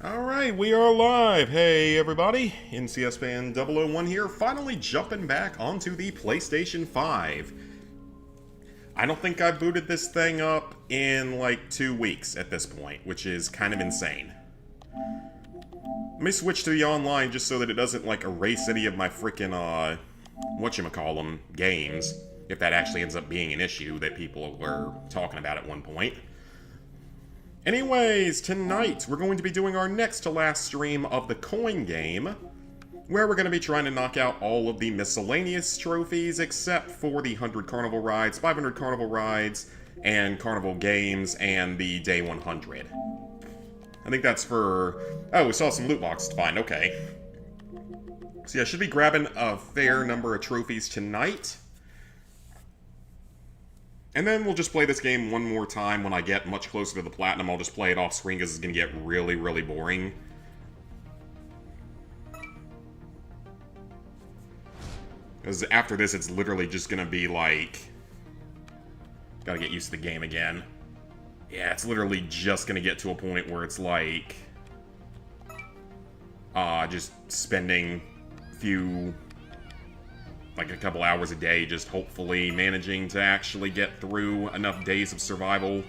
Alright, we are live. Hey everybody, NCS Fan 001 here, finally jumping back onto the PlayStation 5. I don't think I've booted this thing up in like 2 weeks at this point, which is kind of insane. Let me switch to the online just so that it doesn't like erase any of my freaking, whatchamacallem, games, if that actually ends up being an issue that people were talking about at one point. Anyways, tonight we're going to be doing our next to last stream of the coin game, where we're going to be trying to knock out all of the miscellaneous trophies except for the 100 carnival rides, 500 carnival rides, and carnival games, and the day 100. I think that's for... Oh, we saw some loot boxes to find, okay. So yeah, I should be grabbing a fair number of trophies tonight. And then we'll just play this game one more time when I get much closer to the platinum. I'll just play it off screen because it's going to get really, really boring. Because after this, it's literally just going to be like... Gotta get used to the game again. Yeah, it's literally just going to get to a point where it's like... just spending a few... like a couple hours a day, just hopefully managing to actually get through enough days of survival,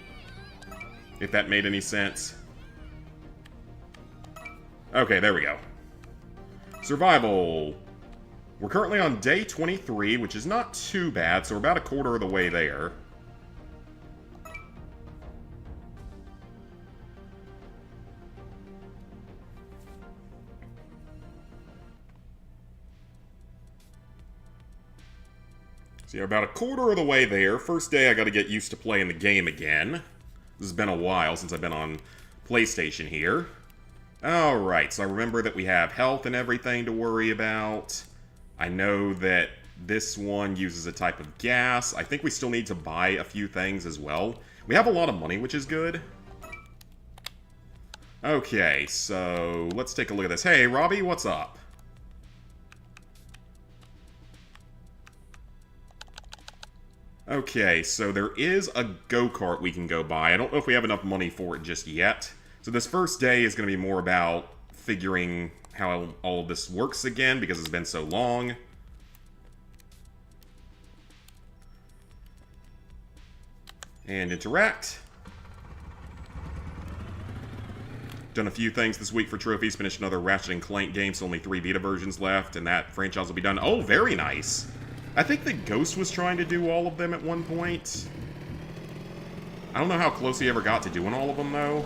if that made any sense. Okay, there we go. Survival. We're currently on day 23, which is not too bad, so we're about a quarter of the way there. So yeah, about a quarter of the way there. First day I gotta get used to playing the game again. This has been a while since I've been on PlayStation here. Alright, so I remember that we have health and everything to worry about. I know that this one uses a type of gas. I think we still need to buy a few things as well. We have a lot of money, which is good. Okay, so let's take a look at this. Hey, Robbie, what's up? Okay, so there is a go-kart we can go buy. I don't know if we have enough money for it just yet. So this first day is going to be more about figuring how all of this works again, because it's been so long. And interact. Done a few things this week for trophies. Finished another Ratchet & Clank game, so only 3 Vita versions left, and that franchise will be done. Oh, very nice! I think the Ghost was trying to do all of them at one point. I don't know how close he ever got to doing all of them, though.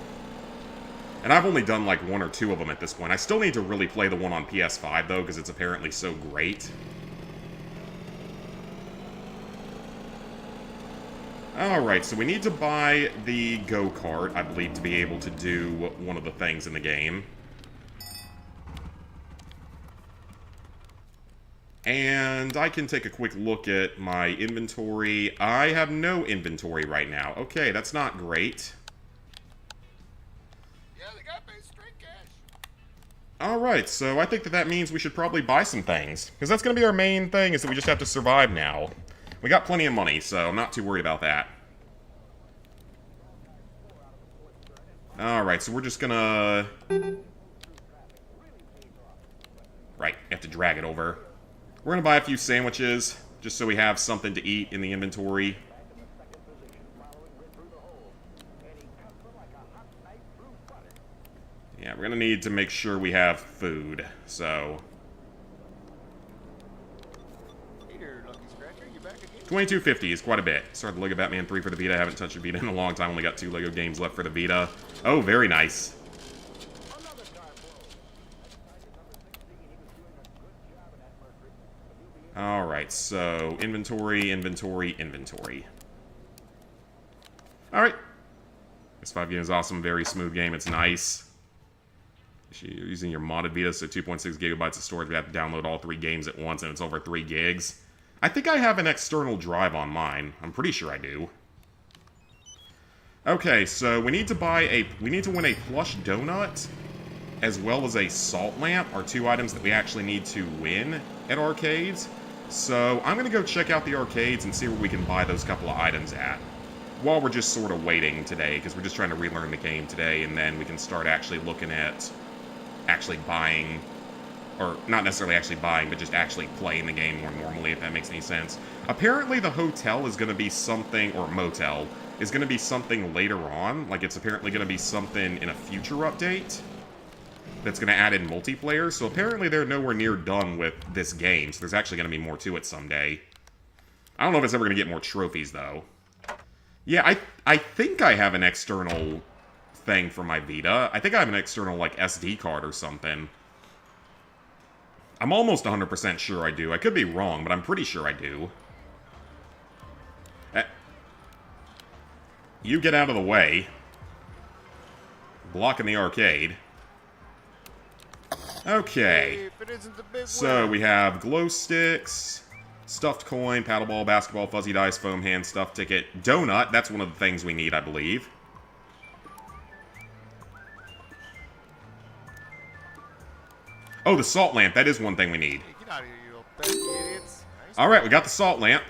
And I've only done like 1 or 2 of them at this point. I still need to really play the one on PS5, though, because it's apparently so great. Alright, so we need to buy the go-kart, I believe, to be able to do one of the things in the game. And I can take a quick look at my inventory. I have no inventory right now. Okay, that's not great. Yeah, they got me straight cash. Alright, so I think that means we should probably buy some things. Because that's going to be our main thing, is that we just have to survive now. We got plenty of money, so I'm not too worried about that. Alright, so we're just gonna... Right, you have to drag it over. We're gonna buy a few sandwiches, just so we have something to eat in the inventory. Yeah, we're gonna need to make sure we have food, so... 2250 is quite a bit. Started Lego Batman 3 for the Vita. I haven't touched a Vita in a long time. Only got 2 Lego games left for the Vita. Oh, very nice. Alright, so inventory, inventory, inventory. Alright. This 5 game is awesome. Very smooth game. It's nice. You're using your modded Vita, so 2.6 gigabytes of storage. We have to download all 3 games at once, and it's over 3 gigs. I think I have an external drive on mine. I'm pretty sure I do. Okay, so we need to win a plush donut, as well as a salt lamp, are 2 items that we actually need to win at arcades. So I'm gonna go check out the arcades and see where we can buy those couple of items at. while we're just sort of waiting today, because we're just trying to relearn the game today, and then we can start actually looking at actually buying, or not necessarily actually buying, but just actually playing the game more normally, if that makes any sense. Apparently the hotel is going to be something, or motel, is going to be something later on. Like, it's apparently going to be something in a future update that's going to add in multiplayer. So apparently they're nowhere near done with this game, so there's actually going to be more to it someday. I don't know if it's ever going to get more trophies, though. Yeah, I think I have an external thing for my Vita. I think I have an external, like, SD card or something. I'm almost 100% sure I do. I could be wrong, but I'm pretty sure I do. You get out of the way. Blocking the arcade. Okay. So we have glow sticks, stuffed coin, paddleball, basketball, fuzzy dice, foam hand, stuffed ticket, donut. That's one of the things we need, I believe. Oh, the salt lamp. That is one thing we need. Hey, get out of here, you little pesky idiots. Alright, we got the salt lamp.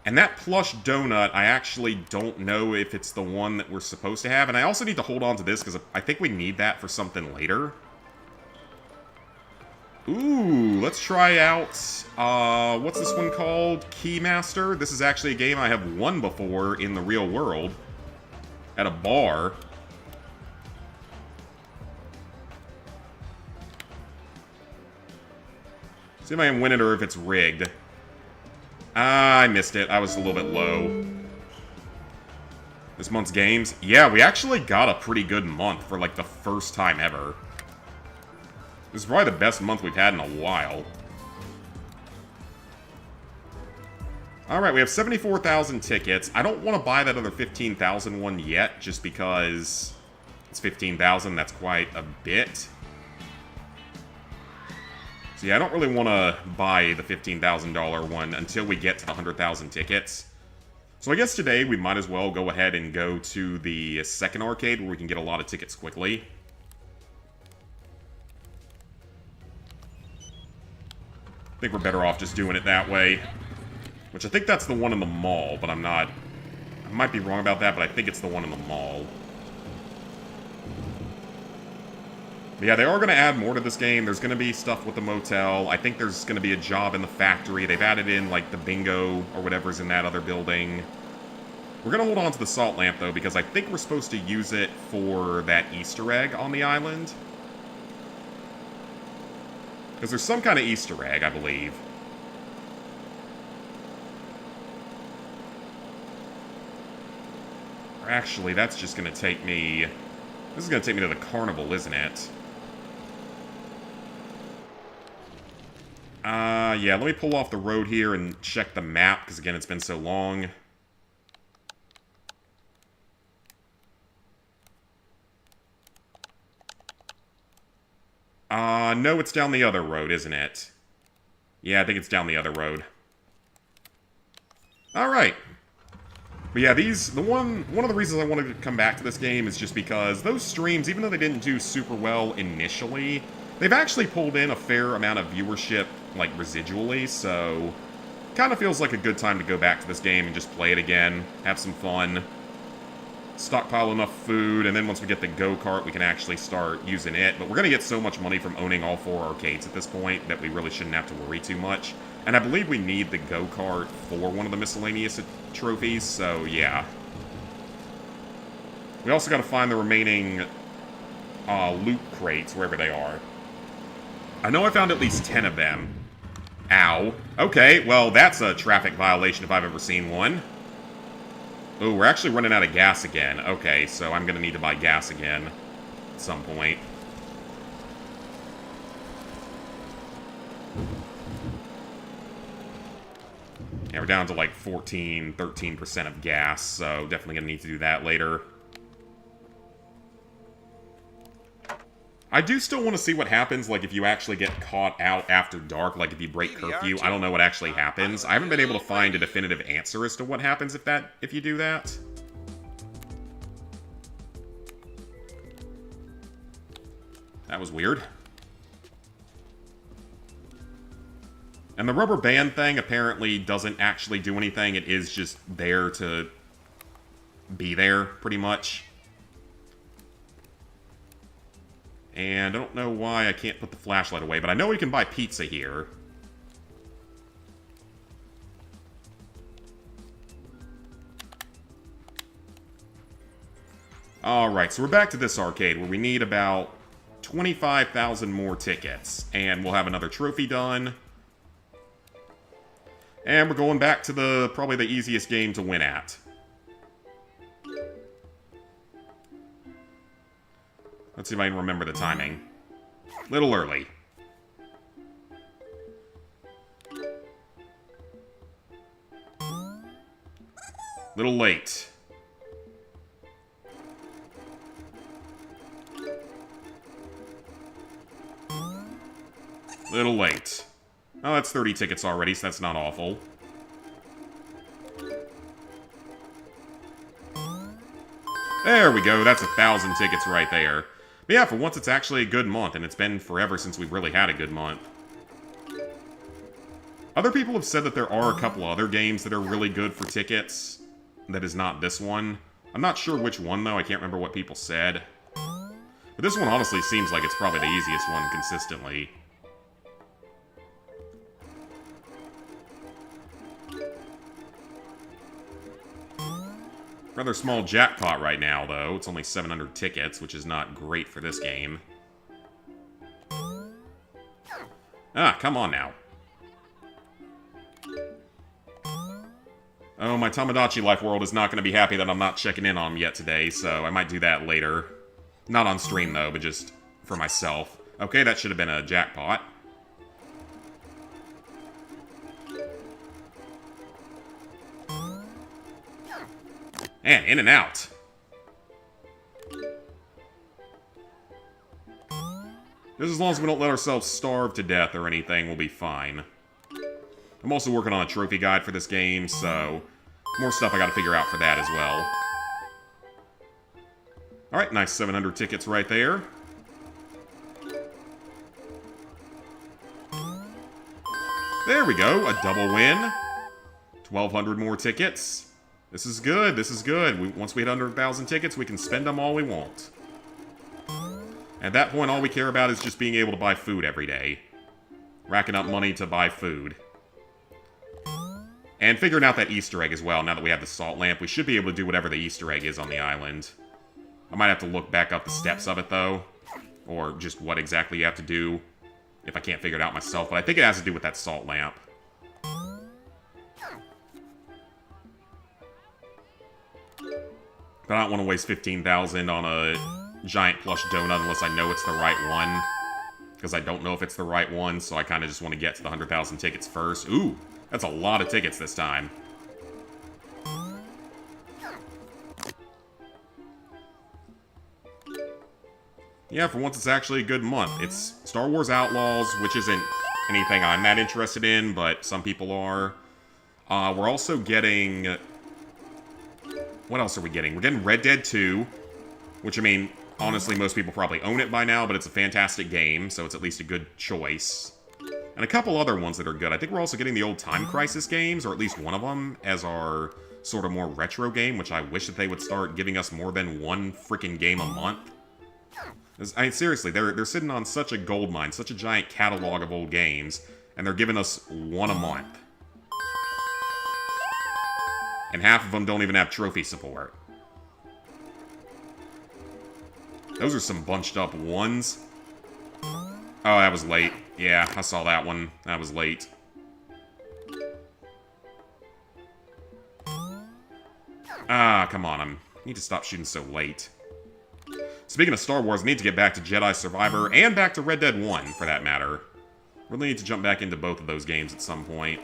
And that plush donut, I actually don't know if it's the one that we're supposed to have. And I also need to hold on to this, because I think we need that for something later. Ooh, let's try out, what's this one called? Keymaster? This is actually a game I have won before in the real world. At a bar. See if I can win it or if it's rigged. Ah, I missed it. I was a little bit low. This month's games? Yeah, we actually got a pretty good month for, like, the first time ever. This is probably the best month we've had in a while. Alright, we have 74,000 tickets. I don't want to buy that other 15,000 one yet, just because it's 15,000. That's quite a bit. So yeah, I don't really want to buy the $15,000 one until we get to the 100,000 tickets. So I guess today we might as well go ahead and go to the second arcade where we can get a lot of tickets quickly. I think we're better off just doing it that way. Which I think that's the one in the mall, but I'm not... I might be wrong about that, but I think it's the one in the mall. But yeah, they are going to add more to this game. There's going to be stuff with the motel. I think there's going to be a job in the factory. They've added in, like, the bingo or whatever's in that other building. We're going to hold on to the salt lamp, though, because I think we're supposed to use it for that Easter egg on the island. Because there's some kind of Easter egg, I believe. Or actually, that's just going to take me... This is going to take me to the carnival, isn't it? Yeah, let me pull off the road here and check the map, because again, it's been so long. No, it's down the other road, isn't it? Yeah, I think it's down the other road. Alright. But yeah, one of the reasons I wanted to come back to this game is just because those streams, even though they didn't do super well initially, they've actually pulled in a fair amount of viewership, like, residually, so kind of feels like a good time to go back to this game and just play it again, have some fun, stockpile enough food, and then once we get the go-kart, we can actually start using it. But we're going to get so much money from owning all 4 arcades at this point that we really shouldn't have to worry too much. And I believe we need the go-kart for one of the miscellaneous trophies, so yeah. We also got to find the remaining loot crates, wherever they are. I know I found at least 10 of them. Ow. Okay, well, that's a traffic violation if I've ever seen one. Oh, we're actually running out of gas again. Okay, so I'm going to need to buy gas again at some point. Yeah, we're down to like 13% of gas, so definitely going to need to do that later. I do still want to see what happens, like, if you actually get caught out after dark, like, if you break curfew. I don't know what actually happens. I haven't been able to find a definitive answer as to what happens if you do that. That was weird. And the rubber band thing apparently doesn't actually do anything. It is just there to be there, pretty much. And I don't know why I can't put the flashlight away, but I know we can buy pizza here. Alright, so we're back to this arcade where we need about 25,000 more tickets. And we'll have another trophy done. And we're going back to probably the easiest game to win at. Let's see if I can remember the timing. Little early. Little late. Little late. Oh, that's 30 tickets already, so that's not awful. There we go, that's 1,000 tickets right there. But yeah, for once it's actually a good month, and it's been forever since we've really had a good month. Other people have said that there are a couple other games that are really good for tickets. That is not this one. I'm not sure which one, though. I can't remember what people said. But this one honestly seems like it's probably the easiest one consistently. Rather small jackpot right now, though. It's only 700 tickets, which is not great for this game. Ah, come on now. Oh, my Tamagotchi Life World is not going to be happy that I'm not checking in on him yet today, so I might do that later. Not on stream, though, but just for myself. Okay, that should have been a jackpot. And in and out. Just as long as we don't let ourselves starve to death or anything, we'll be fine. I'm also working on a trophy guide for this game, so more stuff I gotta figure out for that as well. Alright, nice 700 tickets right there. There we go, a double win. 1,200 more tickets. This is good, this is good. Once we hit 100,000 tickets, we can spend them all we want. At that point, all we care about is just being able to buy food every day. Racking up money to buy food. And figuring out that Easter egg as well. Now that we have the salt lamp, we should be able to do whatever the Easter egg is on the island. I might have to look back up the steps of it, though. Or just what exactly you have to do, if I can't figure it out myself. But I think it has to do with that salt lamp. But I don't want to waste 15,000 on a giant plush donut unless I know it's the right one. Because I don't know if it's the right one, so I kind of just want to get to the 100,000 tickets first. Ooh, that's a lot of tickets this time. Yeah, for once it's actually a good month. It's Star Wars Outlaws, which isn't anything I'm that interested in, but some people are. We're also getting... What else are we getting? We're getting Red Dead 2, which, I mean, honestly, most people probably own it by now, but it's a fantastic game, so it's at least a good choice. And a couple other ones that are good. I think we're also getting the old Time Crisis games, or at least one of them, as our sort of more retro game, which I wish that they would start giving us more than one freaking game a month. I mean, seriously, they're sitting on such a goldmine, such a giant catalog of old games, and they're giving us one a month. And half of them don't even have trophy support. Those are some bunched up ones. Oh, that was late. Yeah, I saw that one. That was late. Ah, come on. I need to stop shooting so late. Speaking of Star Wars, I need to get back to Jedi Survivor and back to Red Dead 1, for that matter. Really need to jump back into both of those games at some point.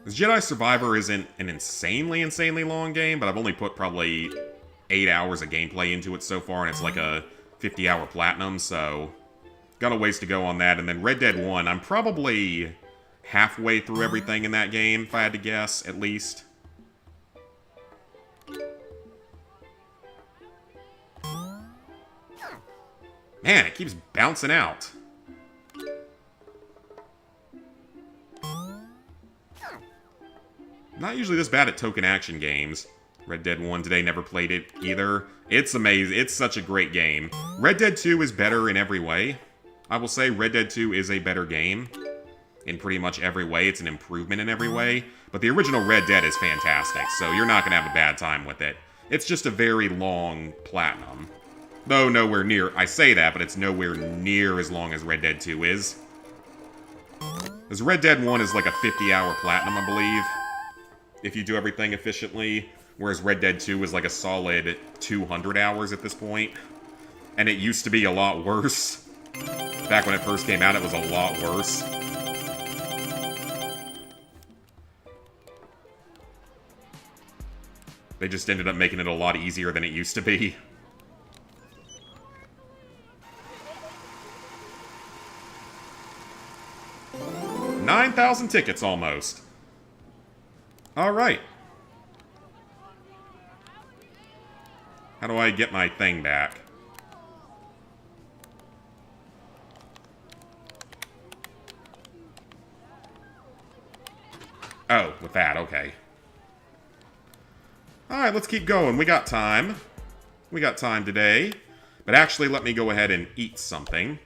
Jedi Survivor isn't an insanely long game, but I've only put probably 8 hours of gameplay into it so far, and it's like a 50-hour platinum, so got a ways to go on that. And then Red Dead 1, I'm probably halfway through everything in that game, if I had to guess, at least. Man, it keeps bouncing out. Not usually this bad at token action games. Red Dead 1 today, never played it either. It's amazing. It's such a great game. Red Dead 2 is better in every way. I will say Red Dead 2 is a better game. In pretty much every way. It's an improvement in every way. But the original Red Dead is fantastic, so you're not going to have a bad time with it. It's just a very long platinum. Though nowhere near, I say that, but it's nowhere near as long as Red Dead 2 is. Because Red Dead 1 is like a 50-hour platinum, I believe. If you do everything efficiently. Whereas Red Dead 2 is like a solid 200 hours at this point. And it used to be a lot worse. Back when it first came out, it was a lot worse. They just ended up making it a lot easier than it used to be. $9,000 tickets, almost. Alright. How do I get my thing back? Oh, with that, okay. Alright, let's keep going. We got time. We got time today. But actually, let me go ahead and eat something.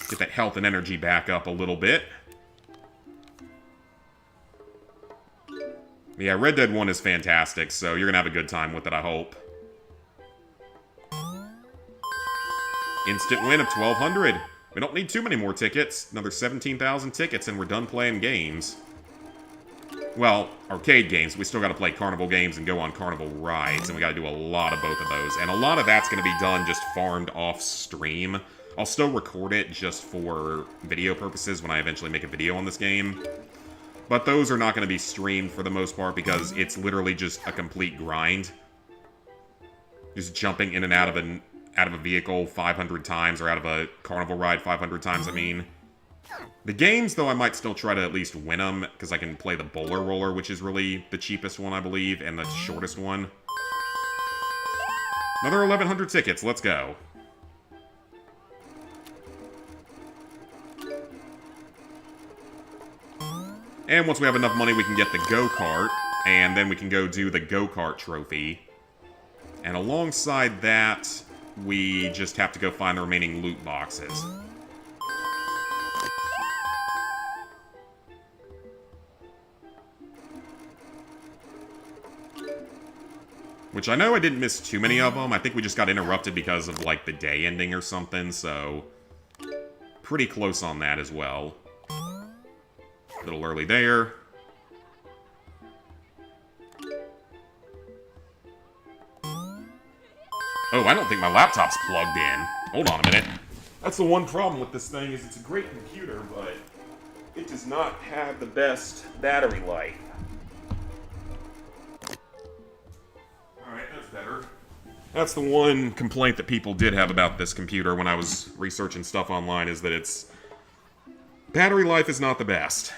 Get that health and energy back up a little bit. Yeah, Red Dead 1 is fantastic, so you're gonna have a good time with it, I hope. Instant win of 1,200. We don't need too many more tickets. Another 17,000 tickets and we're done playing games. Well, arcade games. We still gotta play carnival games and go on carnival rides, and we gotta do a lot of both of those. And a lot of that's gonna be done just farmed off stream. I'll still record it just for video purposes when I eventually make a video on this game. But those are not going to be streamed for the most part because it's literally just a complete grind. Just jumping in and out of a vehicle 500 times, or out of a carnival ride 500 times, I mean. The games, though, I might still try to at least win them, because I can play the bowler roller, which is really the cheapest one, I believe, and the shortest one. Another 1,100 tickets, let's go. And once we have enough money, we can get the go-kart, and then we can go do the go-kart trophy. And alongside that, we just have to go find the remaining loot boxes. Which I know I didn't miss too many of them. I think we just got interrupted because of, like, the day ending or something, so... pretty close on that as well. A little early there. Oh, I don't think my laptop's plugged in. Hold on a minute. That's the one problem with this thing, is it's a great computer, but it does not have the best battery life. Alright, that's better. That's the one complaint that people did have about this computer when I was researching stuff online, is that its battery life is not the best.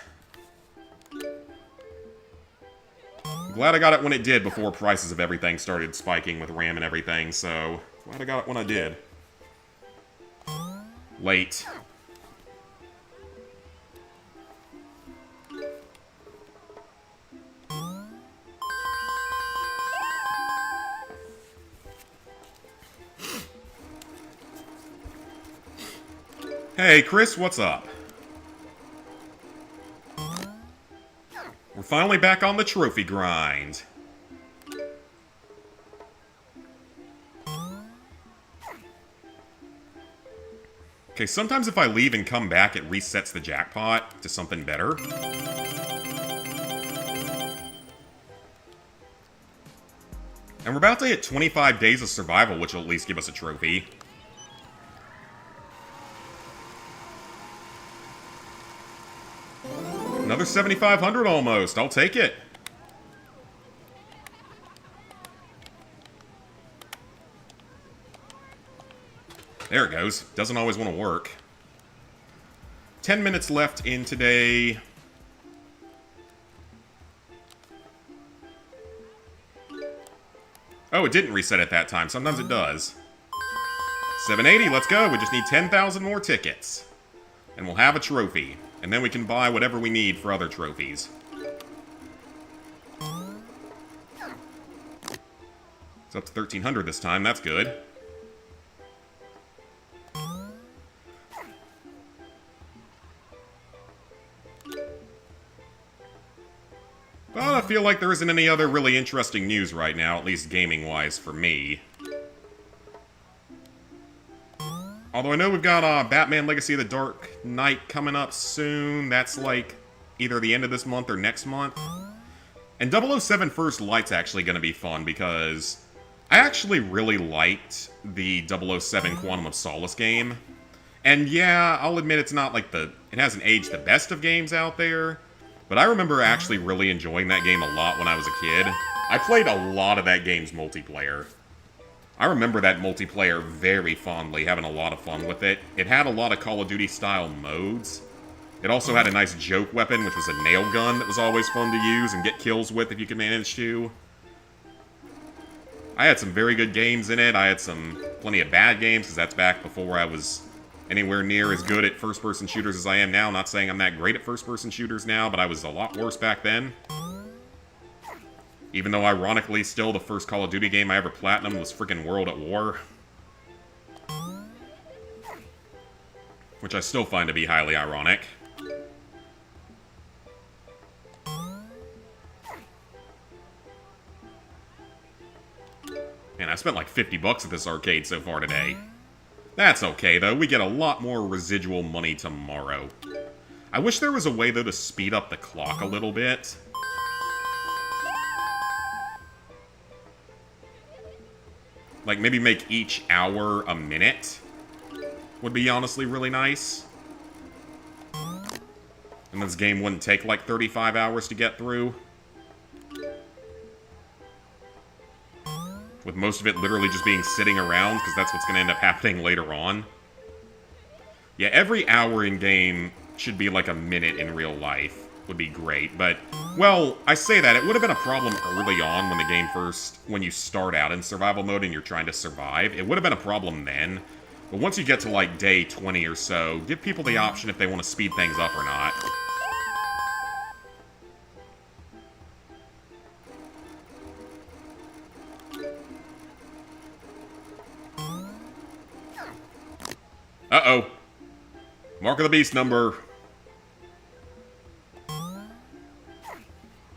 Glad I got it when it did before prices of everything started spiking with RAM and everything, so glad I got it when I did. Late. Hey, Chris, what's up? We're finally back on the trophy grind. Okay, sometimes if I leave and come back, it resets the jackpot to something better. And we're about to hit 25 days of survival, which will at least give us a trophy. Another 7,500 almost. I'll take it. There it goes. Doesn't always want to work. 10 minutes left in today. Oh, Oh, it didn't reset at that time. Sometimes it does. 780, let's go. We just need 10,000 more tickets. And we'll have a trophy. And then we can buy whatever we need for other trophies. It's up to 1,300 this time. That's good. But I feel like there isn't any other really interesting news right now, at least gaming-wise for me. Although I know we've got Batman Legacy of the Dark Knight coming up soon. That's like either the end of this month or next month. And 007 First Light's actually going to be fun because I actually really liked the 007 Quantum of Solace game. And yeah, I'll admit it's not like it hasn't aged the best of games out there. But I remember actually really enjoying that game a lot when I was a kid. I played a lot of that game's multiplayer. I remember that multiplayer very fondly, having a lot of fun with it. It had a lot of Call of Duty-style modes. It also had a nice joke weapon, which was a nail gun that was always fun to use and get kills with if you could manage to. I had some very good games in it. I had plenty of bad games, because that's back before I was anywhere near as good at first-person shooters as I am now. Not saying I'm that great at first-person shooters now, but I was a lot worse back then. Even though, ironically, still the first Call of Duty game I ever platinumed was freaking World at War. Which I still find to be highly ironic. Man, I spent like 50 bucks at this arcade so far today. That's okay, though. We get a lot more residual money tomorrow. I wish there was a way, though, to speed up the clock a little bit. Like, maybe make each hour a minute. Would be honestly really nice. And this game wouldn't take, like, 35 hours to get through. With most of it literally just being sitting around, because that's what's going to end up happening later on. Yeah, every hour in-game should be like a minute in real life. Would be great, but... Well, I say that, it would have been a problem early on when the game when you start out in survival mode and you're trying to survive. It would have been a problem then. But once you get to like day 20 or so, give people the option if they want to speed things up or not. Uh-oh. Mark of the Beast number.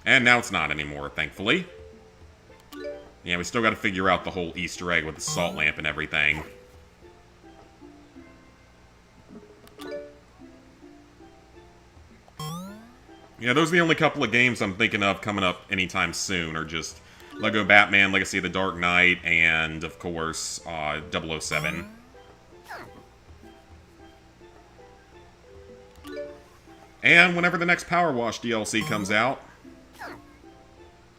And now it's not anymore, thankfully. Yeah, we still gotta figure out the whole Easter egg with the salt lamp and everything. Yeah, those are the only couple of games I'm thinking of coming up anytime soon, are just Lego Batman, Legacy of the Dark Knight, and, of course, 007. And whenever the next Power Wash DLC comes out.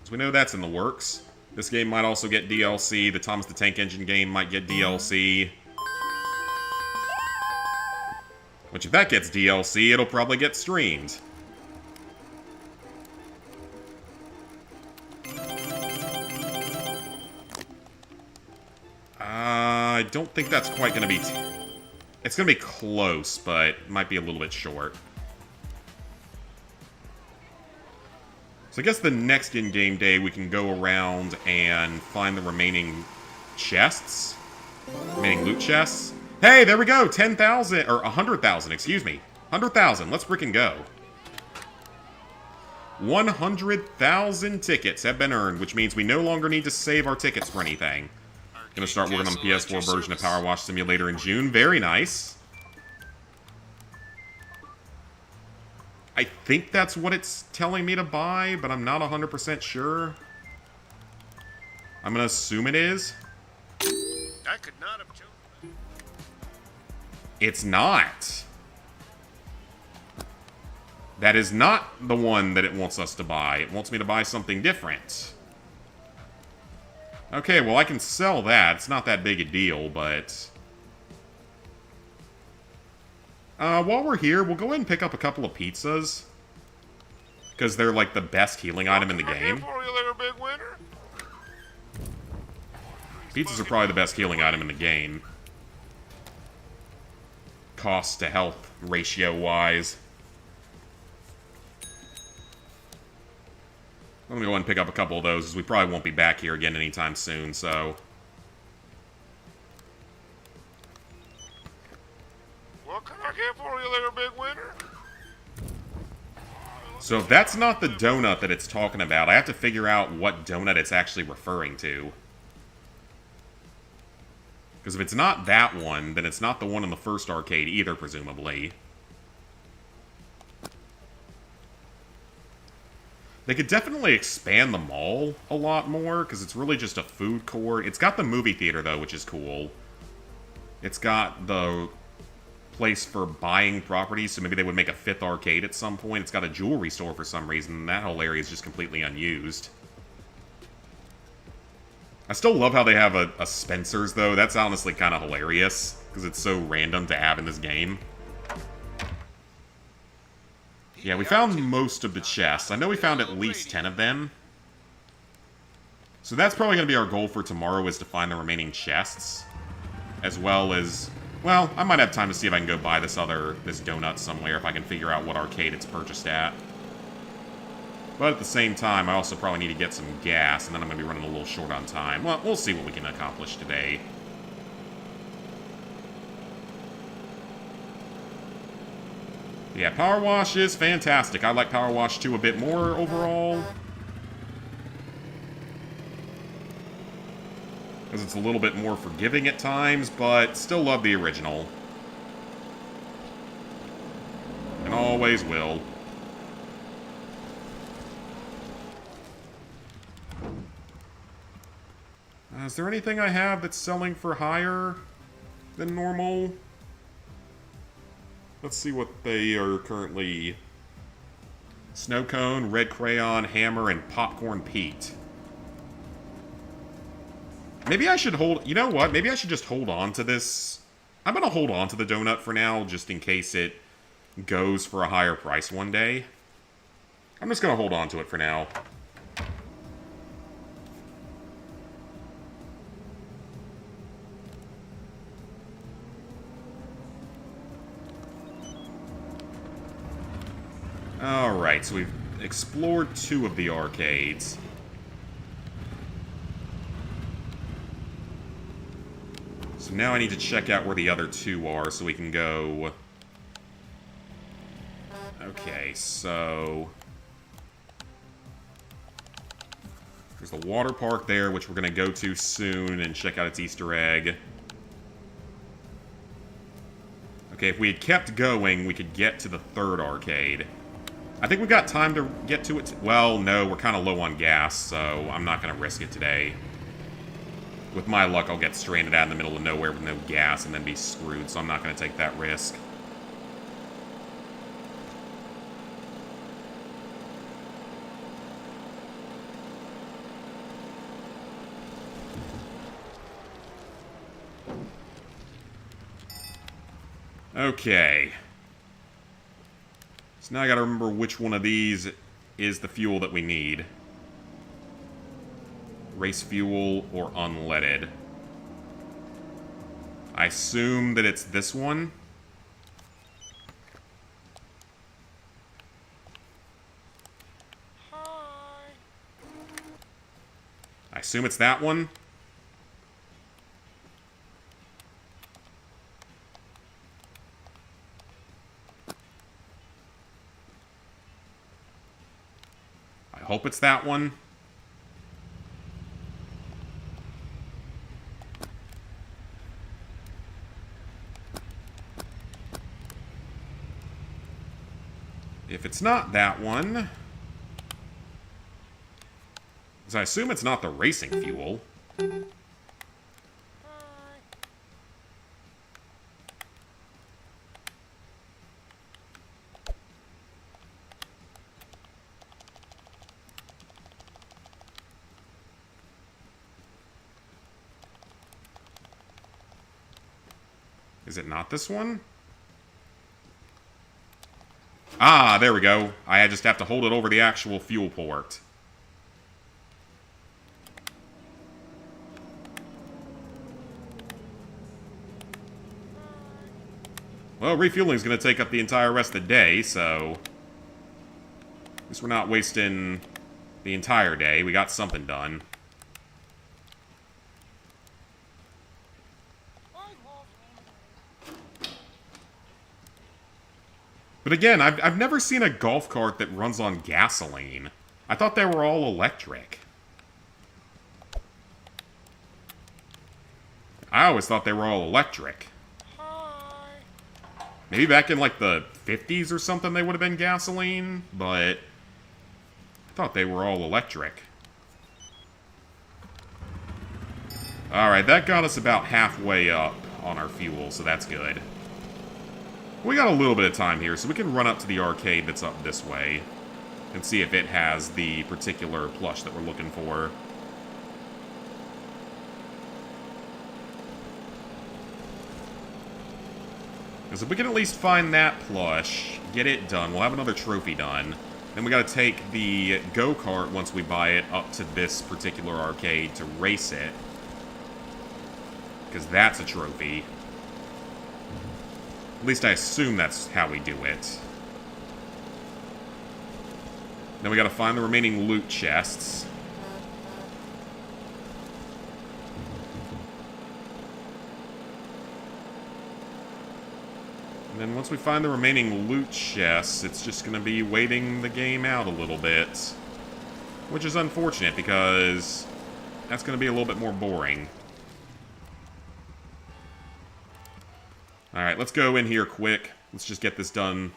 So we know that's in the works. This game might also get DLC. The Thomas the Tank Engine game might get DLC. Which, if that gets DLC, it'll probably get streamed. I don't think that's quite going to be... It's going to be close, but it might be a little bit short. So I guess the next in-game day we can go around and find the remaining chests. Remaining loot chests. Hey, there we go! 10,000, or 100,000, excuse me. 100,000, let's frickin' go. 100,000 tickets have been earned, which means we no longer need to save our tickets for anything. Gonna start working on the PS4 version of Power Wash Simulator in June. Very nice. I think that's what it's telling me to buy, but I'm not 100% sure. I'm gonna assume it is. I could not have chosen. It's not. That is not the one that it wants us to buy. It wants me to buy something different. Okay, well, I can sell that. It's not that big a deal, but... while we're here, we'll go ahead and pick up a couple of pizzas. Because they're, like, the best healing item in the game. Pizzas are probably the best healing item in the game. Cost to health ratio-wise. I'm gonna go ahead and pick up a couple of those, as we probably won't be back here again anytime soon, so... What can I get for you there, big winner? So if that's not the donut that it's talking about, I have to figure out what donut it's actually referring to. Because if it's not that one, then it's not the one in the first arcade either, presumably. They could definitely expand the mall a lot more, because it's really just a food court. It's got the movie theater, though, which is cool. It's got the place for buying properties, so maybe they would make a fifth arcade at some point. It's got a jewelry store for some reason, and that whole area is just completely unused. I still love how they have a Spencer's, though. That's honestly kind of hilarious, because it's so random to have in this game. Yeah, we found most of the chests. I know we found at least 10 of them. So that's probably going to be our goal for tomorrow, is to find the remaining chests. As well as... Well, I might have time to see if I can go buy this donut somewhere, if I can figure out what arcade it's purchased at. But at the same time, I also probably need to get some gas, and then I'm going to be running a little short on time. Well, we'll see what we can accomplish today. Yeah, Power Wash is fantastic. I like Power Wash 2 a bit more overall. Because it's a little bit more forgiving at times, but still love the original. And always will. Is there anything I have that's selling for higher than normal? Let's see what they are currently... Snow Cone, Red Crayon, Hammer, and Popcorn Pete. Maybe I should hold... You know what? Maybe I should just hold on to this. I'm going to hold on to the donut for now, just in case it goes for a higher price one day. I'm just going to hold on to it for now. Alright, so we've explored 2 of the arcades. So now I need to check out where the other 2 are so we can go... Okay, so... There's the water park there, which we're going to go to soon and check out its Easter egg. Okay, if we had kept going, we could get to the 3rd arcade. I think we've got time to get to it. Well, no, we're kind of low on gas, so I'm not going to risk it today. With my luck, I'll get stranded out in the middle of nowhere with no gas and then be screwed, so I'm not going to take that risk. Okay. So now I gotta remember which one of these is the fuel that we need. Race fuel or unleaded. I assume that it's this one. Hi. I assume it's that one. I hope it's that one. If it's not that one... So I assume it's not the racing fuel. Hi. Is it not this one? Ah, there we go. I just have to hold it over the actual fuel port. Well, refueling's gonna take up the entire rest of the day, so... At least we're not wasting the entire day. We got something done. But again, I've never seen a golf cart that runs on gasoline. I thought they were all electric. I always thought they were all electric. Maybe back in, like, the 50s or something they would have been gasoline, but... I thought they were all electric. Alright, that got us about halfway up on our fuel, so that's good. We got a little bit of time here, so we can run up to the arcade that's up this way and see if it has the particular plush that we're looking for. Because if we can at least find that plush, get it done, we'll have another trophy done. Then we gotta take the go-kart once we buy it up to this particular arcade to race it. Because that's a trophy. At least I assume that's how we do it. Then we gotta find the remaining loot chests. And then once we find the remaining loot chests, it's just gonna be waiting the game out a little bit. Which is unfortunate, because that's gonna be a little bit more boring. Alright, let's go in here quick. Let's just get this done.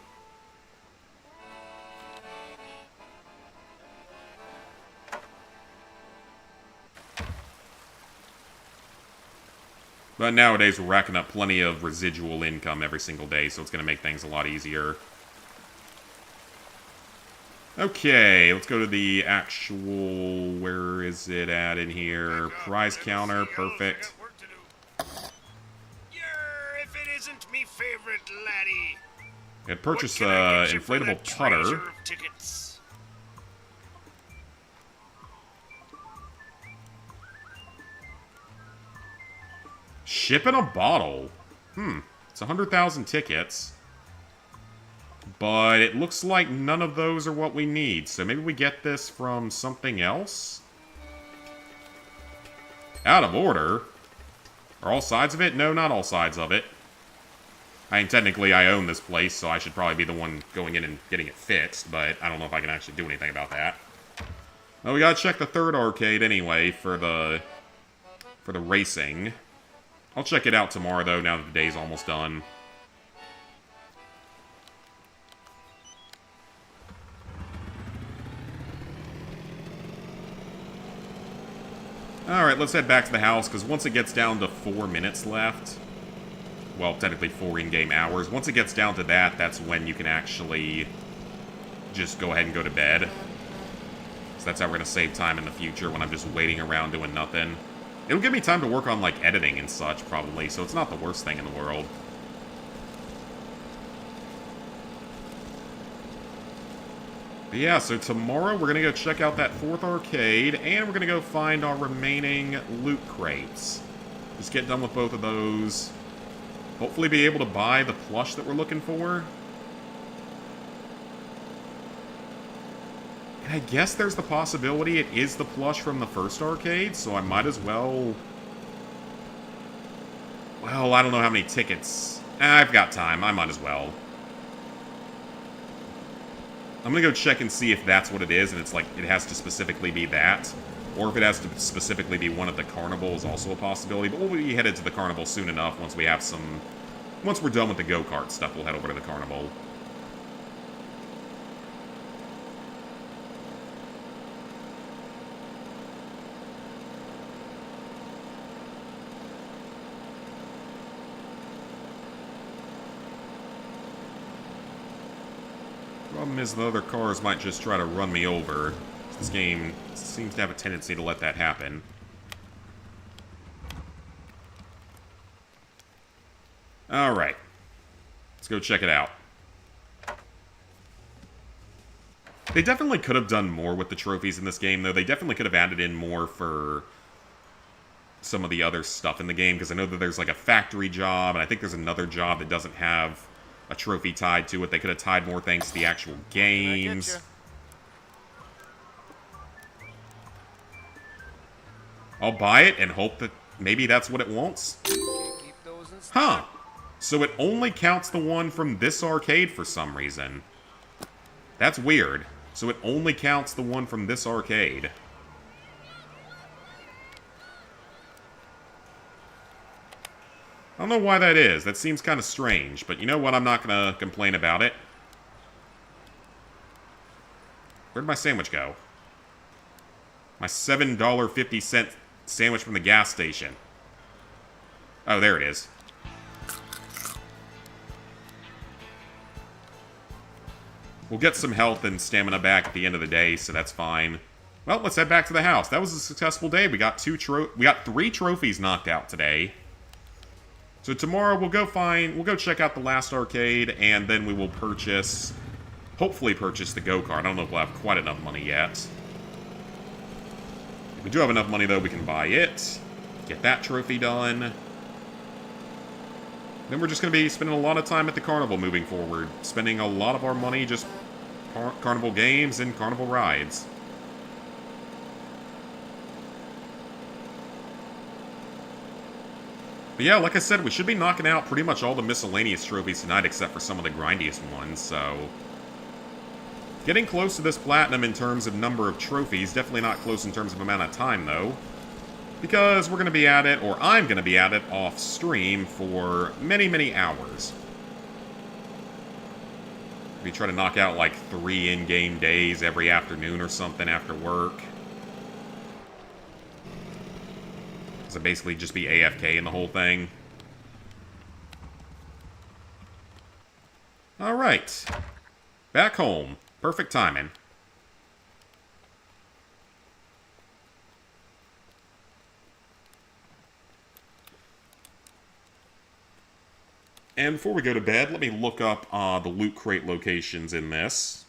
But nowadays we're racking up plenty of residual income every single day, so it's going to make things a lot easier. Okay, let's go to the actual... Where is it at in here? Prize counter, perfect. If it isn't me favorite laddie. I'd purchase inflatable putter. Ship in a bottle. It's 100,000 tickets. But it looks like none of those are what we need. So maybe we get this from something else? Out of order? Are all sides of it? No, not all sides of it. I mean, technically I own this place, so I should probably be the one going in and getting it fixed, but I don't know if I can actually do anything about that. Well, we gotta check the third arcade anyway for the racing. I'll check it out tomorrow, though, now that the day's almost done. Alright, let's head back to the house, because once it gets down to 4 minutes left... Well, technically 4 in-game hours. Once it gets down to that, that's when you can actually just go ahead and go to bed. So that's how we're going to save time in the future when I'm just waiting around doing nothing. It'll give me time to work on, like, editing and such, probably, so it's not the worst thing in the world. But yeah, so tomorrow we're going to go check out that 4th arcade, and we're going to go find our remaining loot crates. Just get done with both of those. Hopefully be able to buy the plush that we're looking for. And I guess there's the possibility it is the plush from the first arcade, so I might as well... Well, I don't know how many tickets... I've got time, I might as well. I'm gonna go check and see if that's what it is, and it's like, it has to specifically be that. Or if it has to specifically be one of the carnivals, also a possibility. But we'll be headed to the carnival soon enough once we have some... Once we're done with the go-kart stuff, we'll head over to the carnival. Problem is, the other cars might just try to run me over. This game seems to have a tendency to let that happen. Alright. Let's go check it out. They definitely could have done more with the trophies in this game, though. They definitely could have added in more for some of the other stuff in the game, because I know that there's like a factory job, and I think there's another job that doesn't have a trophy tied to it. They could have tied more things to the actual games. I'll buy it and hope that maybe that's what it wants. Huh. So it only counts the one from this arcade for some reason. That's weird. So it only counts the one from this arcade. I don't know why that is. That seems kind of strange. But you know what? I'm not going to complain about it. Where'd my sandwich go? My $7.50 sandwich from the gas station. Oh, there it is. We'll get some health and stamina back at the end of the day, so that's fine. Well, let's head back to the house. That was a successful day. We got 3 trophies knocked out today. So tomorrow we'll go check out the last arcade, and then we will hopefully purchase the go-kart. I don't know if we'll have quite enough money yet. If we do have enough money, though, we can buy it. Get that trophy done. Then we're just going to be spending a lot of time at the carnival moving forward. Spending a lot of our money just carnival games and carnival rides. But yeah, like I said, we should be knocking out pretty much all the miscellaneous trophies tonight except for some of the grindiest ones, so... Getting close to this platinum in terms of number of trophies. Definitely not close in terms of amount of time, though. Because we're going to be at it, or I'm going to be at it, off-stream for many, many hours. We try to knock out, like, 3 in-game days every afternoon or something after work. So basically just be AFK in the whole thing. Alright. Back home. Perfect timing. And before we go to bed, let me look up the loot crate locations in this.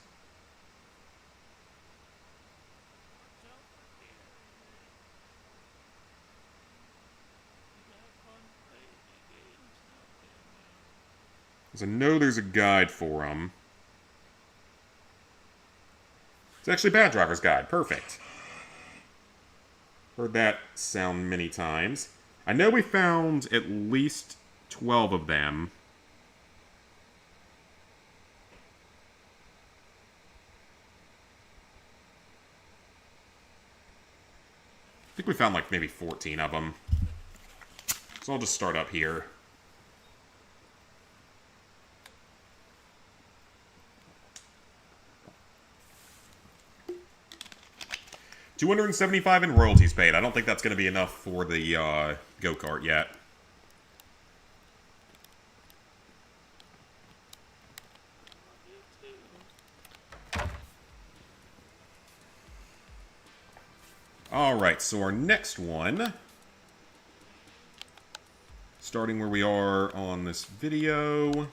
Because I know there's a guide for them. It's actually Bad Driver's Guide. Perfect. Heard that sound many times. I know we found at least 12 of them. I think we found like maybe 14 of them. So I'll just start up here. $275 in royalties paid. I don't think that's going to be enough for the go-kart yet. Alright, so our next one, starting where we are on this video,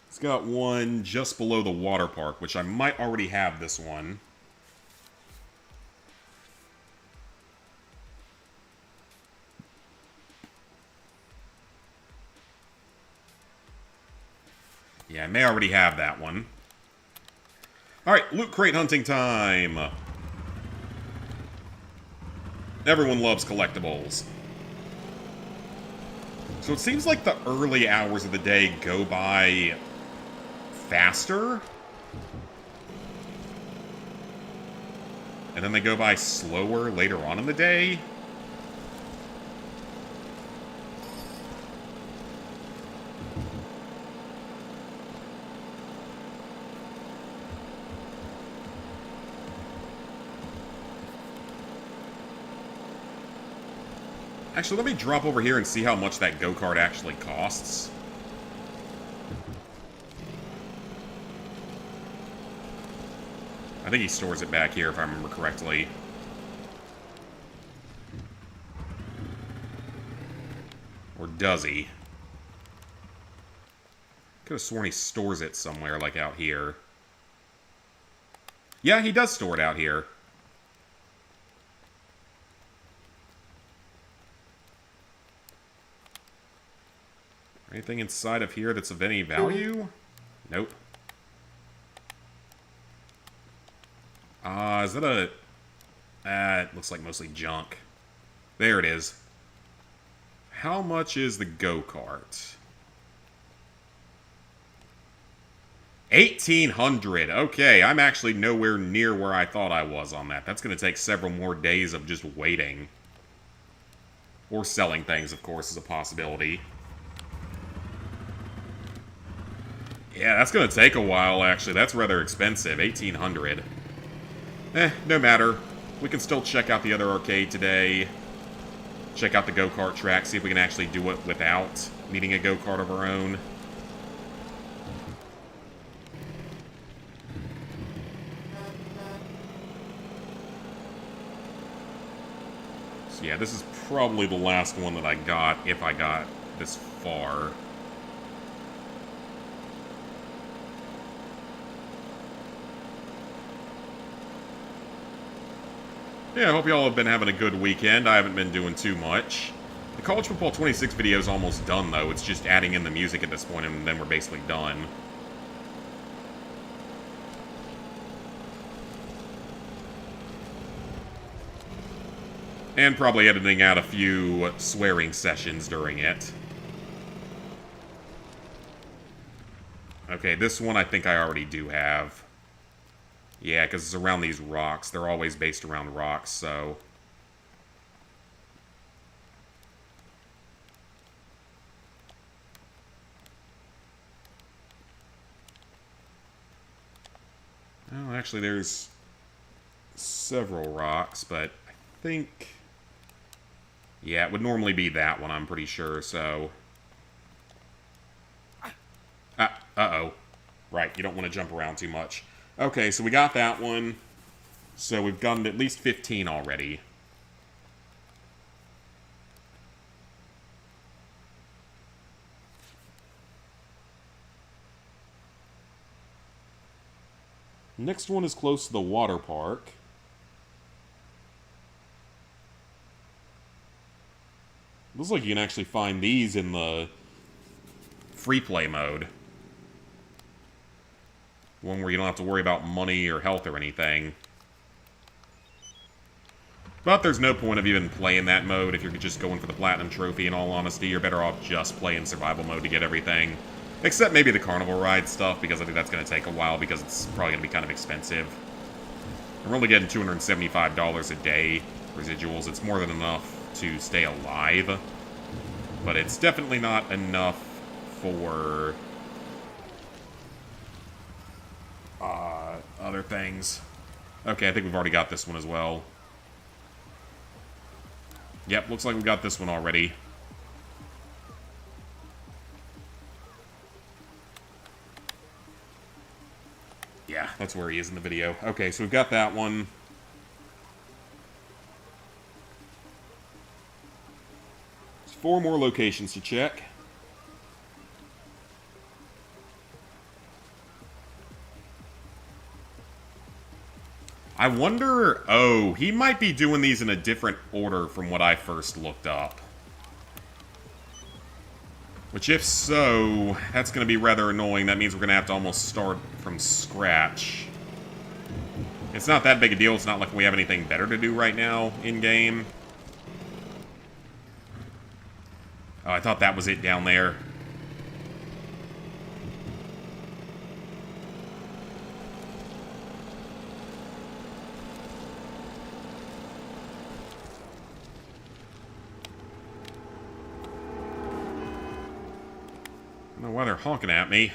it's got one just below the water park, which I might already have this one. Yeah, I may already have that one. Alright, loot crate hunting time! Everyone loves collectibles. So it seems like the early hours of the day go by faster. And then they go by slower later on in the day. Actually, let me drop over here and see how much that go-kart actually costs. I think he stores it back here, if I remember correctly. Or does he? Could have sworn he stores it somewhere, like out here. Yeah, he does store it out here. Anything inside of here that's of any value? Nope. Is that a... it looks like mostly junk. There it is. How much is the go-kart? 1,800. Okay, I'm actually nowhere near where I thought I was on that. That's going to take several more days of just waiting. Or selling things, of course, is a possibility. Yeah, that's going to take a while, actually. That's rather expensive. 1,800. No matter. We can still check out the other arcade today. Check out the go-kart track, see if we can actually do it without needing a go-kart of our own. So yeah, this is probably the last one that I got, if I got this far. Yeah, I hope y'all have been having a good weekend. I haven't been doing too much. The College Football 26 video is almost done, though. It's just adding in the music at this point, and then we're basically done. And probably editing out a few swearing sessions during it. Okay, this one I think I already do have. Yeah, because it's around these rocks. They're always based around rocks, so... Well, actually, there's several rocks, but I think... Yeah, it would normally be that one, I'm pretty sure, so... Uh-oh. Right, you don't want to jump around too much. Okay, so we got that one. So we've gotten at least 15 already. Next one is close to the water park. Looks like you can actually find these in the free play mode. One where you don't have to worry about money or health or anything. But there's no point of even playing that mode if you're just going for the Platinum Trophy, in all honesty. You're better off just playing survival mode to get everything. Except maybe the carnival ride stuff, because I think that's going to take a while, because it's probably going to be kind of expensive. We're only getting $275 a day residuals. It's more than enough to stay alive. But it's definitely not enough for... other things. Okay, I think we've already got this one as well. Yep, looks like we got this one already. Yeah, that's where he is in the video. Okay, so we've got that one. There's 4 more locations to check. I wonder... Oh, he might be doing these in a different order from what I first looked up. Which, if so, that's going to be rather annoying. That means we're going to have to almost start from scratch. It's not that big a deal. It's not like we have anything better to do right now in-game. Oh, I thought that was it down there. I don't know why they're honking at me.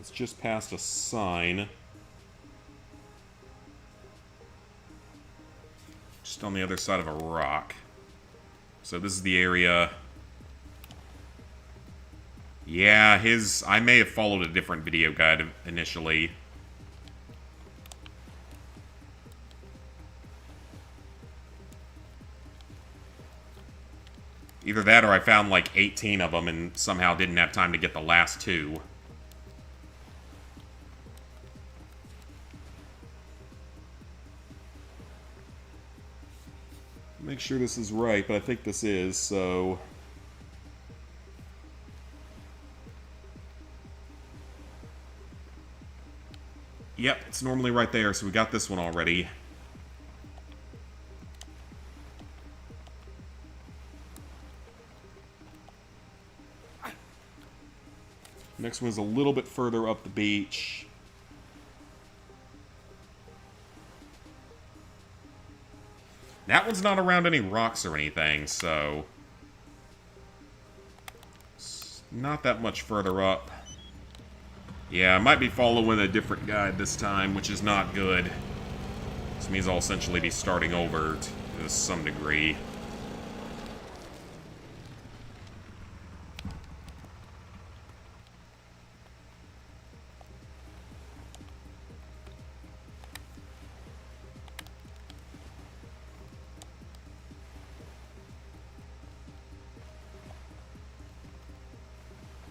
It's just past a sign. Just on the other side of a rock. So this is the area. Yeah, I may have followed a different video guide initially. Either that or I found like 18 of them and somehow didn't have time to get the last 2. Make sure this is right, but I think this is, so... Yep, it's normally right there, so we got this one already. Next one is a little bit further up the beach. That one's not around any rocks or anything, so... It's not that much further up. Yeah, I might be following a different guide this time, which is not good. This means I'll essentially be starting over to some degree.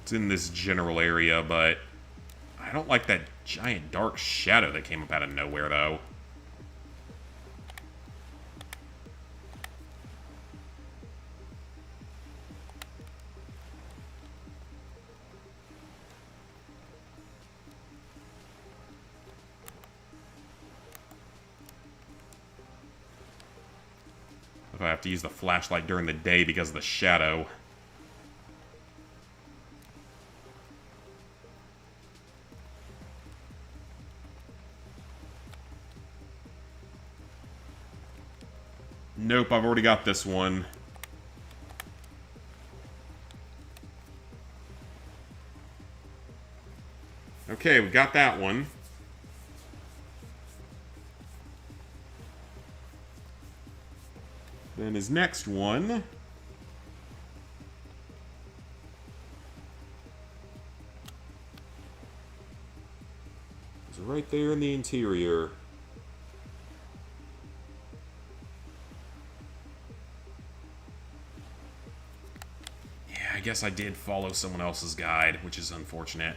It's in this general area, but I don't like that giant dark shadow that came up out of nowhere, though. If I have to use the flashlight during the day because of the shadow. Nope, I've already got this one. Okay, we got that one. Then his next one is right there in the interior. I guess I did follow someone else's guide, which is unfortunate.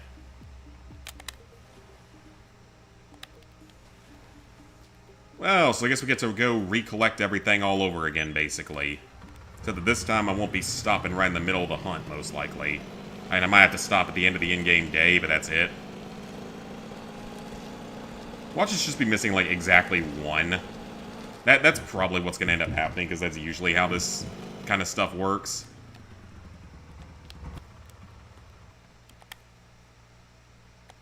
Well, so I guess we get to go recollect everything all over again, basically. So that this time I won't be stopping right in the middle of the hunt, most likely. And I might have to stop at the end of the in-game day, but that's it. Watch us just be missing, like, exactly one. That's probably what's going to end up happening, because that's usually how this kind of stuff works.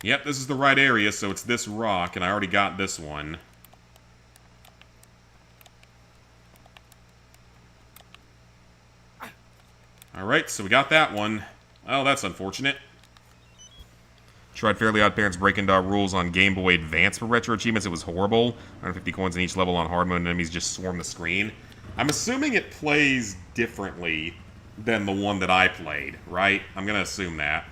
Yep, this is the right area, so it's this rock, and I already got this one. Alright, so we got that one. Oh, that's unfortunate. Tried Fairly Odd Parents Breaking Dog Rules on Game Boy Advance for retro achievements. It was horrible. 150 coins in each level on hard mode, and enemies just swarm the screen. I'm assuming it plays differently than the one that I played, right? I'm gonna assume that.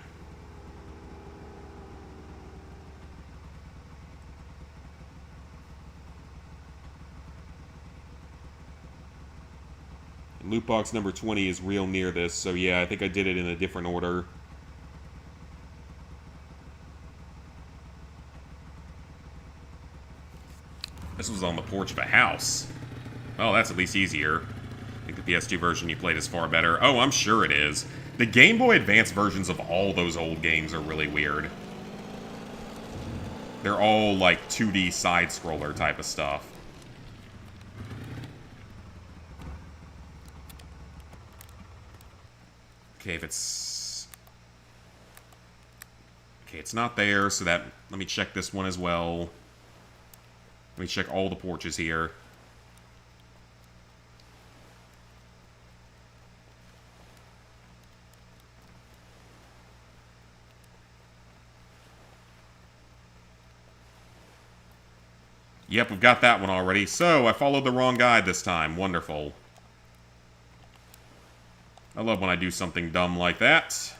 Loot box number 20 is real near this, so yeah, I think I did it in a different order. This was on the porch of a house. Oh, that's at least easier. I think the PS2 version you played is far better. Oh, I'm sure it is. The Game Boy Advance versions of all those old games are really weird. They're all like 2D side-scroller type of stuff. Okay, if it's... Okay, it's not there, so that... Let me check this one as well. Let me check all the porches here. Yep, we've got that one already. So, I followed the wrong guide this time. Wonderful. I love when I do something dumb like that.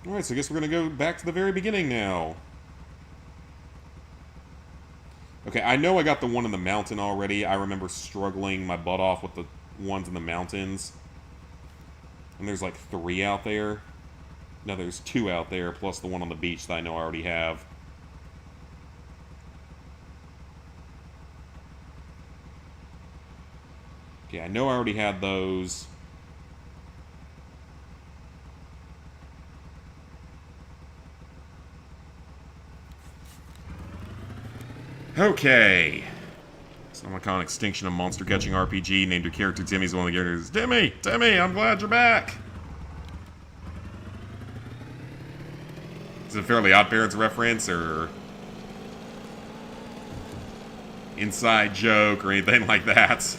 Alright, so I guess we're going to go back to the very beginning now. Okay, I know I got the one in the mountain already. I remember struggling my butt off with the ones in the mountains. And there's like 3 out there. No, there's 2 out there, plus the one on the beach that I know I already have. Okay, I know I already had those. Okay. Some Extinction of Monster Catching RPG. Named your character Timmy's one of the characters. Timmy! Timmy, I'm glad you're back! Is it a Fairly Odd Parents reference, or inside joke, or anything like that?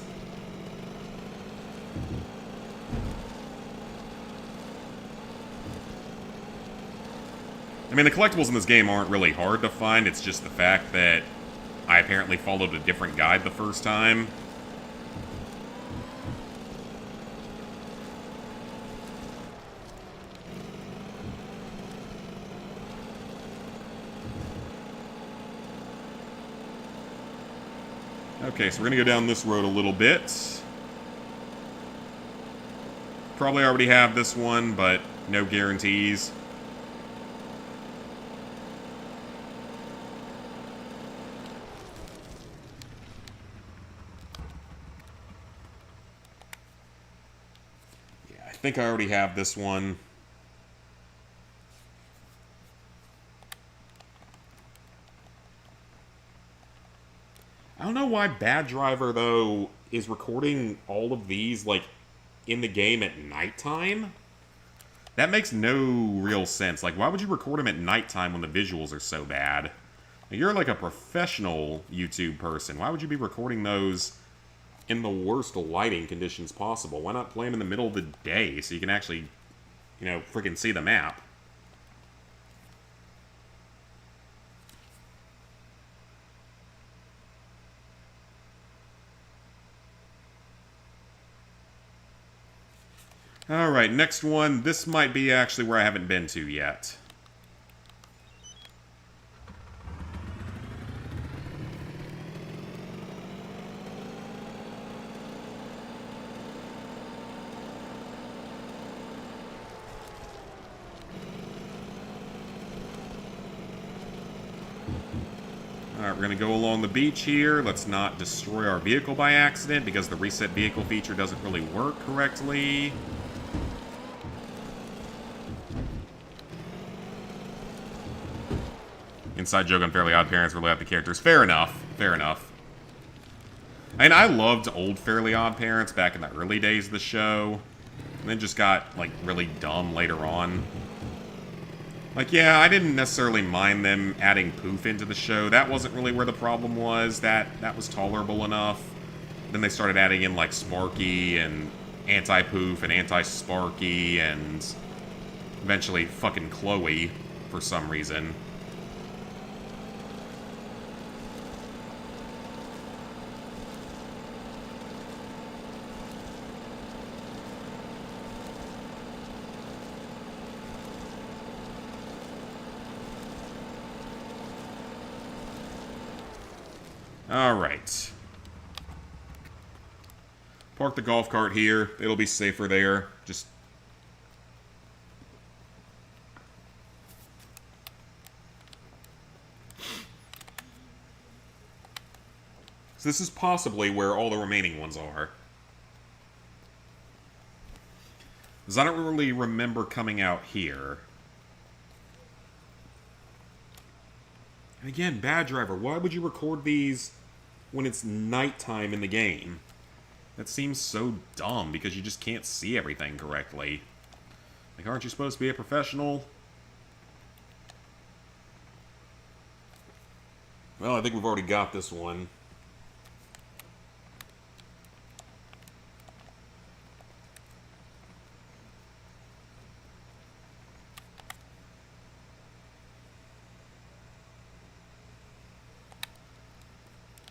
I mean, the collectibles in this game aren't really hard to find, it's just the fact that I apparently followed a different guide the first time. Okay, so we're gonna go down this road a little bit. Probably already have this one, but no guarantees. Yeah, I think I already have this one. I don't know why Bad Driver, though, is recording all of these, like, in the game at nighttime. That makes no real sense. Like, why would you record them at nighttime when the visuals are so bad? You're like a professional YouTube person. Why would you be recording those in the worst lighting conditions possible? Why not play them in the middle of the day so you can actually, you know, freaking see the map? Alright, next one. This might be actually where I haven't been to yet. Alright, we're going to go along the beach here. Let's not destroy our vehicle by accident, because the reset vehicle feature doesn't really work correctly. Inside joke on Fairly Odd Parents really have the characters. Fair enough. Fair enough. I mean, I loved old Fairly Odd Parents back in the early days of the show. And then just got, like, really dumb later on. Like, yeah, I didn't necessarily mind them adding poof into the show. That wasn't really where the problem was. That was tolerable enough. Then they started adding in, like, Sparky and anti-poof and anti-Sparky and eventually fucking Chloe for some reason. Alright. Park the golf cart here. It'll be safer there. Just... So this is possibly where all the remaining ones are. Because I don't really remember coming out here. And again, Bad Driver, why would you record these when it's nighttime in the game? That seems so dumb, because you just can't see everything correctly. Like, aren't you supposed to be a professional? Well, I think we've already got this one.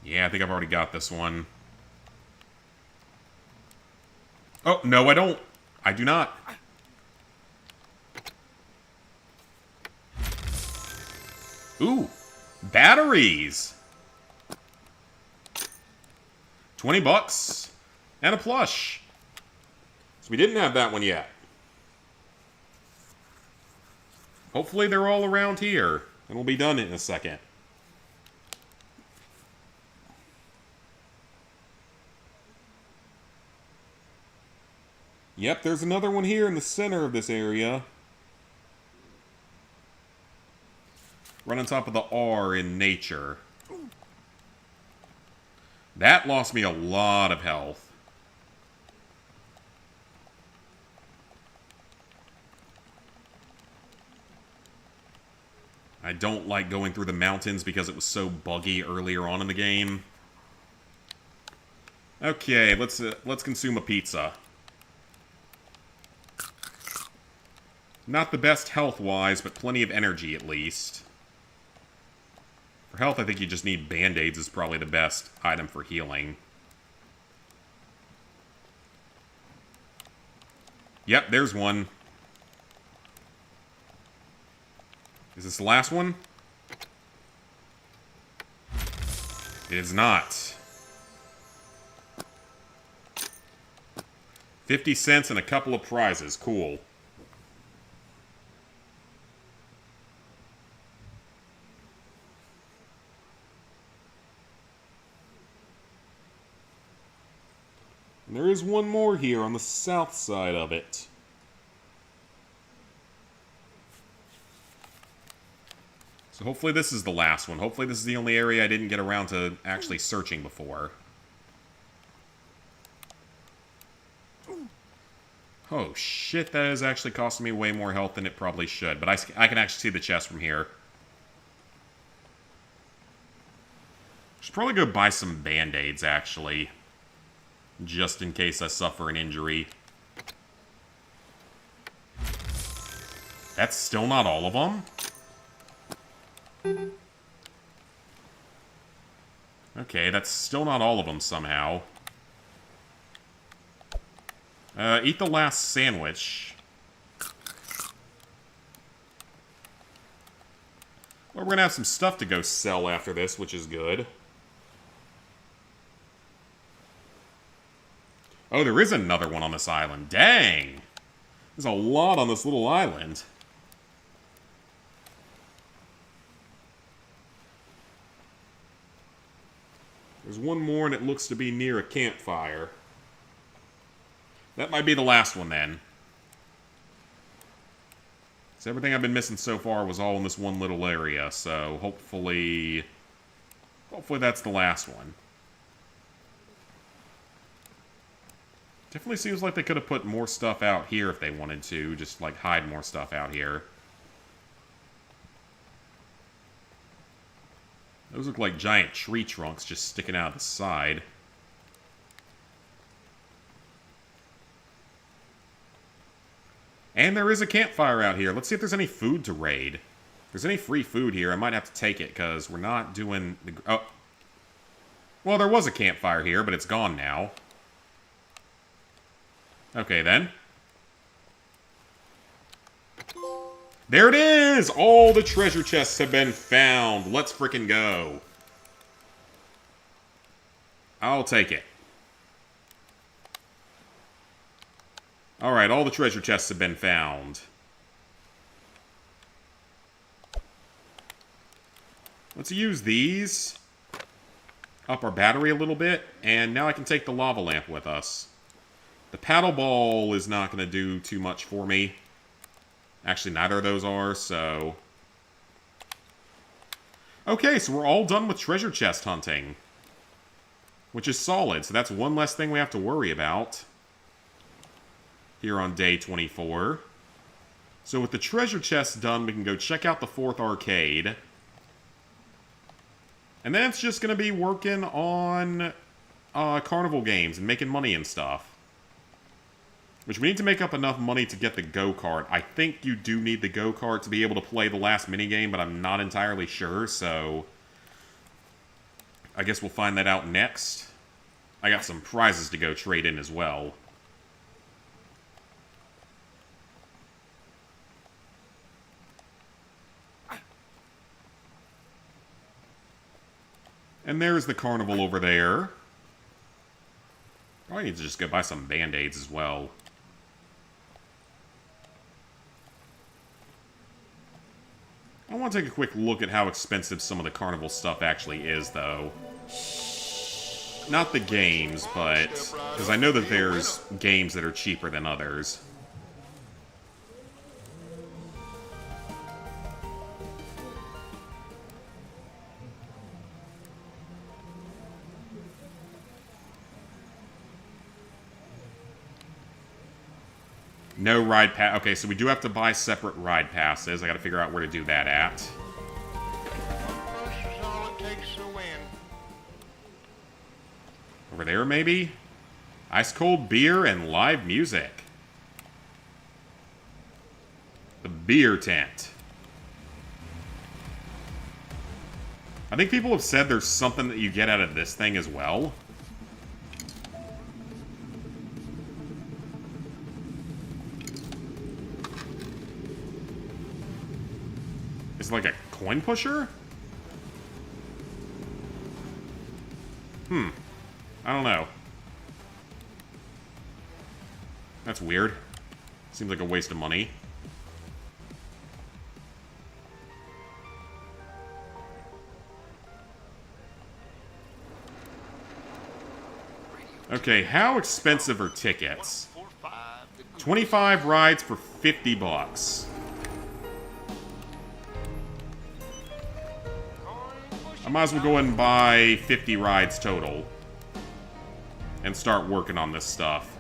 Yeah, I think I've already got this one. Oh, no, I don't. I do not. Ooh, batteries. 20 bucks. And a plush. So we didn't have that one yet. Hopefully they're all around here, and we'll be done in a second. Yep, there's another one here in the center of this area. Right on top of the R in nature. That lost me a lot of health. I don't like going through the mountains because it was so buggy earlier on in the game. Okay, let's consume a pizza. Not the best health-wise, but plenty of energy at least. For health, I think you just need Band-Aids is probably the best item for healing. Yep, there's one. Is this the last one? It is not. 50 cents and a couple of prizes. Cool. And there is one more here on the south side of it. So hopefully this is the last one. Hopefully this is the only area I didn't get around to actually searching before. Oh shit, that is actually costing me way more health than it probably should. But I can actually see the chest from here. Should probably go buy some Band-Aids, actually. Just in case I suffer an injury. That's still not all of them? Okay, that's still not all of them somehow. Eat the last sandwich. Well, we're gonna have some stuff to go sell after this, which is good. Oh, there is another one on this island. Dang! There's a lot on this little island. There's one more, and it looks to be near a campfire. That might be the last one, then. So everything I've been missing so far was all in this one little area, so hopefully... Hopefully that's the last one. Definitely seems like they could have put more stuff out here if they wanted to. Just, like, hide more stuff out here. Those look like giant tree trunks just sticking out of the side. And there is a campfire out here. Let's see if there's any food to raid. If there's any free food here, I might have to take it, because we're not doing... Oh. Well, there was a campfire here, but it's gone now. Okay, then. There it is! All the treasure chests have been found. Let's frickin' go. I'll take it. Alright, all the treasure chests have been found. Let's use these. Up our battery a little bit. And now I can take the lava lamp with us. The paddle ball is not going to do too much for me. Actually, neither of those are, so... Okay, so we're all done with treasure chest hunting. Which is solid, so that's one less thing we have to worry about. Here on day 24. So with the treasure chest done, we can go check out the 4th arcade. And then it's just going to be working on carnival games and making money and stuff. Which we need to make up enough money to get the go-kart. I think you do need the go-kart to be able to play the last minigame, but I'm not entirely sure, so... I guess we'll find that out next. I got some prizes to go trade in as well. And there's the carnival over there. Oh, I need to just go buy some Band-Aids as well. I want to take a quick look at how expensive some of the carnival stuff actually is, though. Not the games, but... because I know that there's games that are cheaper than others. No ride pass. Okay, so we do have to buy separate ride passes. I gotta figure out where to do that at. Over there, maybe? Ice-cold beer and live music. The beer tent. I think people have said there's something that you get out of this thing as well. Is it like a coin pusher? I don't know. That's weird. Seems like a waste of money. Okay, how expensive are tickets? 25 rides for 50 bucks. I might as well go and buy 50 rides total. And start working on this stuff.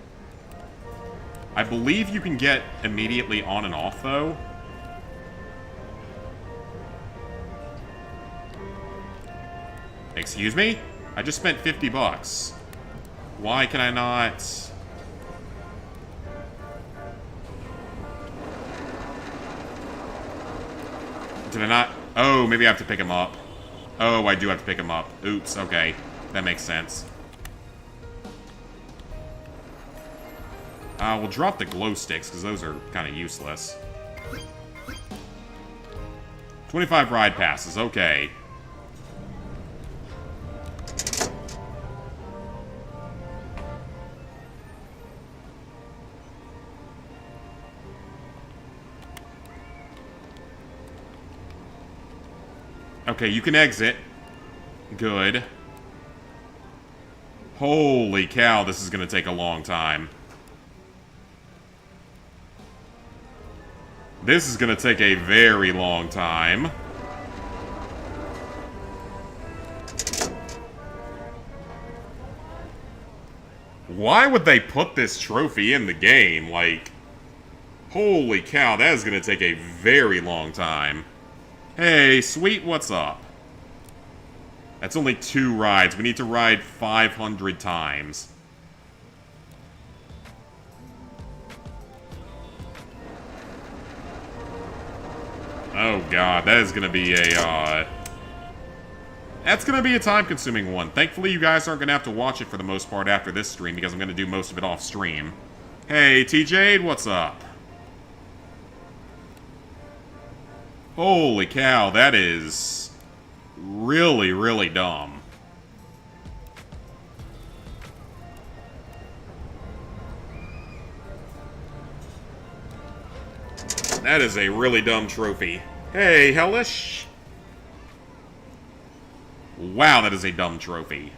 I believe you can get immediately on and off, though. Excuse me? I just spent 50 bucks. Why can I not... Did I not... Oh, maybe I have to pick him up. Oh, I do have to pick him up. Oops, okay. That makes sense. We'll drop the glow sticks, because those are kind of useless. 25 ride passes, okay. Okay, you can exit. Good. Holy cow, this is going to take a long time. This is going to take a very long time. Why would they put this trophy in the game? Like, holy cow, that is going to take a very long time. Hey, sweet, what's up? That's only 2 rides. We need to ride 500 times. Oh god, that is gonna be a, that's gonna be a time-consuming one. Thankfully, you guys aren't gonna have to watch it for the most part after this stream, because I'm gonna do most of it off-stream. Hey, TJ, what's up? Holy cow, that is... really, really dumb. That is a really dumb trophy. Hey, Hellish. Wow, that is a dumb trophy.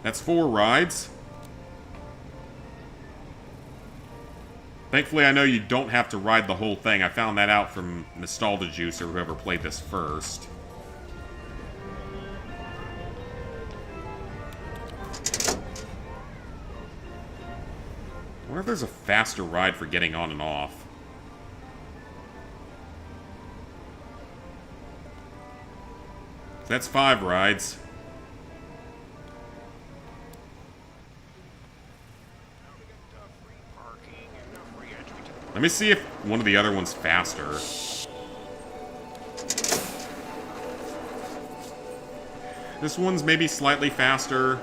That's 4 rides. Thankfully, I know you don't have to ride the whole thing. I found that out from Nostalgia Juice or whoever played this first. I wonder if there's a faster ride for getting on and off. That's 5 rides. Let me see if one of the other one's faster. This one's maybe slightly faster.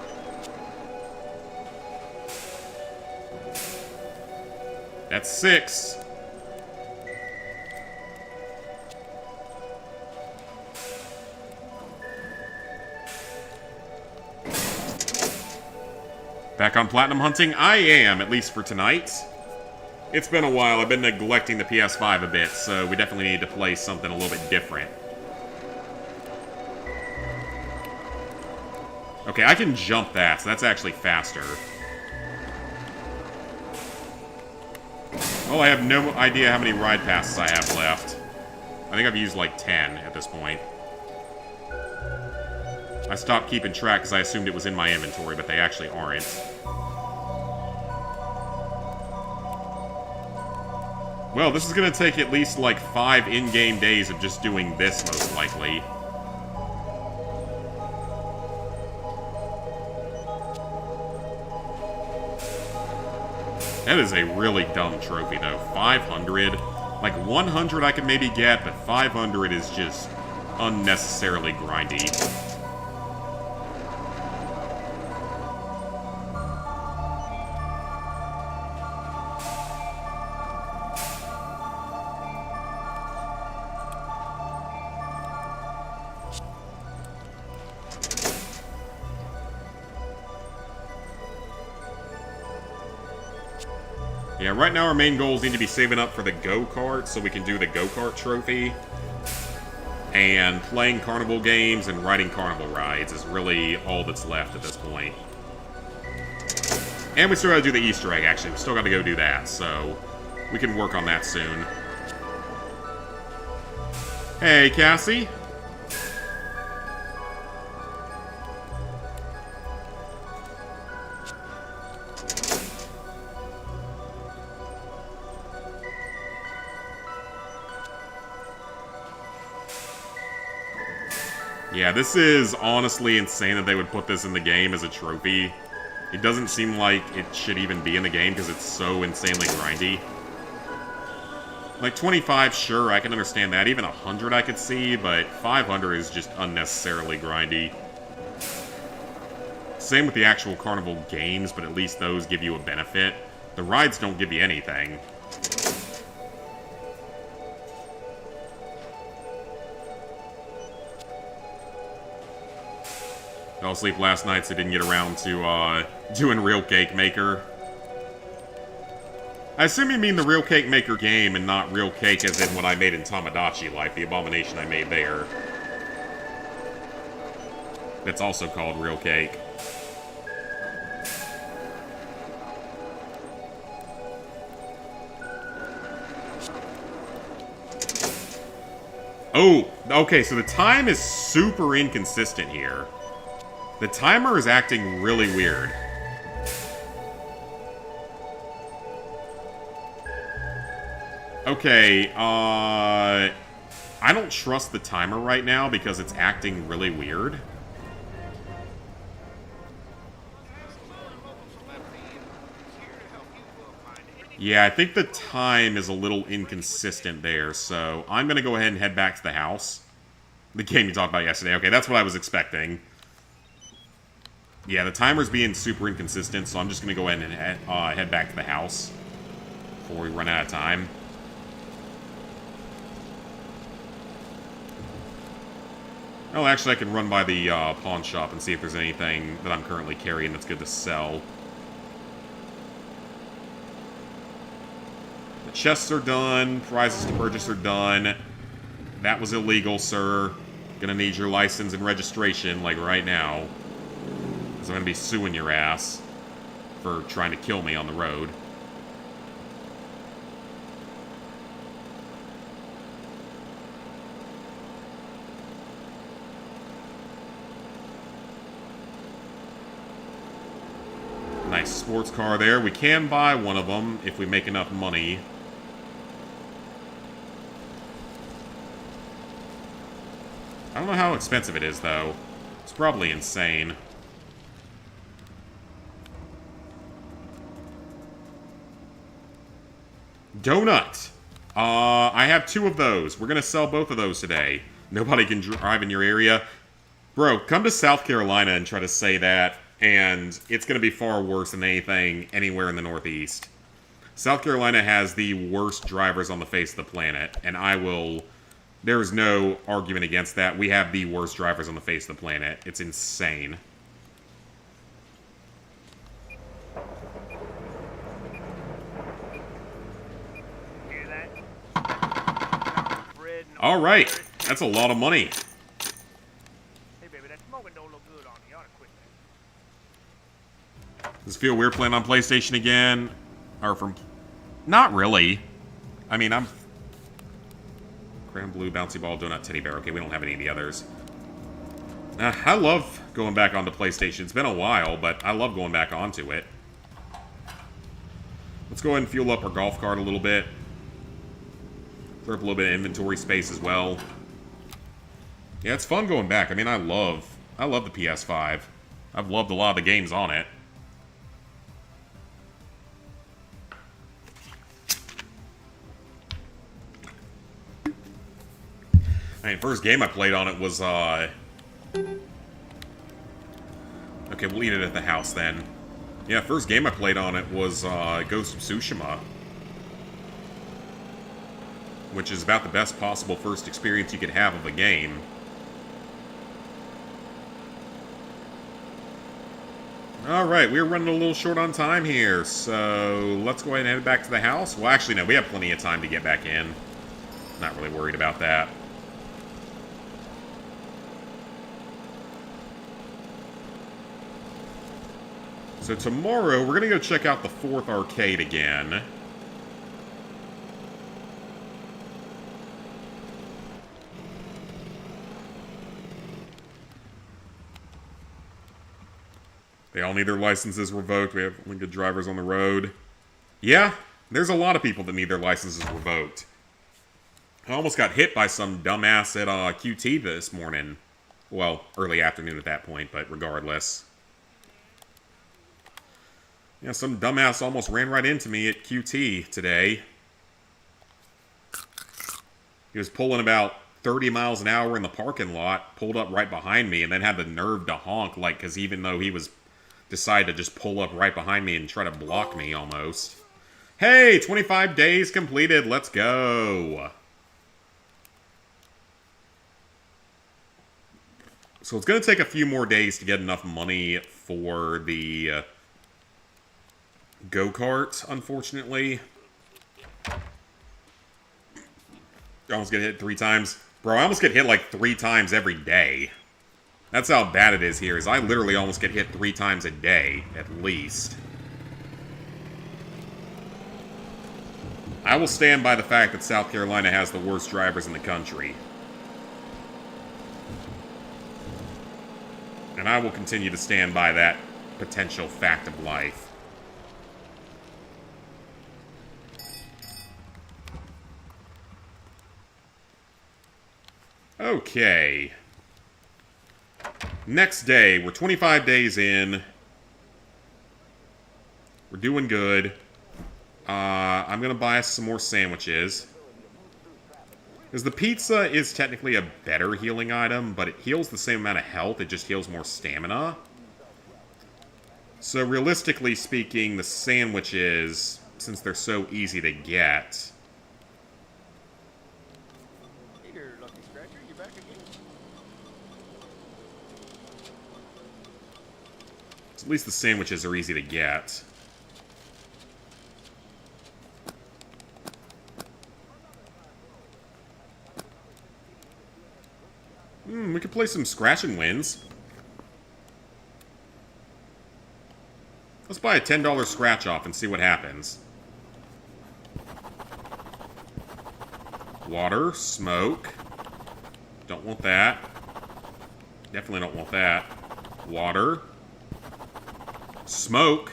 That's 6. Back on platinum hunting? I am, at least for tonight. It's been a while. I've been neglecting the PS5 a bit, so we definitely need to play something a little bit different. Okay, I can jump that, so that's actually faster. Well, I have no idea how many ride passes I have left. I think I've used like 10 at this point. I stopped keeping track because I assumed it was in my inventory, but they actually aren't. Well, this is going to take at least like 5 in-game days of just doing this, most likely. That is a really dumb trophy, though. 500. Like, 100 I could maybe get, but 500 is just unnecessarily grindy. Yeah, right now our main goals need to be saving up for the go-kart so we can do the go-kart trophy. And playing carnival games and riding carnival rides is really all that's left at this point. And we still gotta do the Easter egg, actually. We still gotta go do that, so we can work on that soon. Hey, Cassie. Yeah, this is honestly insane that they would put this in the game as a trophy. It doesn't seem like it should even be in the game because it's so insanely grindy. Like, 25, sure, I can understand that. Even 100 I could see, but 500 is just unnecessarily grindy. Same with the actual carnival games, but at least those give you a benefit. The rides don't give you anything. Fell asleep last night, so didn't get around to doing Real Cake Maker. I assume you mean the Real Cake Maker game and not Real Cake as in what I made in Tamagotchi Life, the abomination I made there. That's also called Real Cake. Oh, okay, so the time is super inconsistent here. The timer is acting really weird. Okay, I don't trust the timer right now because it's acting really weird. Yeah, I think the time is a little inconsistent there, so I'm going to go ahead and head back to the house. The game you talked about yesterday. Okay, that's what I was expecting. Yeah, the timer's being super inconsistent, so I'm just going to go ahead and head back to the house before we run out of time. Oh, actually, I can run by the pawn shop and see if there's anything that I'm currently carrying that's good to sell. The chests are done. Prizes to purchase are done. That was illegal, sir. Gonna need your license and registration, like, right now. I'm gonna be suing your ass for trying to kill me on the road. Nice sports car there. We can buy one of them if we make enough money. I don't know how expensive it is, though. It's probably insane. Donut. I have 2 of those. We're going to sell both of those today. Nobody can drive in your area. Bro, come to South Carolina and try to say that, and it's going to be far worse than anything anywhere in the Northeast. South Carolina has the worst drivers on the face of the planet, and there is no argument against that. We have the worst drivers on the face of the planet. It's insane. Alright, that's a lot of money. Hey, baby, that smoking don't look good on me. You ought to quit that. Does it feel weird playing on PlayStation again? Or from... Not really. I mean, I'm... Crown Blue, Bouncy Ball, Donut, Teddy Bear. Okay, we don't have any of the others. I love going back onto PlayStation. It's been a while, but I love going back onto it. Let's go ahead and fuel up our golf cart a little bit. Throw up a little bit of inventory space as well. Yeah, it's fun going back. I mean, I love the PS5. I've loved a lot of the games on it. I mean, first game I played on it was, okay, we'll eat it at the house then. Yeah, first game I played on it was, Ghost of Tsushima. Which is about the best possible first experience you could have of a game. Alright, we're running a little short on time here, so let's go ahead and head back to the house. Well, actually, no, we have plenty of time to get back in. Not really worried about that. So tomorrow, we're going to go check out the 4th arcade again. They all need their licenses revoked. We have only good drivers on the road. Yeah, there's a lot of people that need their licenses revoked. I almost got hit by some dumbass at QT this morning. Well, early afternoon at that point, but regardless. Yeah, some dumbass almost ran right into me at QT today. He was pulling about 30 miles an hour in the parking lot, pulled up right behind me, and then had the nerve to honk, like, because even though he was decided to just pull up right behind me and try to block me almost. Hey, 25 days completed, let's go! So it's going to take a few more days to get enough money for the go-kart, unfortunately. I almost get hit 3 times. Bro, I almost get hit like 3 times every day. That's how bad it is here, is I literally almost get hit 3 times a day, at least. I will stand by the fact that South Carolina has the worst drivers in the country. And I will continue to stand by that potential fact of life. Okay. Next day, we're 25 days in. We're doing good. I'm gonna buy us some more sandwiches. Because the pizza is technically a better healing item, but it heals the same amount of health, it just heals more stamina. So realistically speaking, the sandwiches, since they're so easy to get... At least the sandwiches are easy to get. We could play some scratch and wins. Let's buy a $10 scratch off and see what happens. Water, smoke. Don't want that. Definitely don't want that. Water. Smoke.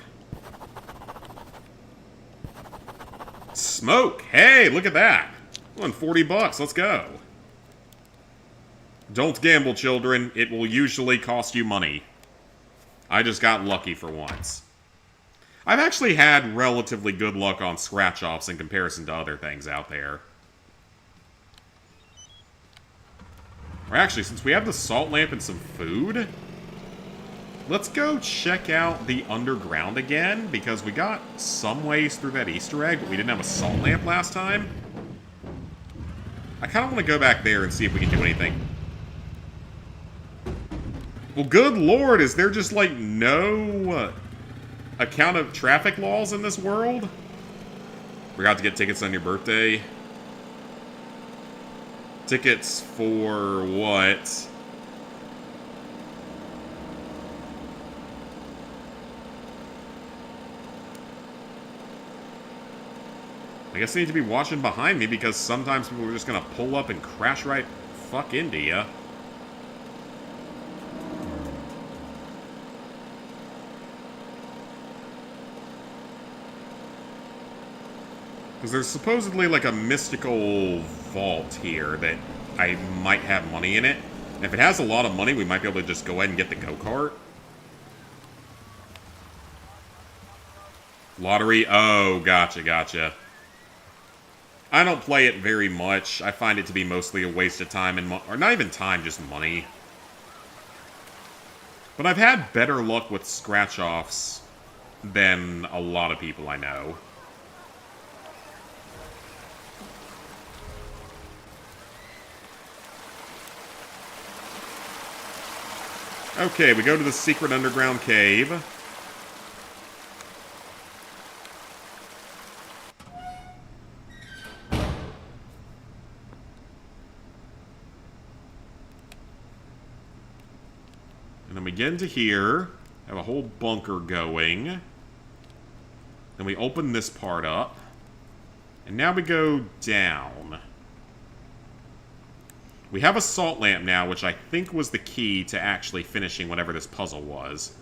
Smoke! Hey, look at that! Won $40, let's go. Don't gamble, children. It will usually cost you money. I just got lucky for once. I've actually had relatively good luck on scratch-offs in comparison to other things out there. Or actually, since we have the salt lamp and some food... Let's go check out the underground again, because we got some ways through that Easter egg, but we didn't have a salt lamp last time. I kind of want to go back there and see if we can do anything. Well, good lord, is there just, like, no account of traffic laws in this world? Forgot to get tickets on your birthday. Tickets for what? I guess I need to be watching behind me because sometimes people are just gonna pull up and crash right fuck into ya. Because there's supposedly like a mystical vault here that I might have money in it. And if it has a lot of money, we might be able to just go ahead and get the go-kart. Lottery? Oh, gotcha, gotcha. I don't play it very much. I find it to be mostly a waste of time and or not even time, just money. But I've had better luck with scratch-offs than a lot of people I know. Okay, we go to the secret underground cave. And then we get into here, have a whole bunker going. Then we open this part up. And now we go down. We have a salt lamp now, which I think was the key to actually finishing whatever this puzzle was.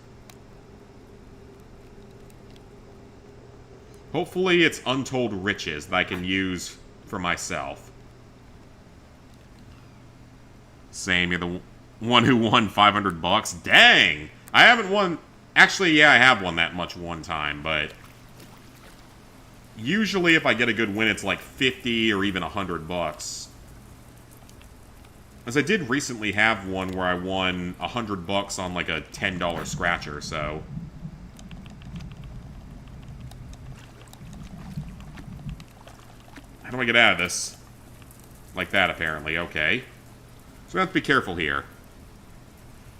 Hopefully it's untold riches that I can use for myself. Same, you're the one who won 500 bucks. Dang! I haven't won... Actually, yeah, I have won that much one time, but... Usually if I get a good win, it's like 50 or even 100 bucks. As I did recently have one where I won 100 bucks on like a $10 scratcher, so... How do I get out of this? Like that, apparently. Okay. So we have to be careful here.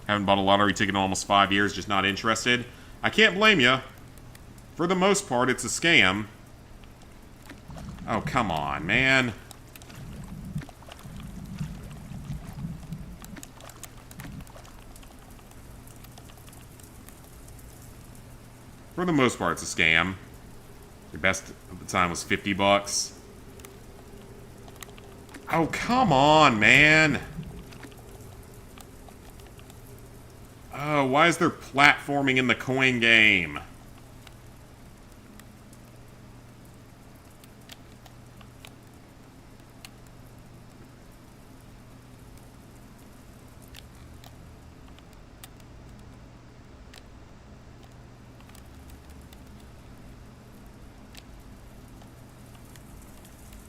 Haven't bought a lottery ticket in almost 5 years, just not interested. I can't blame you. For the most part, it's a scam. Oh, come on, man. For the most part, it's a scam. Your best at the time was 50 bucks. Oh, come on, man. Oh, why is there platforming in the coin game?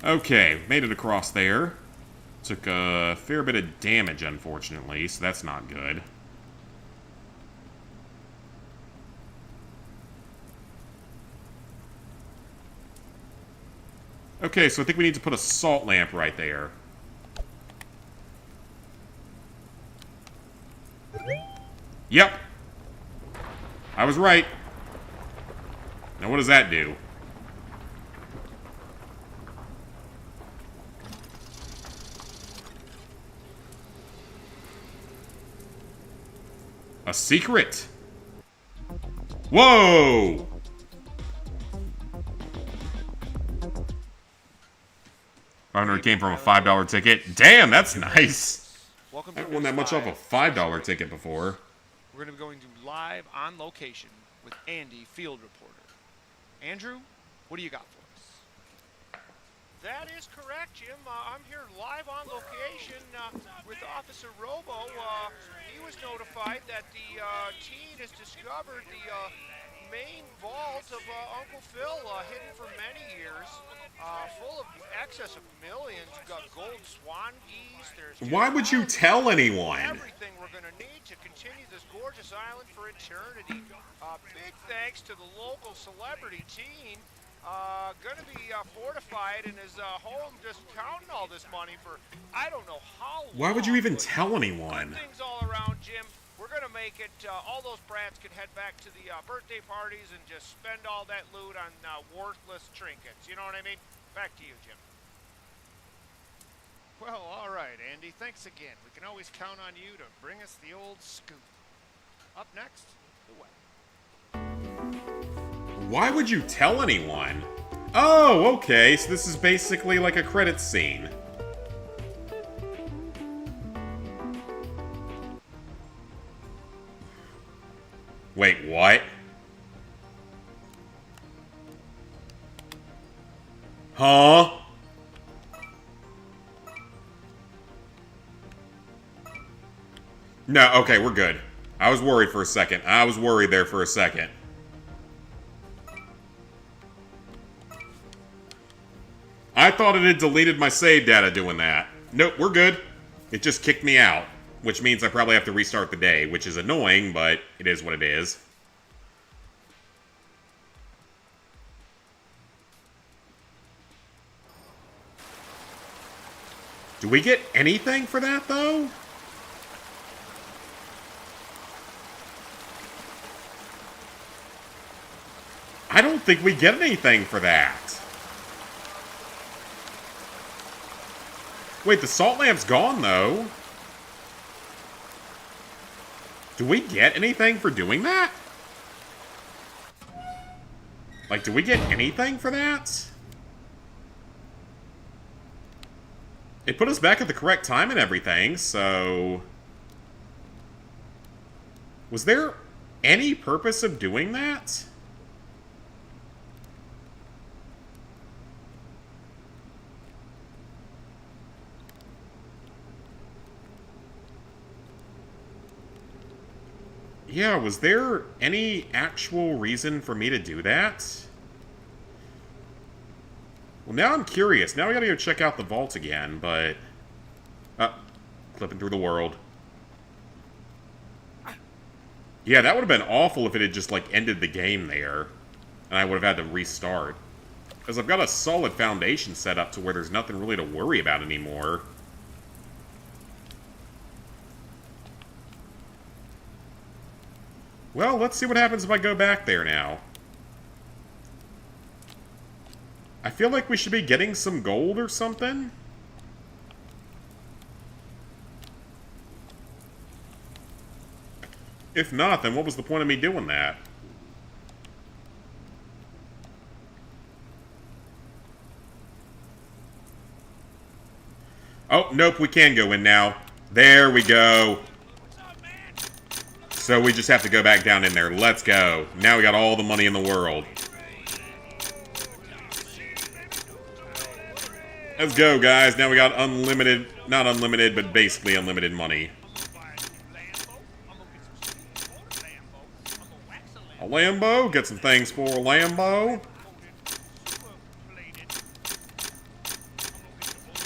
Okay, made it across there. Took a fair bit of damage, unfortunately, so that's not good. Okay, so I think we need to put a salt lamp right there. Yep. I was right. Now what does that do? A secret! Whoa! $500 came from a $5 ticket. Damn, that's nice. Welcome I to haven't won that much off a $5 ticket before. We're going to be going to live on location with Andy, field reporter. Andrew, what do you got for us? That is correct, Jim. I'm here live on location with Officer Robo. He was notified that the teen has discovered the main vault of Uncle Phil, hidden for many years, full of excess of millions. We've got gold swan geese. Why would you tell anyone? Everything we're going to need to continue this gorgeous island for eternity. Big thanks to the local celebrity teen. Gonna be fortified in his home, just counting all this money for I don't know how long. Why would you even tell anyone? Good things all around, Jim. We're gonna make it. All those brats can head back to the birthday parties and just spend all that loot on worthless trinkets. You know what I mean? Back to you, Jim. Well, all right, Andy. Thanks again. We can always count on you to bring us the old scoop. Up next, the weather. Why would you tell anyone? Oh, okay, so this is basically like a credits scene. Wait, what? Huh? No, okay, we're good. I was worried for a second. I was worried there for a second. I thought it had deleted my save data doing that. Nope, we're good. It just kicked me out, which means I probably have to restart the day, which is annoying, but it is what it is. Do we get anything for that, though? I don't think we get anything for that. Wait, the salt lamp's gone, though. Do we get anything for doing that? Like, do we get anything for that? It put us back at the correct time and everything, so... Was there any purpose of doing that? Yeah, was there any actual reason for me to do that? Well, now I'm curious. Now we gotta go check out the vault again, but... Clipping through the world. Yeah, that would have been awful if it had just, like, ended the game there. And I would have had to restart. Because I've got a solid foundation set up to where there's nothing really to worry about anymore. Well, let's see what happens if I go back there now. I feel like we should be getting some gold or something. If not, then what was the point of me doing that? Oh, nope, we can go in now. There we go. So we just have to go back down in there. Let's go. Now we got all the money in the world. Let's go, guys. Now we got unlimited, not unlimited, but basically unlimited money. A Lambo? Get some things for a Lambo.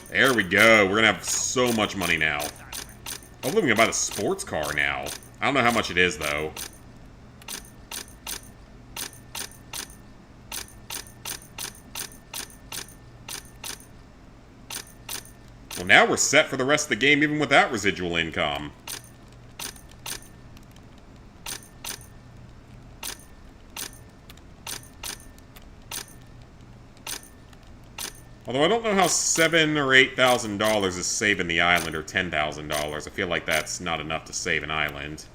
There we go. We're gonna have so much money now. Hopefully we can buy a sports car now. I don't know how much it is, though. Well, now we're set for the rest of the game, even without residual income. Although I don't know how $7,000 or $8,000 is saving the island, or $10,000. I feel like that's not enough to save an island.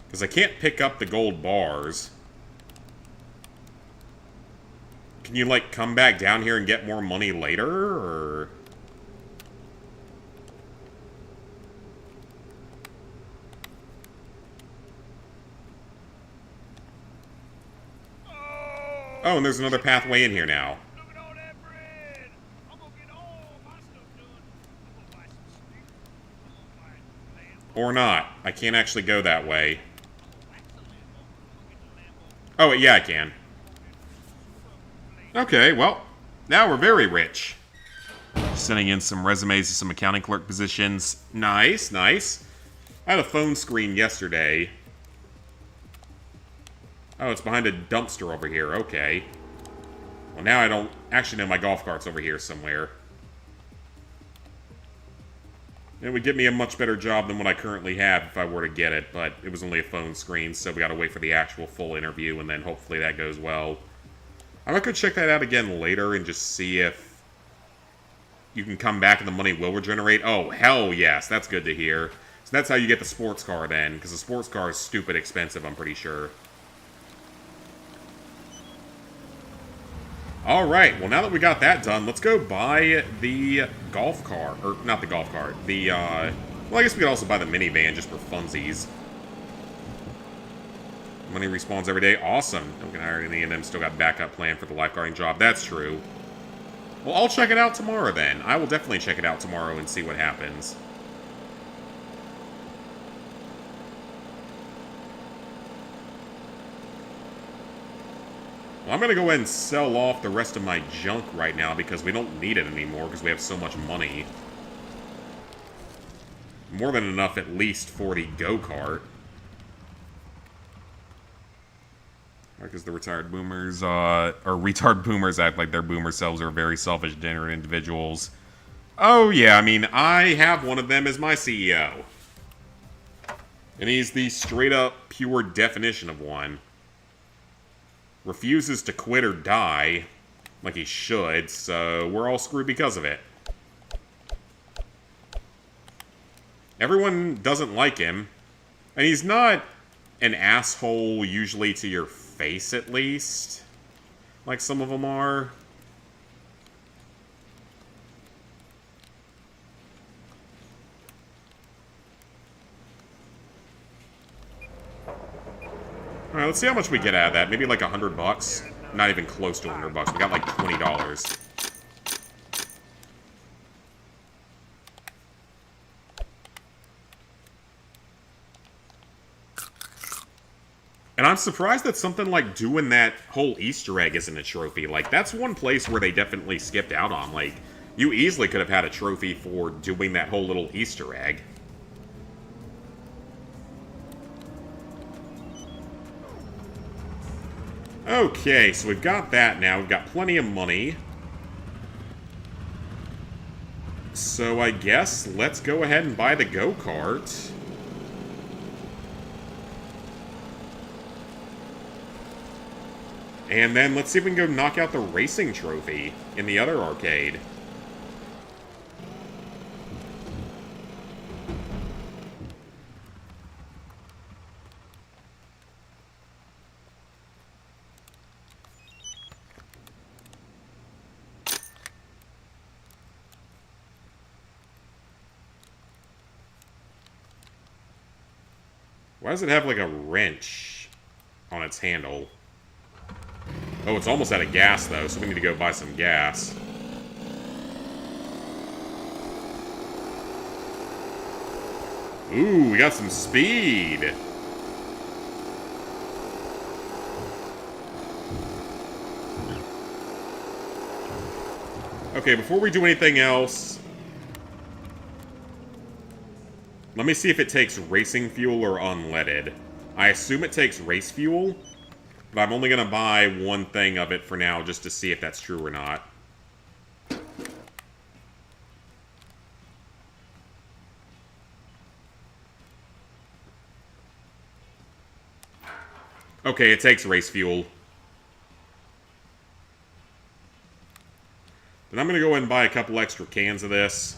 Because I can't pick up the gold bars. Can you, like, come back down here and get more money later, or... Oh, and there's another pathway in here now. Or not. I can't actually go that way. Oh, yeah, I can. Okay, well, now we're very rich. Sending in some resumes to some accounting clerk positions. Nice, nice. I had a phone screen yesterday. Oh, it's behind a dumpster over here. Okay. Well, now I don't actually know my golf cart's over here somewhere. It would give me a much better job than what I currently have if I were to get it, but it was only a phone screen, so we gotta wait for the actual full interview, and then hopefully that goes well. I might go check that out again later and just see if... you can come back and the money will regenerate. Oh, hell yes. That's good to hear. So that's how you get the sports car then, because the sports car is stupid expensive, I'm pretty sure. Alright, well now that we got that done, let's go buy the golf car. Or, not the golf cart. The, well, I guess we could also buy the minivan just for funsies. Money respawns every day. Awesome. Don't get hired any of them. Still got backup plan for the lifeguarding job. That's true. Well, I'll check it out tomorrow then. I will definitely check it out tomorrow and see what happens. Well, I'm going to go ahead and sell off the rest of my junk right now because we don't need it anymore because we have so much money. More than enough at least for the go-kart. Because the retired boomers, or retard boomers act like their boomer selves are very selfish, degenerate individuals. Oh yeah, I mean, I have one of them as my CEO. And he's the straight-up, pure definition of one. Refuses to quit or die, like he should, so we're all screwed because of it. Everyone doesn't like him, and he's not an asshole usually to your face, at least, like some of them are. Alright, let's see how much we get out of that. Maybe like $100. Not even close to $100. We got like $20. And I'm surprised that something like doing that whole Easter egg isn't a trophy. Like, that's one place where they definitely skipped out on. Like, you easily could have had a trophy for doing that whole little Easter egg. Okay, so we've got that now. We've got plenty of money. So I guess let's go ahead and buy the go-kart. And then let's see if we can go knock out the racing trophy in the other arcade. Why does it have like a wrench on its handle? Oh, it's almost out of gas, though, so we need to go buy some gas. Ooh, we got some speed! Okay, before we do anything else, let me see if it takes racing fuel or unleaded. I assume it takes race fuel. But I'm only going to buy one thing of it for now, just to see if that's true or not. Okay, it takes race fuel. Then I'm going to go ahead and buy a couple extra cans of this.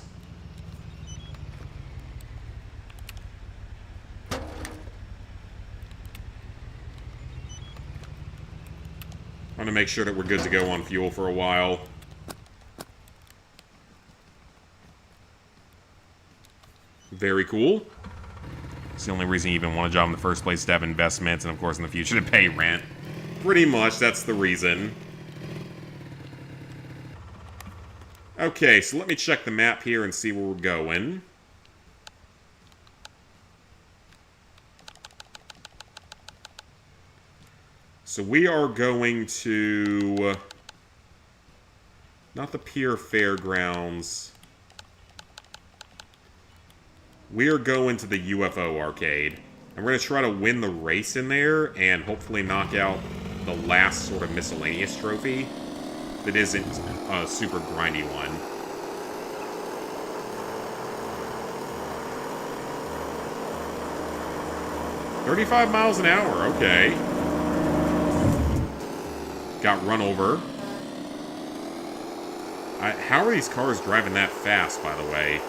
I want to make sure that we're good to go on fuel for a while. Very cool. It's the only reason you even want a job in the first place, to have investments, and of course in the future to pay rent. Pretty much, that's the reason. Okay, so let me check the map here and see where we're going. So we are going to... not the Pier Fairgrounds. We are going to the UFO arcade. And we're going to try to win the race in there and hopefully knock out the last sort of miscellaneous trophy that isn't a super grindy one. $35 miles an hour, okay. Got run over. How are these cars driving that fast, by the way?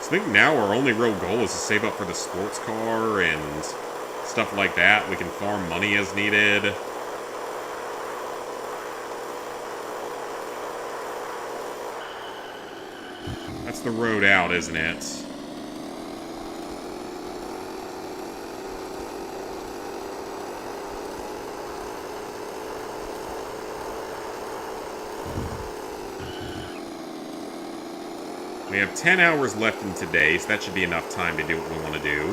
So I think now our only real goal is to save up for the sports car and stuff like that. We can farm money as needed. That's the road out, isn't it? We have 10 hours left in today, so that should be enough time to do what we want to do.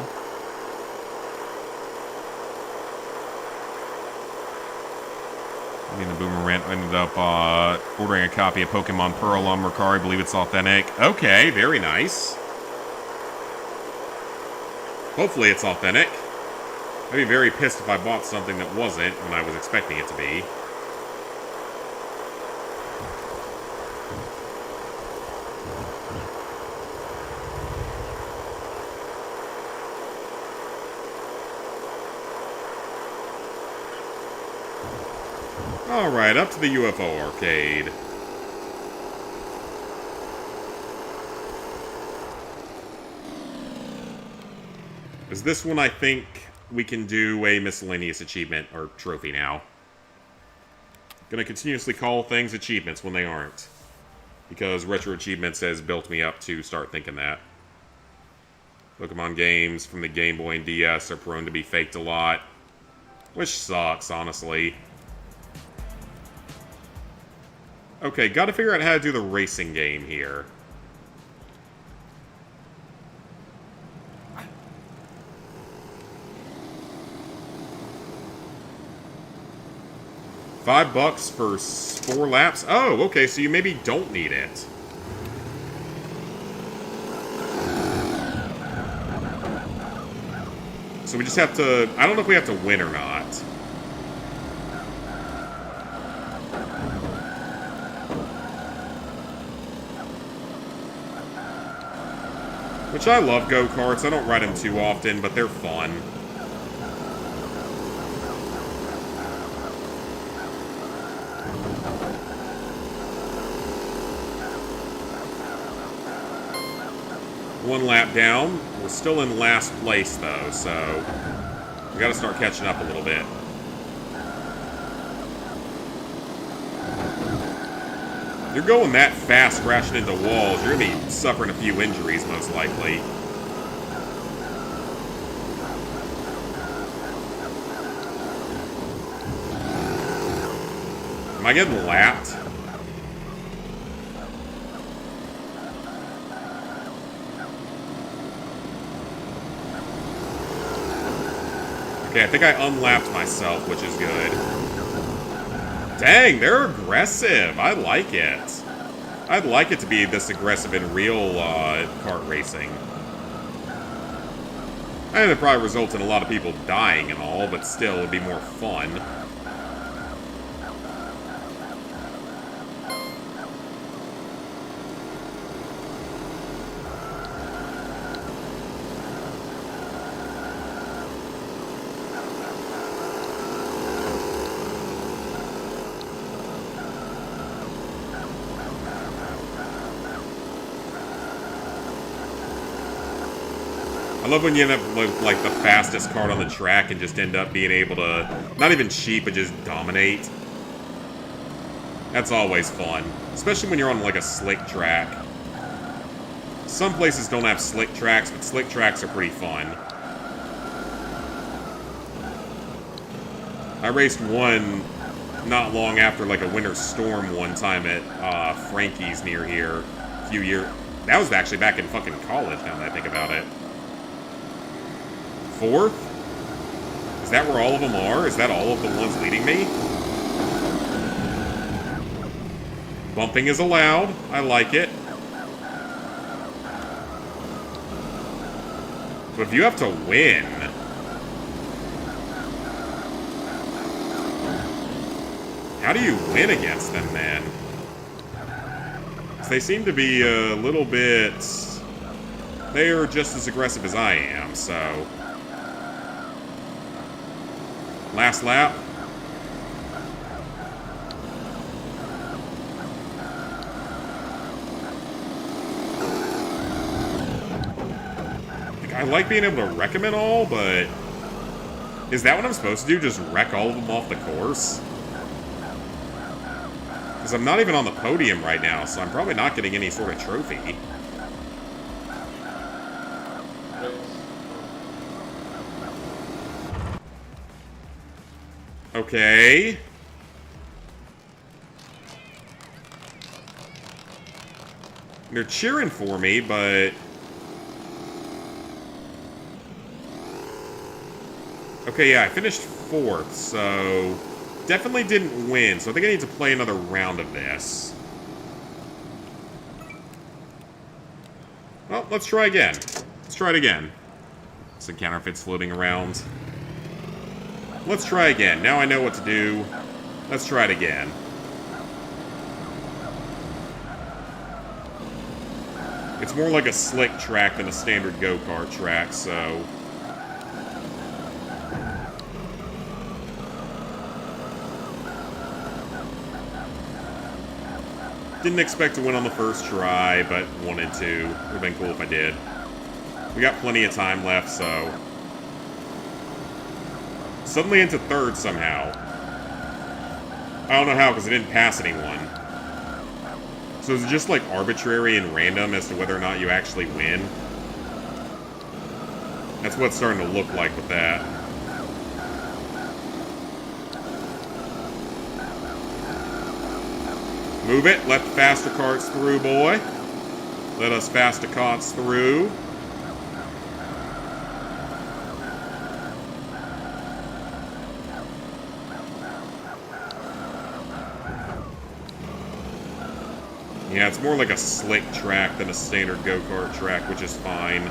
Me and the Boomerant ended up ordering a copy of Pokemon Pearl on Mercari. I believe it's authentic. Okay, very nice. Hopefully it's authentic. I'd be very pissed if I bought something that wasn't when I was expecting it to be. Alright, up to the UFO arcade. Is this one, I think, we can do a miscellaneous achievement or trophy now. Gonna continuously call things achievements when they aren't. Because Retro Achievements has built me up to start thinking that. Pokemon games from the Game Boy and DS are prone to be faked a lot. Which sucks, honestly. Okay, gotta figure out how to do the racing game here. $5 for 4 laps? Oh, okay, so you maybe don't need it. So we just have to... I don't know if we have to win or not. Which I love go-karts. I don't ride them too often, but they're fun. One lap down. We're still in last place, though, so we gotta start catching up a little bit. You're going that fast, crashing into walls, you're gonna be suffering a few injuries, most likely. Am I getting lapped? Okay, I think I unlapped myself, which is good. Dang, they're aggressive. I like it. I'd like it to be this aggressive in real kart racing. I think it probably result in a lot of people dying and all, but still, it'd be more fun. I love when you end up with, like, the fastest kart on the track and just end up being able to, not even cheat, but just dominate. That's always fun. Especially when you're on, like, a slick track. Some places don't have slick tracks, but slick tracks are pretty fun. I raced one not long after, like, a winter storm one time at Frankie's near here a few years. That was actually back in fucking college, now that I think about it. 4th? Is that where all of them are? Is that all of the ones leading me? Bumping is allowed. I like it. But if you have to win... How do you win against them, man? 'Cause they seem to be a little bit... They are just as aggressive as I am, so... Last lap. Like, I like being able to wreck them and all, but is that what I'm supposed to do? Just wreck all of them off the course? Because I'm not even on the podium right now, so I'm probably not getting any sort of trophy. Okay. They're cheering for me, but... Okay, yeah, I finished 4th, so... Definitely didn't win, so I think I need to play another round of this. Well, let's try again. Let's try it again. Some counterfeits floating around. Let's try again. Now I know what to do. Let's try it again. It's more like a slick track than a standard go-kart track, so... Didn't expect to win on the first try, but wanted to. Would have been cool if I did. We got plenty of time left, so... Suddenly into 3rd somehow. I don't know how, because I didn't pass anyone. So is it just, like, arbitrary and random as to whether or not you actually win? That's what it's starting to look like with that. Move it. Let the faster carts through, boy. Let us faster carts through. Yeah, it's more like a slick track than a standard go-kart track, which is fine.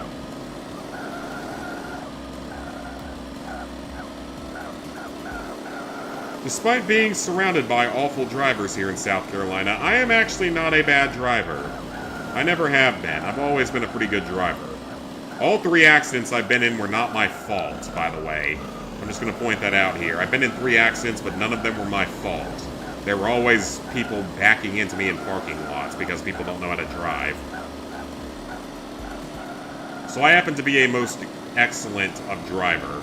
Despite being surrounded by awful drivers here in South Carolina, I am actually not a bad driver. I never have been. I've always been a pretty good driver. All 3 accidents I've been in were not my fault, by the way. I'm just going to point that out here. I've been in 3 accidents, but none of them were my fault. There were always people backing into me in parking lots because people don't know how to drive. So I happen to be a most excellent driver.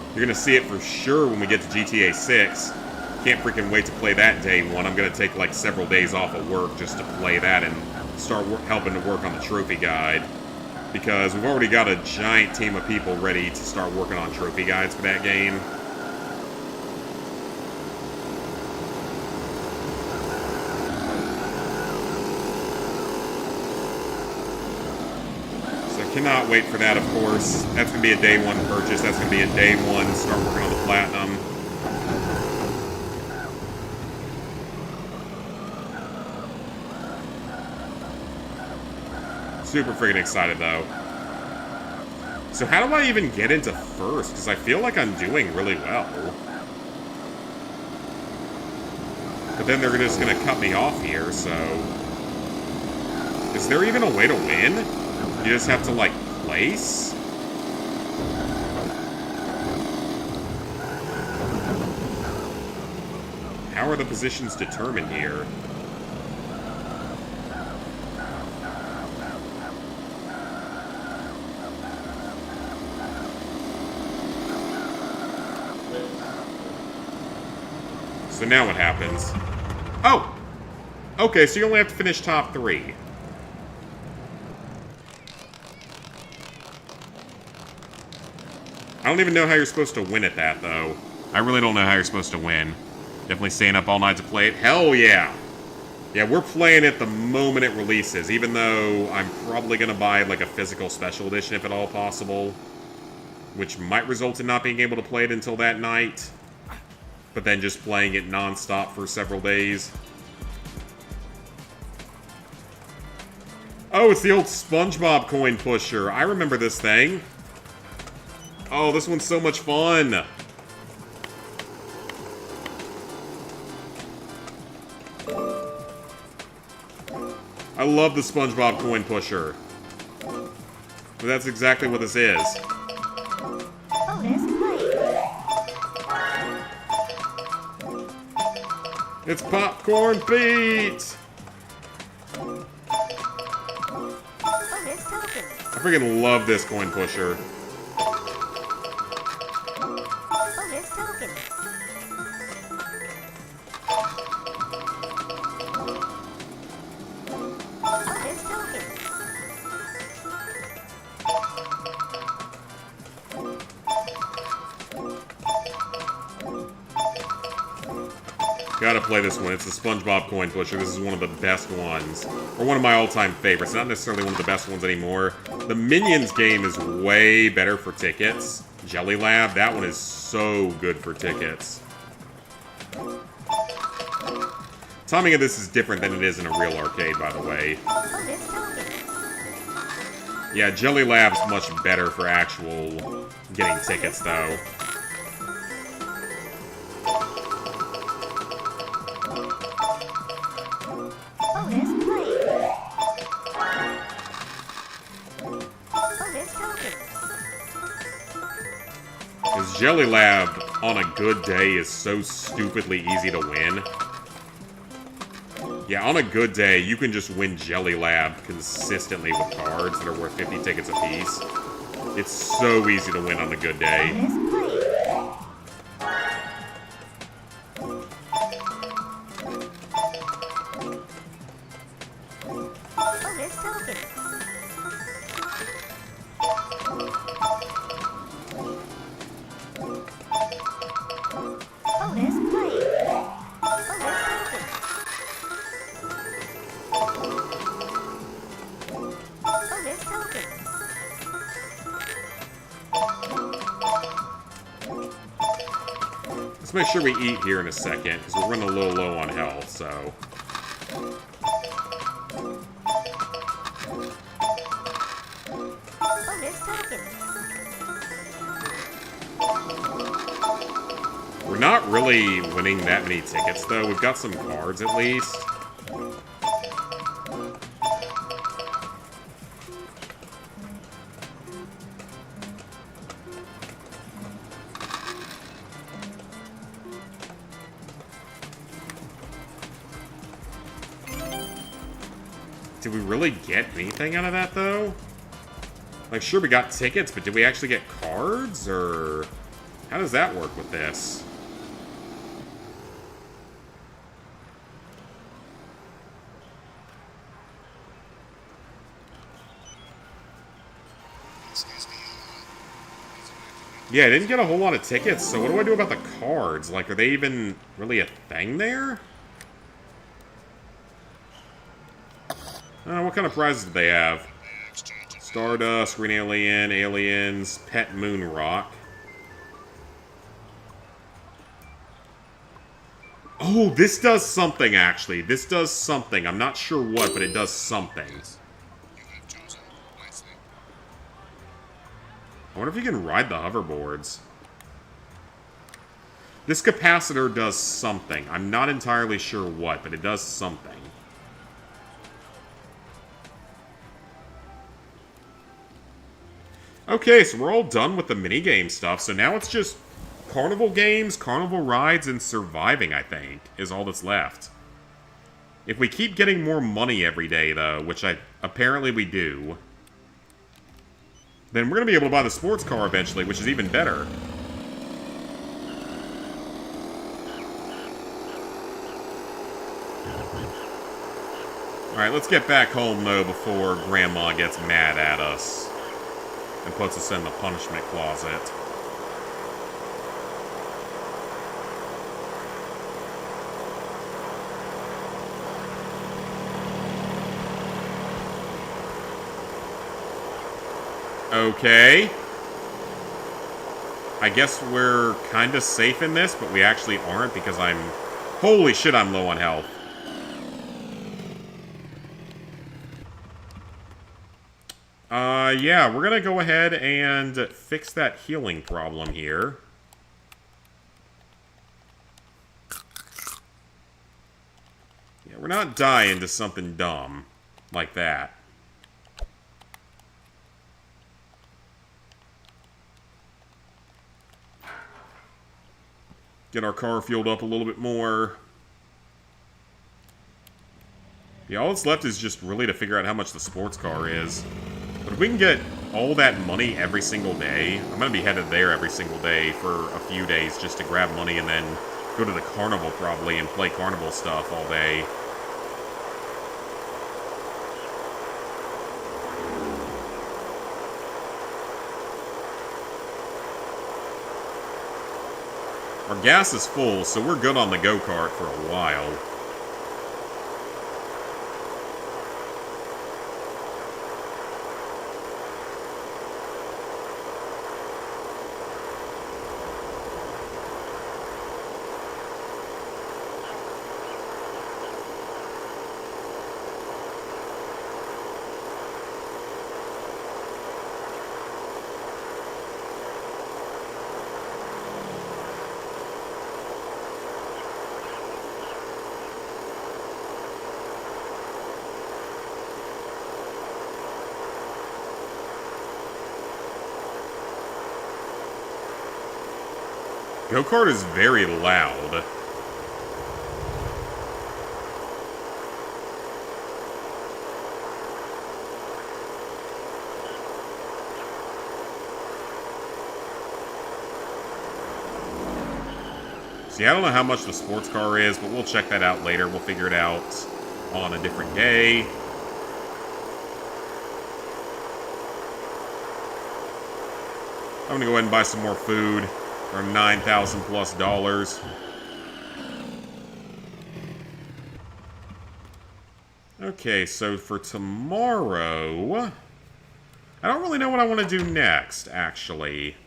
You're going to see it for sure when we get to GTA 6. Can't freaking wait to play that day 1. I'm going to take like several days off of work just to play that and start helping to work on the trophy guide. Because we've already got a giant team of people ready to start working on trophy guides for that game. Cannot wait for that, of course. That's going to be a day 1 purchase. That's going to be a day 1 start working on the Platinum. Super freaking excited, though. So how do I even get into 1st? Because I feel like I'm doing really well. But then they're just going to cut me off here, so... Is there even a way to win? You just have to, like, place? How are the positions determined here? So now what happens? Oh! Okay, so you only have to finish top 3. I don't even know how you're supposed to win at that, though. I really don't know how you're supposed to win. Definitely staying up all night to play it. Hell yeah! Yeah, we're playing it the moment it releases, even though I'm probably going to buy, like, a physical special edition if at all possible. Which might result in not being able to play it until that night. But then just playing it non-stop for several days. Oh, it's the old SpongeBob coin pusher. I remember this thing. Oh, this one's so much fun. I love the SpongeBob coin pusher. But that's exactly what this is. Bonus play. It's Popcorn Pete! Bonus token. I freaking love this coin pusher. Bonus token. Bonus token. Gotta play this one. It's the SpongeBob coin pusher. This is one of the best ones. Or one of my all-time favorites. Not necessarily one of the best ones anymore. The Minions game is way better for tickets. Jelly Lab, that one is so good for tickets. Timing of this is different than it is in a real arcade, by the way. Bonus token. Yeah, Jelly Lab's much better for actual getting tickets, though. Bonus play. Bonus token. Because Jelly Lab, on a good day, is so stupidly easy to win. Yeah, on a good day, you can just win Jelly Lab consistently with cards that are worth 50 tickets apiece. It's so easy to win on a good day. Bonus play. Bonus token. Bonus play. Bonus token. Bonus token. Let's make sure we eat here in a second, because we're running a little low on health, so... Bonus token. We're not really winning that many tickets, though. We've got some cards, at least. Did we really get anything out of that, though? Like, sure, we got tickets, but did we actually get cards, or... How does that work with this? Yeah, I didn't get a whole lot of tickets, so what do I do about the cards? Like, are they even really a thing there? What kind of prizes do they have? Stardust, Green Alien, Aliens, Pet Moon Rock. Oh, this does something, actually. This does something. I'm not sure what, but it does something. I wonder if you can ride the hoverboards. This capacitor does something. I'm not entirely sure what, but it does something. Okay, so we're all done with the minigame stuff, so now it's just carnival games, carnival rides, and surviving, I think, is all that's left. If we keep getting more money every day, though, which apparently we do, then we're going to be able to buy the sports car eventually, which is even better. Alright, let's get back home, though, before Grandma gets mad at us and puts us in the punishment closet. Okay. I guess we're kind of safe in this, but we actually aren't because I'm... Holy shit, I'm low on health. Yeah, we're gonna go ahead and fix that healing problem here. Yeah, we're not dying to something dumb like that. Get our car fueled up a little bit more. Yeah, all that's left is just really to figure out how much the sports car is. But if we can get all that money every single day, I'm going to be headed there every single day for a few days just to grab money and then go to the carnival probably and play carnival stuff all day. Our gas is full, so we're good on the go-kart for a while. Go-kart is very loud. See, I don't know how much the sports car is, but we'll check that out later. We'll figure it out on a different day. I'm gonna go ahead and buy some more food. For $9,000 plus. Okay, so for tomorrow, I don't really know what I want to do next, actually.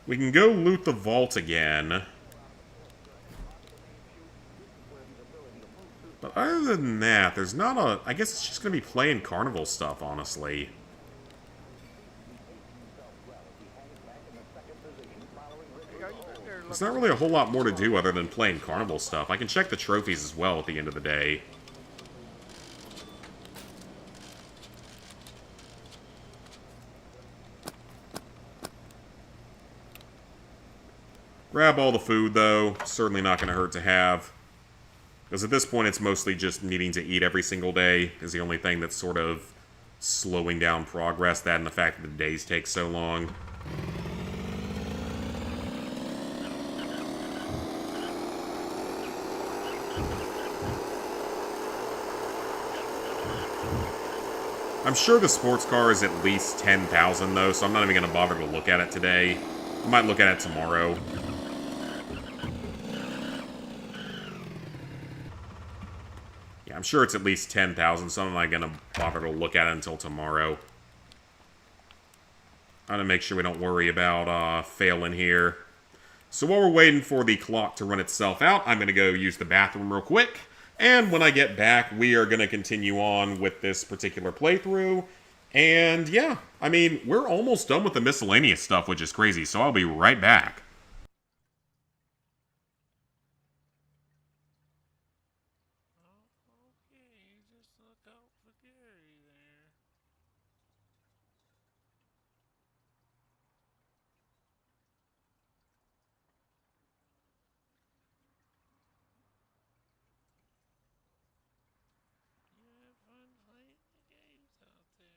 We can go loot the vault again. But other than that, there's not a... I guess it's just going to be playing carnival stuff, honestly. There's not really a whole lot more to do other than playing carnival stuff. I can check the trophies as well at the end of the day. Grab all the food, though. Certainly not going to hurt to have. Because at this point, it's mostly just needing to eat every single day is the only thing that's sort of slowing down progress. That and the fact that the days take so long. I'm sure the sports car is at least 10,000 though, so I'm not even going to bother to look at it today. I might look at it tomorrow. Yeah, I'm sure it's at least 10,000, so I'm not going to bother to look at it until tomorrow. I'm going to make sure we don't worry about failing here. So while we're waiting for the clock to run itself out, I'm going to go use the bathroom real quick. And when I get back, we are going to continue on with this particular playthrough. And yeah, I mean, we're almost done with the miscellaneous stuff, which is crazy, so I'll be right back. Okay, just look out for Gary there. You have fun playing the games out there.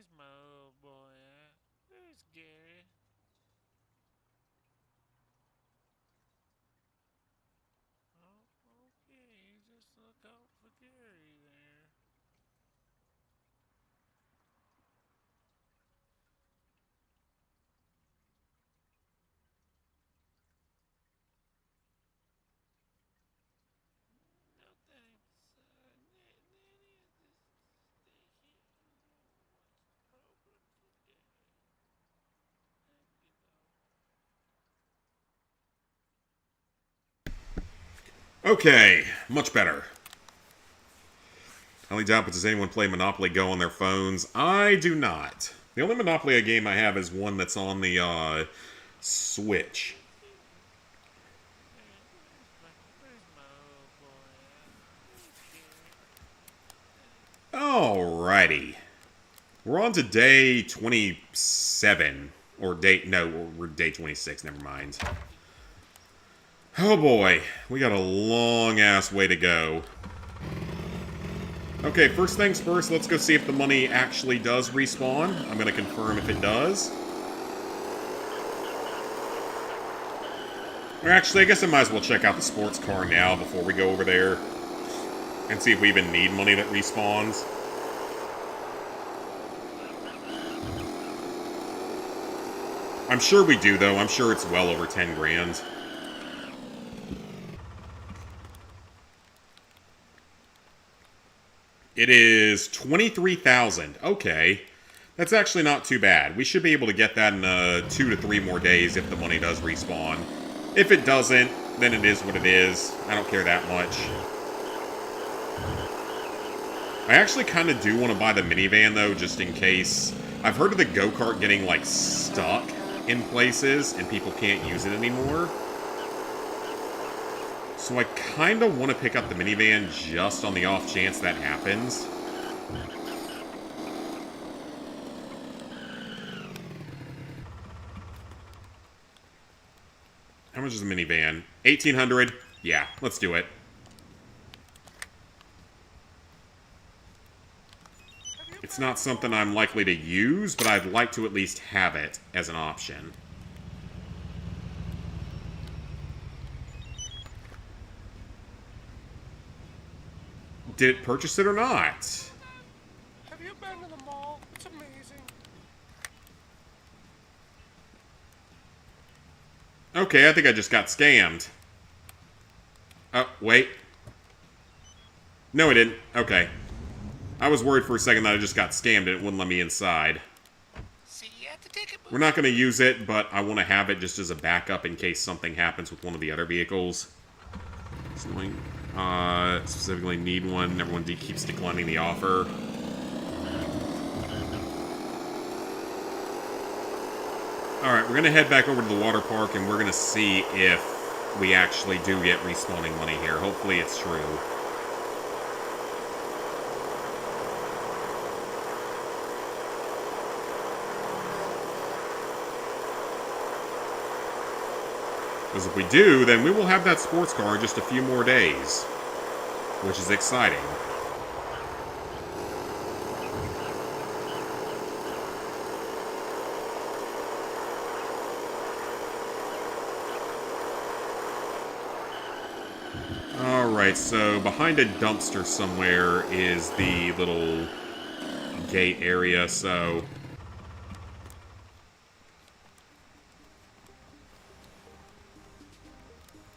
Where's my old boy at? Where's Gary? Oh, okay. Just look out for Gary there. No thanks, Nanny at this station. What's the problem for Gary? Thank you, though. Okay, much better. I only doubt, but does anyone play Monopoly Go on their phones? I do not. The only Monopoly game I have is one that's on the Switch. Where's my old boy at? Where's Gary? Alrighty. We're on to day 27. Or day... No, we're day 26, never mind. Oh boy, we got a long-ass way to go. Okay, first things first, let's go see if the money actually does respawn. I'm going to confirm if it does. Or actually, I guess I might as well check out the sports car now before we go over there. And see if we even need money that respawns. I'm sure we do, though. I'm sure it's well over 10 grand. It is 23,000. Okay. That's actually not too bad. We should be able to get that in 2 to 3 more days if the money does respawn. If it doesn't, then it is what it is. I don't care that much. I actually kind of do want to buy the minivan, though, just in case. I've heard of the go-kart getting, like, stuck in places, and people can't use it anymore. So I kind of want to pick up the minivan just on the off chance that happens. How much is a minivan? 1,800? Yeah, let's do it. It's not something I'm likely to use, but I'd like to at least have it as an option. Did it purchase it or not? Have you been to the mall? It's amazing. Okay, I think I just got scammed. Oh, wait. No, it didn't. Okay. I was worried for a second that I just got scammed and it wouldn't let me inside. See you at the ticket booth. We're not going to use it, but I want to have it just as a backup in case something happens with one of the other vehicles. Specifically need one. Everyone keeps declining the offer. Alright, we're going to head back over to the water park and we're going to see if we actually do get respawning money here. Hopefully it's true. Because if we do, then we will have that sports car in just a few more days. Which is exciting. Alright, so behind a dumpster somewhere is the little gate area, so...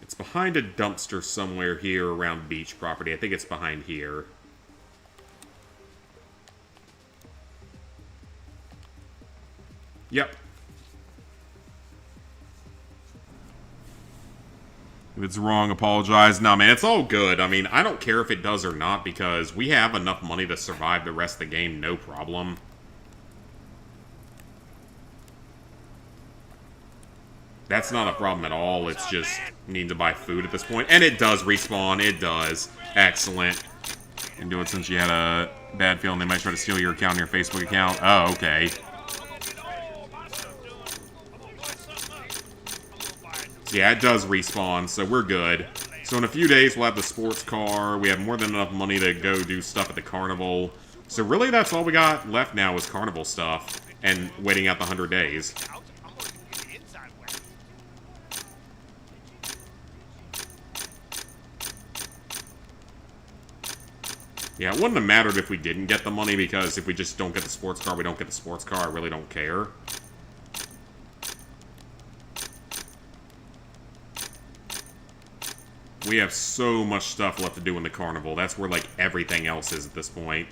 It's behind a dumpster somewhere here around beach property. I think it's behind here. Yep. If it's wrong, apologize. Nah, man, it's all good. I mean, I don't care if it does or not, because we have enough money to survive the rest of the game, no problem. That's not a problem at all. It's just need to buy food at this point. And it does respawn. It does. Excellent. And do it since you had a bad feeling they might try to steal your account and your Facebook account. Oh, okay. Yeah, it does respawn, so we're good. So in a few days, we'll have the sports car. We have more than enough money to go do stuff at the carnival. So really that's all we got left now is carnival stuff and waiting out the 100 days. I'm gonna get the inside wet. Yeah, it wouldn't have mattered if we didn't get the money, because if we just don't get the sports car, we don't get the sports car. I really don't care. We have so much stuff left to do in the carnival. That's where, like, everything else is at this point.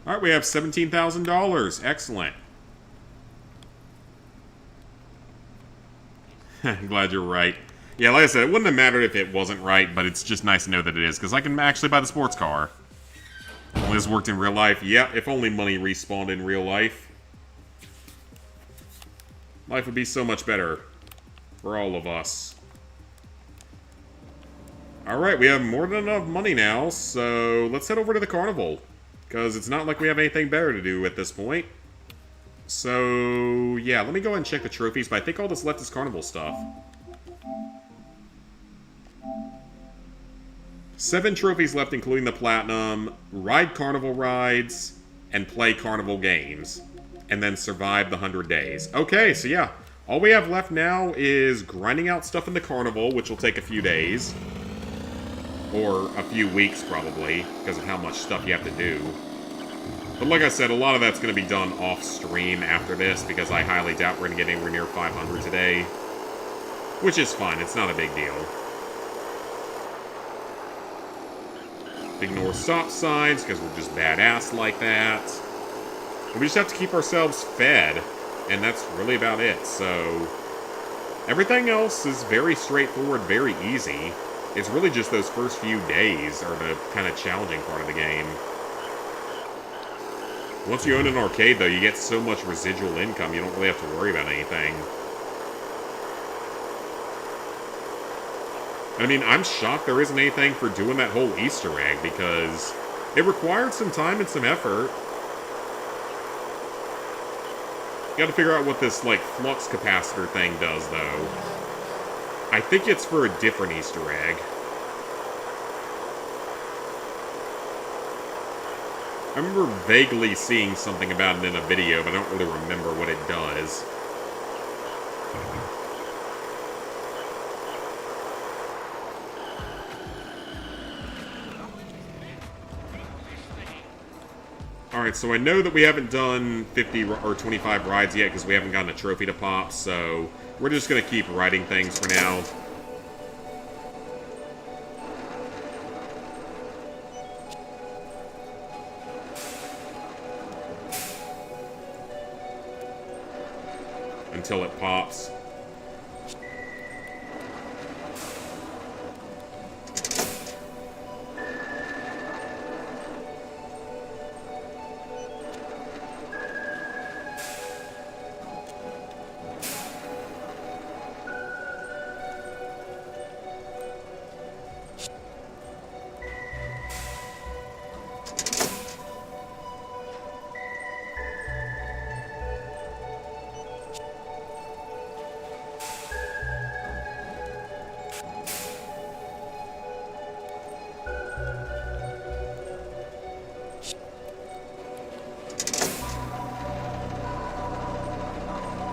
Alright, we have $17,000. Excellent. I'm glad you're right. Yeah, like I said, it wouldn't have mattered if it wasn't right, but it's just nice to know that it is, because I can actually buy the sports car. Only this worked in real life. Yeah, if only money respawned in real life. Life would be so much better for all of us. Alright, we have more than enough money now, so let's head over to the carnival. Because it's not like we have anything better to do at this point. So, yeah, let me go ahead and check the trophies, but I think all that's left is carnival stuff. 7 trophies left, including the Platinum, ride carnival rides, and play carnival games. And then survive the 100 days. Okay, so yeah, all we have left now is grinding out stuff in the carnival, which will take a few days. Or a few weeks, probably, because of how much stuff you have to do. But like I said, a lot of that's going to be done off-stream after this, because I highly doubt we're going to get anywhere near 500 today. Which is fine, it's not a big deal. Ignore stop signs, because we're just badass like that. And we just have to keep ourselves fed, and that's really about it, so... Everything else is very straightforward, very easy. It's really just those first few days are the kind of challenging part of the game. Once you own an arcade, though, you get so much residual income, you don't really have to worry about anything. I mean, I'm shocked there isn't anything for doing that whole Easter egg, because it required some time and some effort. You gotta figure out what this, like, flux capacitor thing does, though. I think it's for a different Easter egg. I remember vaguely seeing something about it in a video, but I don't really remember what it does. Alright, so I know that we haven't done 50 or 25 rides yet because we haven't gotten a trophy to pop, so we're just going to keep riding things for now. Until it pops.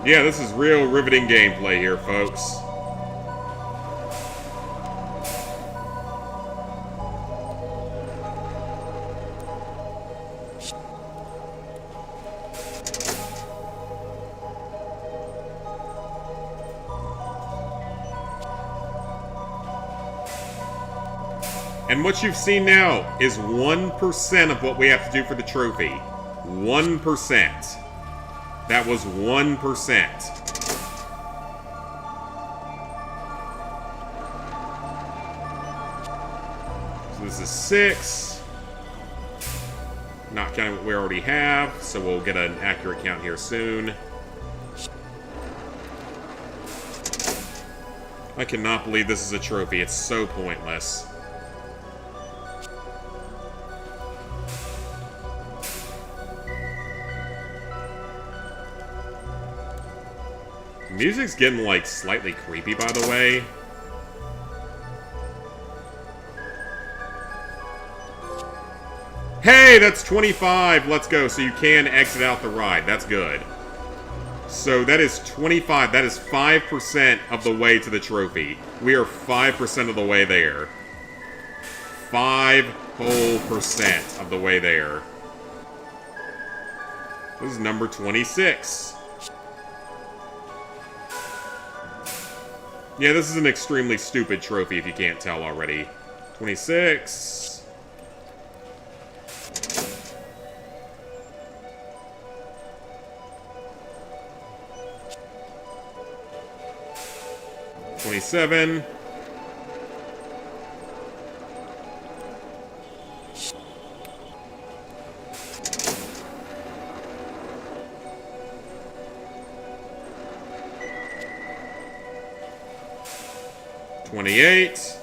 Yeah, this is real riveting gameplay here, folks. And what you've seen now is 1% of what we have to do for the trophy. 1%. That was 1%. So this is 6. Not counting what we already have, so we'll get an accurate count here soon. I cannot believe this is a trophy. It's so pointless. Music's getting, like, slightly creepy, by the way. Hey, that's 25! Let's go. So you can exit out the ride. That's good. So that is 25. That is 5% of the way to the trophy. We are 5% of the way there. 5 whole % of the way there. This is number 26. Yeah, this is an extremely stupid trophy if you can't tell already. 26. $27. $28.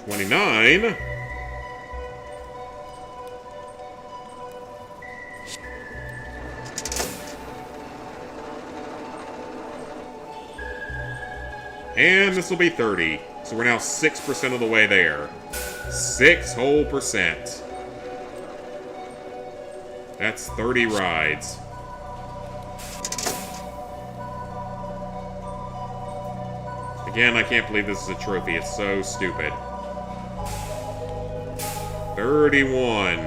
$29. And this will be 30. So we're now 6% of the way there. 6 whole %. That's 30 rides. Again, I can't believe this is a trophy. It's so stupid. 31.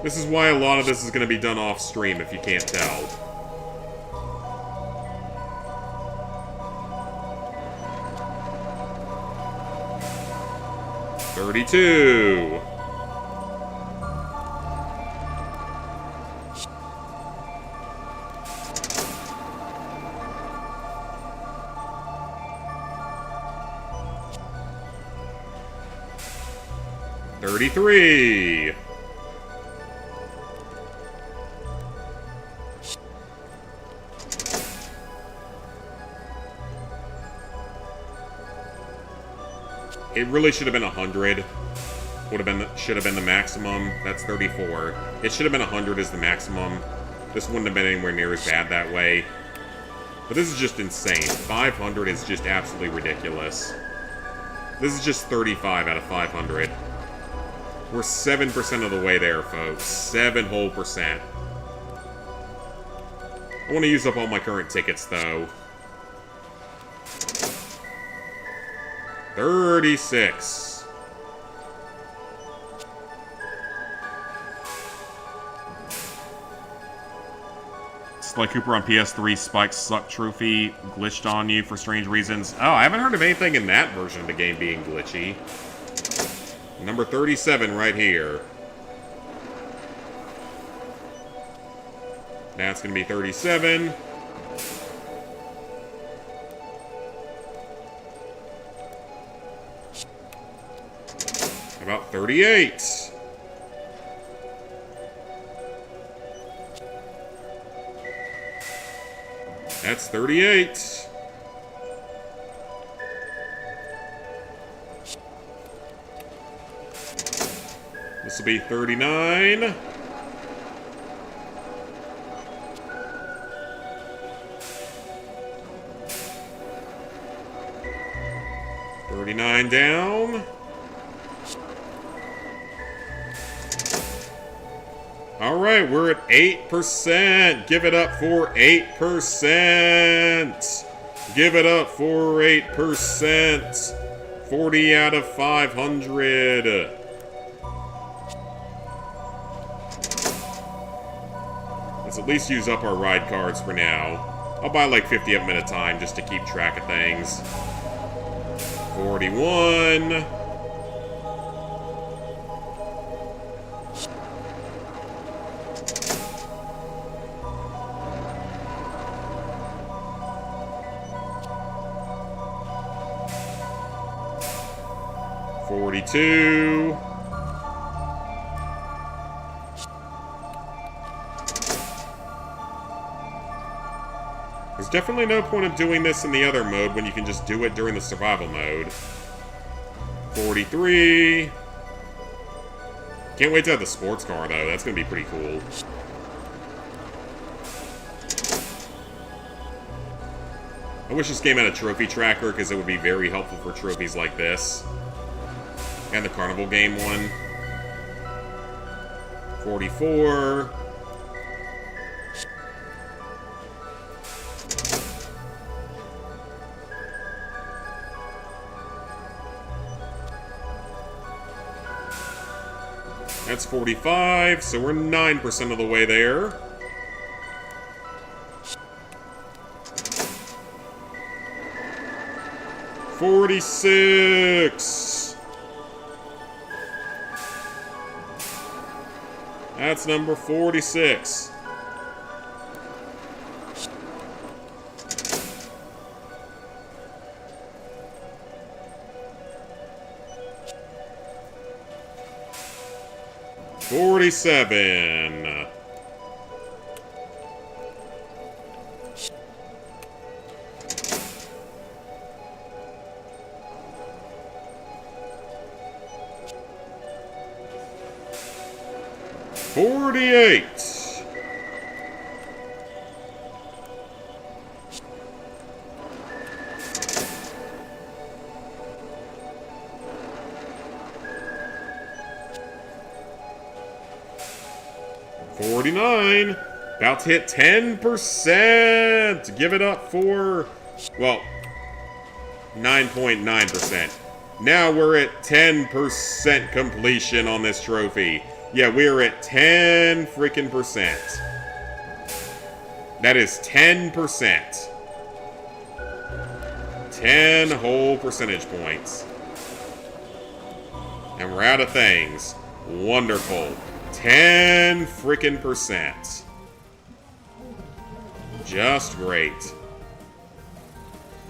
This is why a lot of this is going to be done off stream, if you can't tell. $32. $33. It really should have been 100. Should have been the maximum. That's 34. It should have been 100 as the maximum. This wouldn't have been anywhere near as bad that way. But this is just insane. 500 is just absolutely ridiculous. This is just 35 out of 500. We're 7% of the way there, folks. 7 whole %. I want to use up all my current tickets, though. 36. Sly Cooper on PS3 Spike Suck Trophy glitched on you for strange reasons. Oh, I haven't heard of anything in that version of the game being glitchy. Number 37 right here. That's going to be 37. About 38. That's 38. This will be 39. $39 down. Alright, we're at 8%. Give it up for 8%. Give it up for 8%. 40 out of 500. Let's at least use up our ride cards for now. I'll buy like 50 of them at a time just to keep track of things. 41. $42. There's definitely no point of doing this in the other mode when you can just do it during the survival mode. 43. Can't wait to have the sports car, though. That's going to be pretty cool. I wish this game had a trophy tracker, because it would be very helpful for trophies like this. And the carnival game one. 44. That's 45, so we're 9% of the way there. $46. That's number 46. $47. $48. $49. About to hit 10%. Give it up for, well, 9.9%. Now we're at 10% completion on this trophy. Yeah, we're at 10 freaking percent. That is 10%. 10 whole percentage points. And we're out of things. Wonderful. 10 freaking percent. Just great.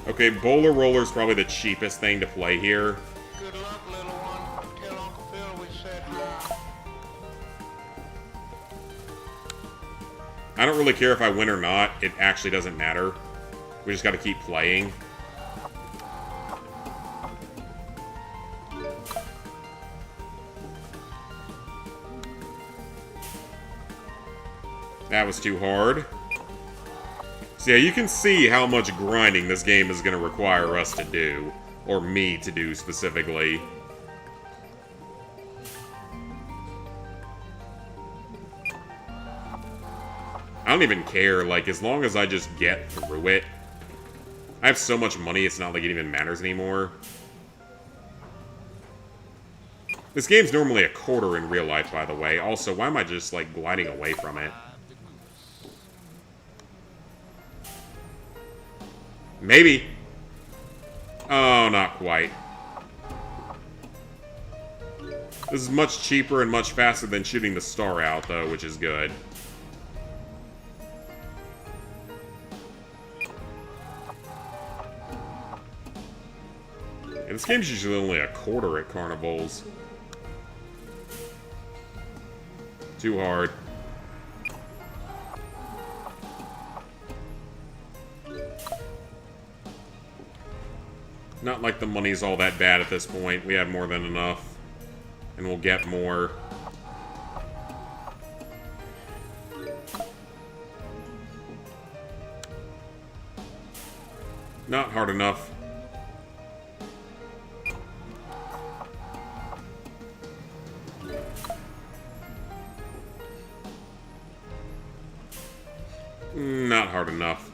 Okay, Bowler Roller's probably the cheapest thing to play here. Good luck, little one. Tell Uncle Phil we said hi. I don't really care if I win or not. It actually doesn't matter. We just gotta keep playing. That was too hard. So yeah, you can see how much grinding this game is going to require us to do. Or me to do, specifically. I don't even care, like, as long as I just get through it. I have so much money, it's not like it even matters anymore. This game's normally a quarter in real life, by the way. Also, why am I just, like, gliding away from it? Maybe. Oh, not quite. This is much cheaper and much faster than shooting the star out, though, which is good. Yeah, this game's usually only a quarter at carnivals. Too hard. Not like the money's all that bad at this point. We have more than enough. And we'll get more. Not hard enough. Not hard enough.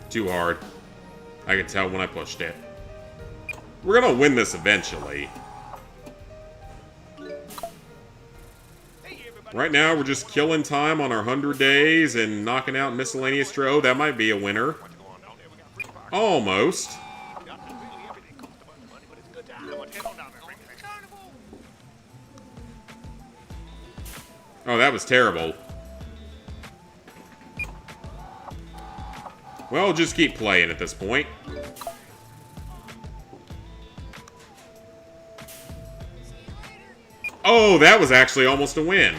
Too hard. I could tell when I pushed it. We're gonna win this eventually. Right now, we're just killing time on our 100 days and knocking out Miscellaneous Tro. That might be a winner. Almost. Oh, that was terrible. Well, just keep playing at this point. Oh, that was actually almost a win.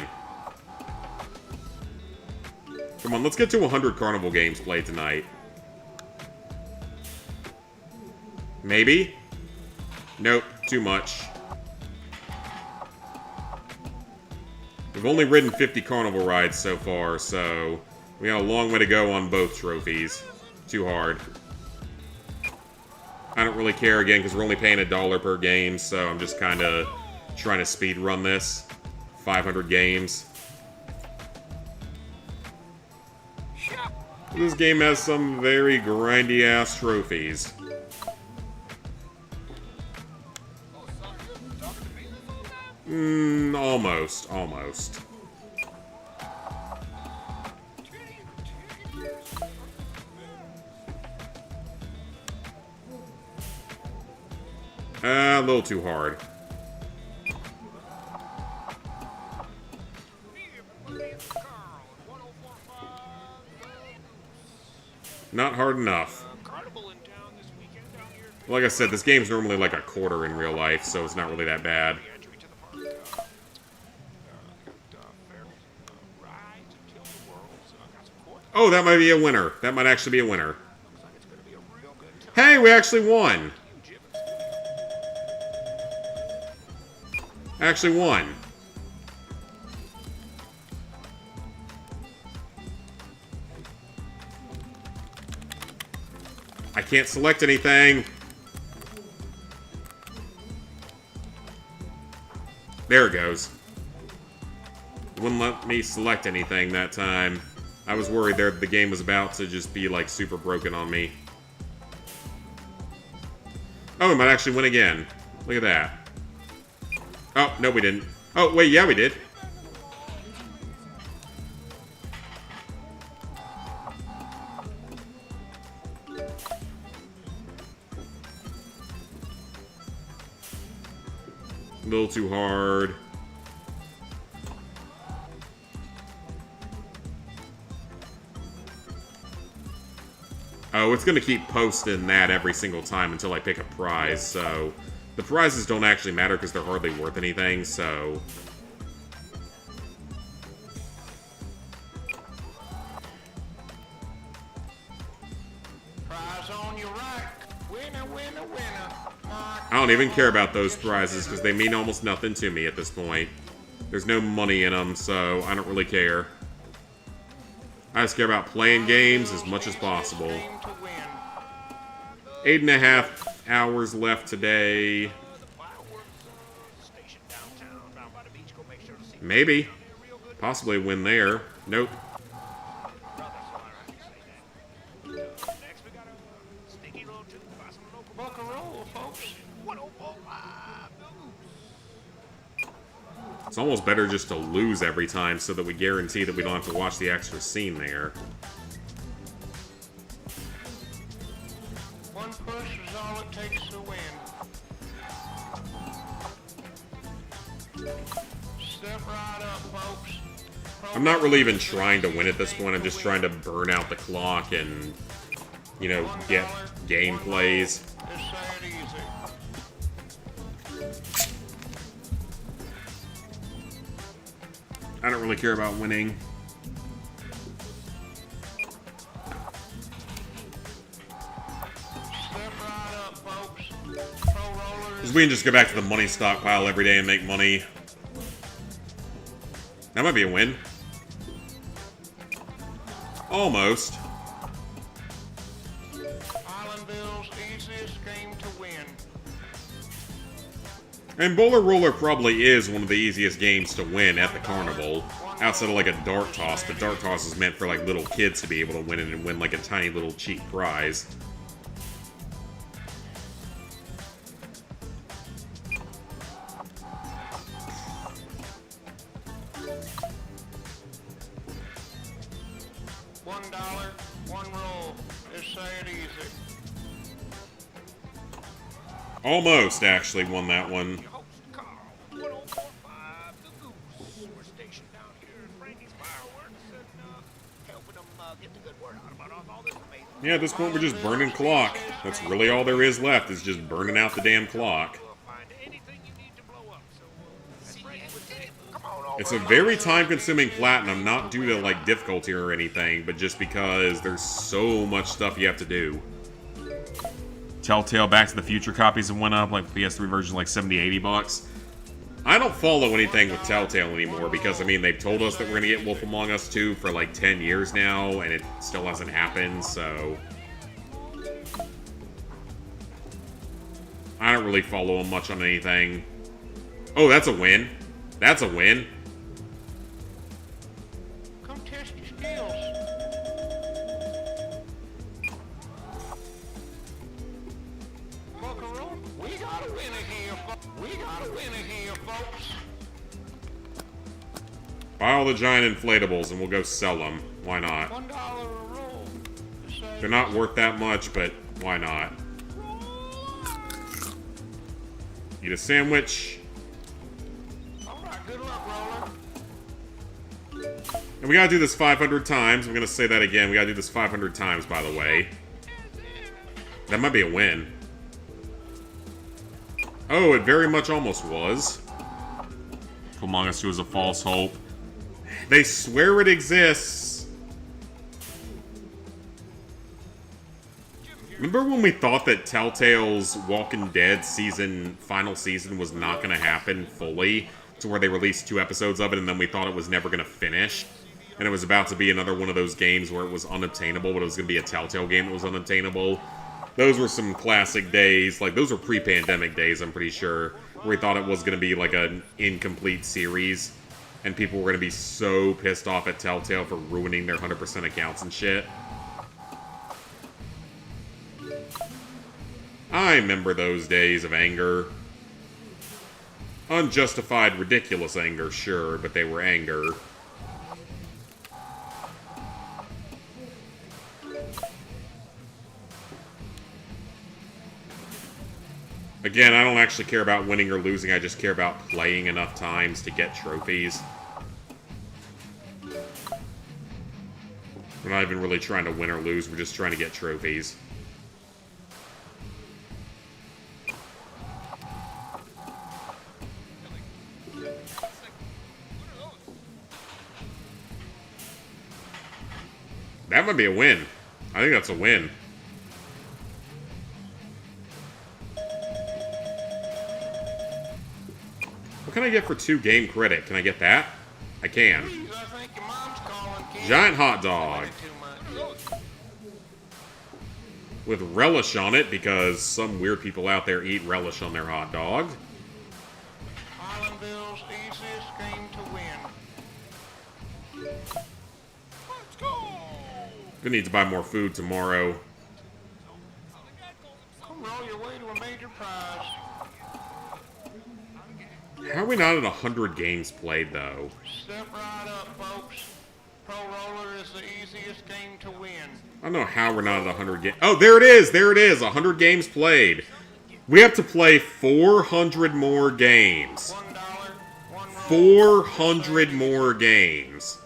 Come on, let's get to 100 carnival games played tonight. Maybe? Nope, too much. We've only ridden 50 carnival rides so far, so we got a long way to go on both trophies. Too hard. I don't really care again because we're only paying $1 per game, so I'm just kind of trying to speed run this. 500 games. This game has some very grindy ass trophies. Almost. A little too hard. Not hard enough. Like I said, this game's normally like a quarter in real life, so it's not really that bad. Oh, that might be a winner. That might actually be a winner. Hey, we actually won! Actually won. I can't select anything. There it goes. Wouldn't let me select anything that time. I was worried there the game was about to just be like super broken on me. Oh, we might actually win again. Look at that. Oh, no we didn't. Oh, wait, yeah we did. A little too hard. Oh, it's going to keep posting that every single time until I pick a prize, so... The prizes don't actually matter because they're hardly worth anything, so... Prize on your right. Winner, winner, winner. I don't even care about those prizes because they mean almost nothing to me at this point. There's no money in them, so I don't really care. I just care about playing games as much as possible. 8.5 hours left today. Maybe. Possibly win there. Nope. It's almost better just to lose every time so that we guarantee that we don't have to watch the extra scene there. One push is all it takes to win. Step right up, folks. I'm not really even trying to win at this point. I'm just trying to burn out the clock and, you know, get game plays. Just say it easy. I don't really care about winning. Because we can just go back to the money stockpile every day and make money. That might be a win. Almost. Islandville's easiest game to win. And Bowler Roller probably is one of the easiest games to win at the carnival. Outside of like a dart toss, but dart toss is meant for like little kids to be able to win it and win like a tiny little cheap prize. $1, one roll. Just say it easy. Almost actually won that one. Your host, Carl, 1045 The Goose. We're stationed down here at Frankie's Fireworks and helping them get the good word out about all this amazing. Yeah, at this point we're just burning clock. That's really all there is left, is just burning out the damn clock. Find anything you need to blow up. So, that's Frankie with It's a very time-consuming platinum, not due to, like, difficulty or anything, but just because there's so much stuff you have to do. Telltale Back to the Future copies have went up, like PS3 version, like 70, 80 bucks. I don't follow anything with Telltale anymore because, I mean, they've told us that we're gonna get Wolf Among Us 2 for like 10 years now, and it still hasn't happened, so... I don't really follow them much on anything. Oh, that's a win. That's a win. Come test your skills. Buckaroo, we got a winner here, we got a winner here, folks. Buy all the giant inflatables and we'll go sell them. Why not? $1 a roll. They're not worth that much, but why not? Eat a sandwich. Alright, good luck, Roller. And we gotta do this 500 times. I'm gonna say that again. We gotta do this 500 times, by the way. That might be a win. Oh, it very much almost was. Among Us 2 is a false hope. They swear it exists. Remember when we thought that Telltale's Walking Dead final season was not going to happen fully, to where they released 2 episodes of it and then we thought it was never going to finish? And it was about to be another one of those games where it was unobtainable, but it was going to be a Telltale game that was unobtainable. Those were some classic days. Like, those were pre-pandemic days, I'm pretty sure, where we thought it was going to be like an incomplete series. And people were going to be so pissed off at Telltale for ruining their 100% accounts and shit. I remember those days of anger. Unjustified, ridiculous anger, sure, but they were anger. Again, I don't actually care about winning or losing, I just care about playing enough times to get trophies. We're not even really trying to win or lose, we're just trying to get trophies. That might be a win. I think that's a win. What can I get for 2 game credit? Can I get that? I can. Please, I think your mom's calling, kid. Giant hot dog. Too much. With relish on it, because some weird people out there eat relish on their hot dog. Islandville's easiest game to win. Let's go! Gonna need to buy more food tomorrow. Come roll your way to a major prize. How are we not at 100 games played, though? Step right up, folks. Pro Roller is the easiest game to win. I don't know how we're not at 100 games. Oh, there it is! There it is! 100 games played. We have to play 400 more games. $1, one roll. 400 more games.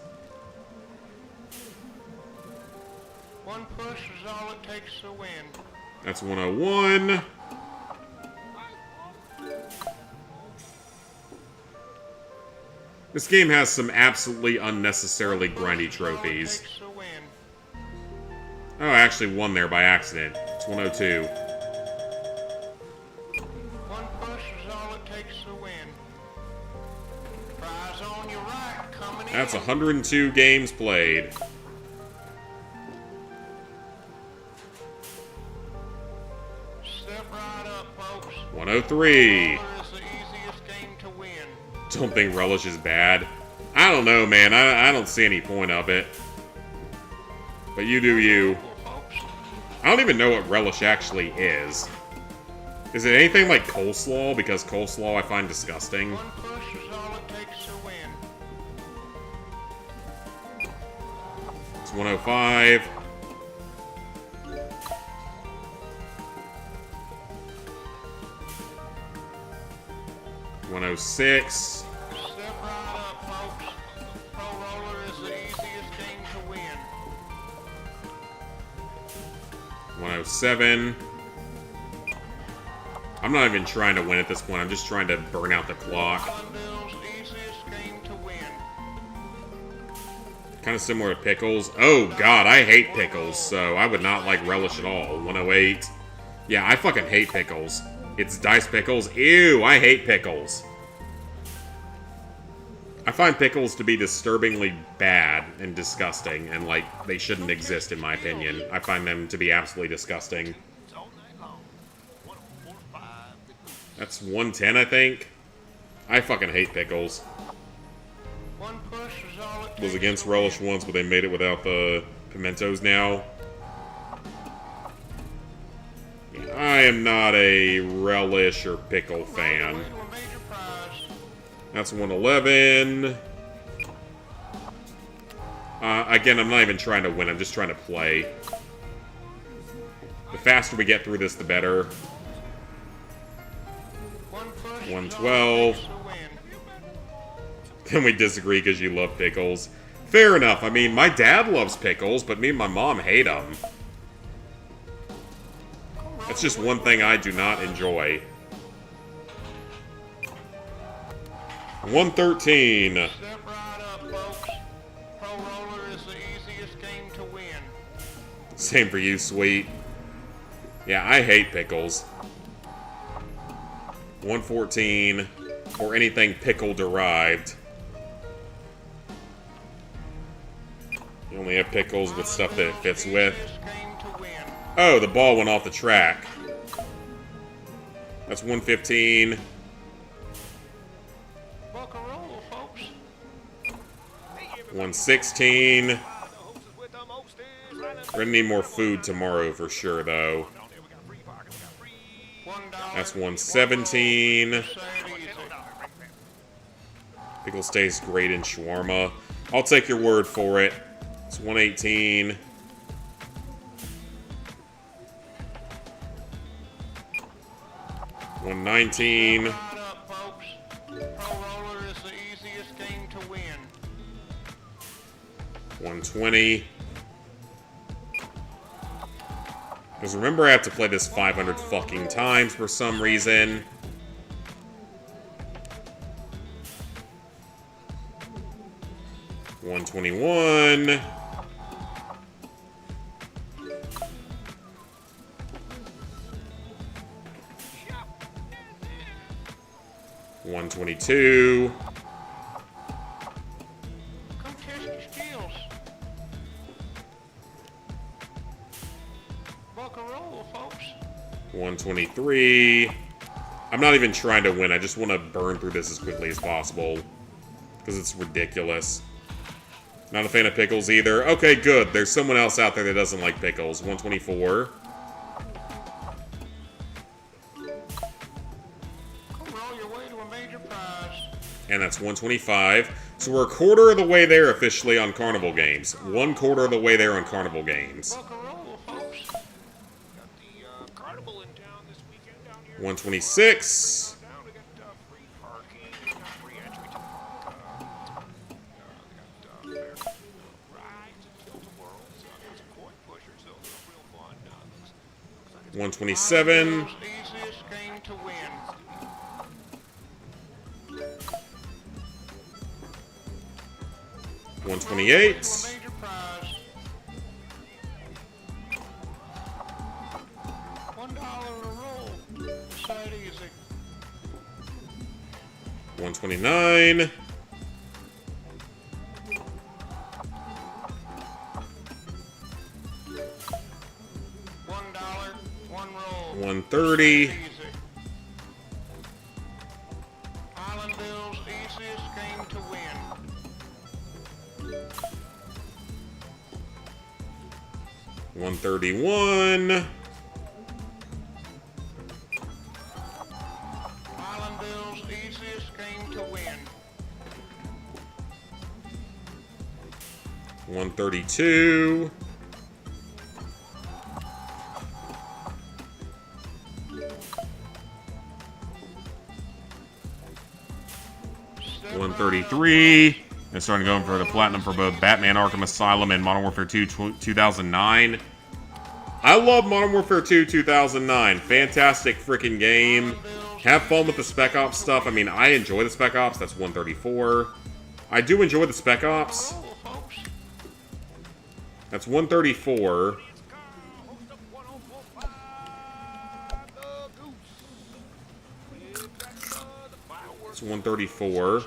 One push is all it takes to win. That's 101. This game has some absolutely unnecessarily grindy trophies. Takes to win. Oh, I actually won there by accident. It's 102. One push is all it takes to win. Prize on your right, coming in. That's 102 games played. Step right up, folks. 103. Roller is the easiest game to win. Don't think relish is bad. I don't know, man. I don't see any point of it. But you do you. Well, folks, I don't even know what relish actually is. Is it anything like coleslaw? Because coleslaw I find disgusting. one push is all it takes to win. It's 105. $106. Step right up, folks. Pro Roller is the easiest game to win. 107. I'm not even trying to win at this point. I'm just trying to burn out the clock. Islandville's easiest game to win. Kind of similar to pickles. Oh, God, I hate pickles, so I would not like relish at all. 108. Yeah, I fucking hate pickles. It's diced pickles. Ew, I hate pickles. I find pickles to be disturbingly bad and disgusting, and, like, they shouldn't exist, in my opinion. I find them to be absolutely disgusting. That's 110, I think. I fucking hate pickles. Was against relish once, but they made it without the pimentos now. Yeah, I am not a relish or pickle fan. That's 111. Again, I'm not even trying to win. I'm just trying to play. The faster we get through this, the better. 112. Then we disagree because you love pickles. Fair enough. I mean, my dad loves pickles, but me and my mom hate them. That's just one thing I do not enjoy. 113. Step right up, folks. Pro Roller is the easiest game to win. Same for you, sweet. Yeah, I hate pickles. 114. Or anything pickle-derived. You only have pickles with stuff that it fits with. Oh, the ball went off the track. That's 115. 116. We're gonna need more food tomorrow for sure, though. That's 117. Pickles taste great in shawarma. I'll take your word for it. It's 118. $119. 120. Because remember, I have to play this 500 fucking times for some reason. $121. $122. Come test your skills. Buck a roll, folks. 123. I'm not even trying to win. I just want to burn through this as quickly as possible. Because it's ridiculous. Not a fan of pickles either. Okay, good. There's someone else out there that doesn't like pickles. 124. And that's 125. So we're a quarter of the way there officially on Carnival Games. 1/4 of the way there on Carnival Games. 126. $127. 128. $129. $130. Islandville's easiest game to win. $131. Islandville's easiest game to win. 132. $133. And starting going for the platinum for both Batman Arkham Asylum and Modern Warfare 2 2009. I love Modern Warfare 2 2009. Fantastic freaking game. Have fun with the Spec Ops stuff. I mean, I enjoy the Spec Ops. That's 134. I do enjoy the Spec Ops. That's 134. It's 134.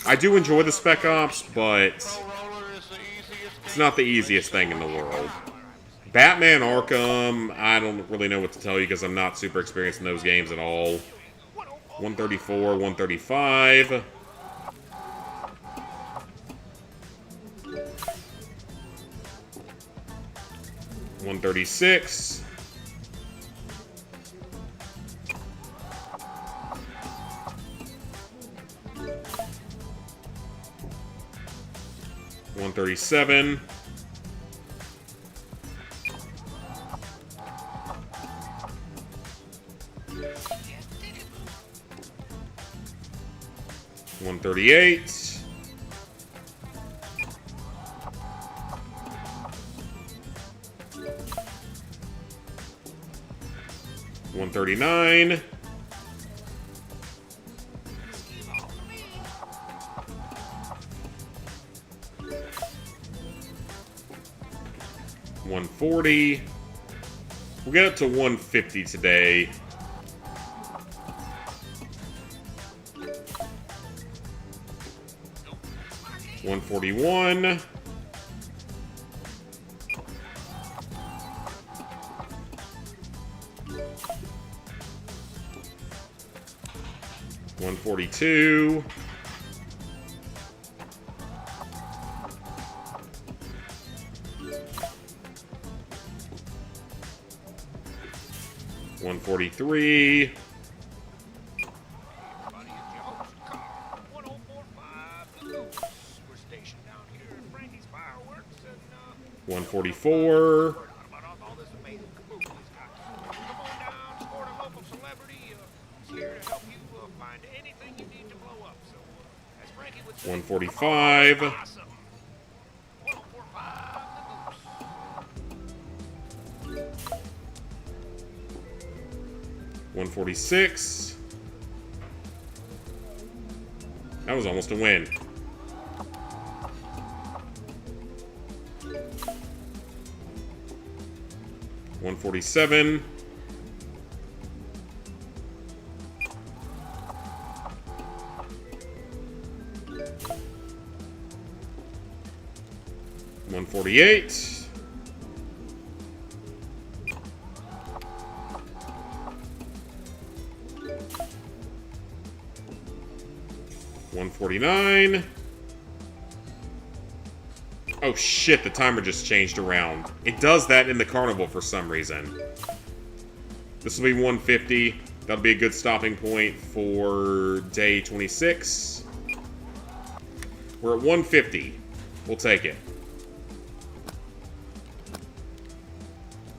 I do enjoy the Spec Ops, but it's not the easiest thing in the world. Batman Arkham, I don't really know what to tell you because I'm not super experienced in those games at all. 134, 135. $136. $137. $138. $139. $140. We'll get up to 150 today. $141. $142. $143. $144. $145. $146. That was almost a win. $147. $148. $149. Oh shit, the timer just changed around. It does that in the carnival for some reason. This will be 150. That'll be a good stopping point for day 26. We're at 150. We'll take it.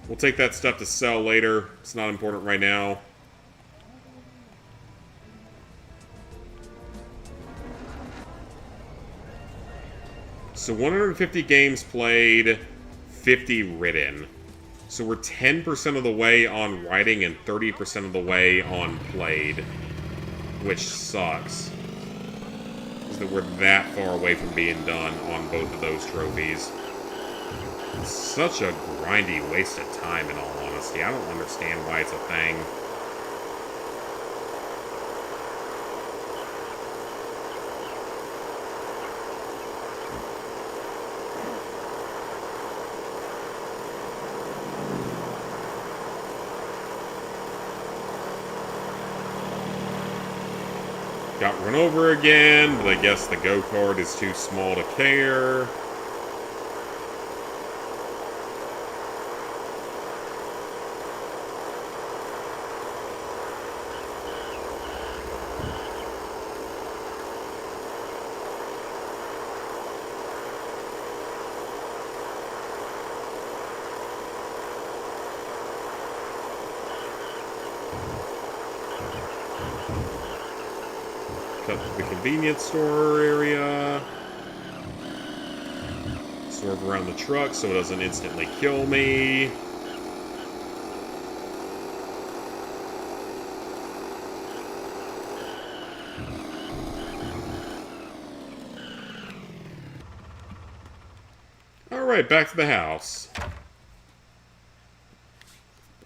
We'll take that stuff to sell later. It's not important right now. So 150 games played, 50 written. So we're 10% of the way on writing and 30% of the way on played. Which sucks. Because that we're that far away from being done on both of those trophies. It's such a grindy waste of time, in all honesty. I don't understand why it's a thing. Got run over again, but I guess the go-kart is too small to care. Cut to the convenience store area. Swerve around the truck so it doesn't instantly kill me. Alright, back to the house.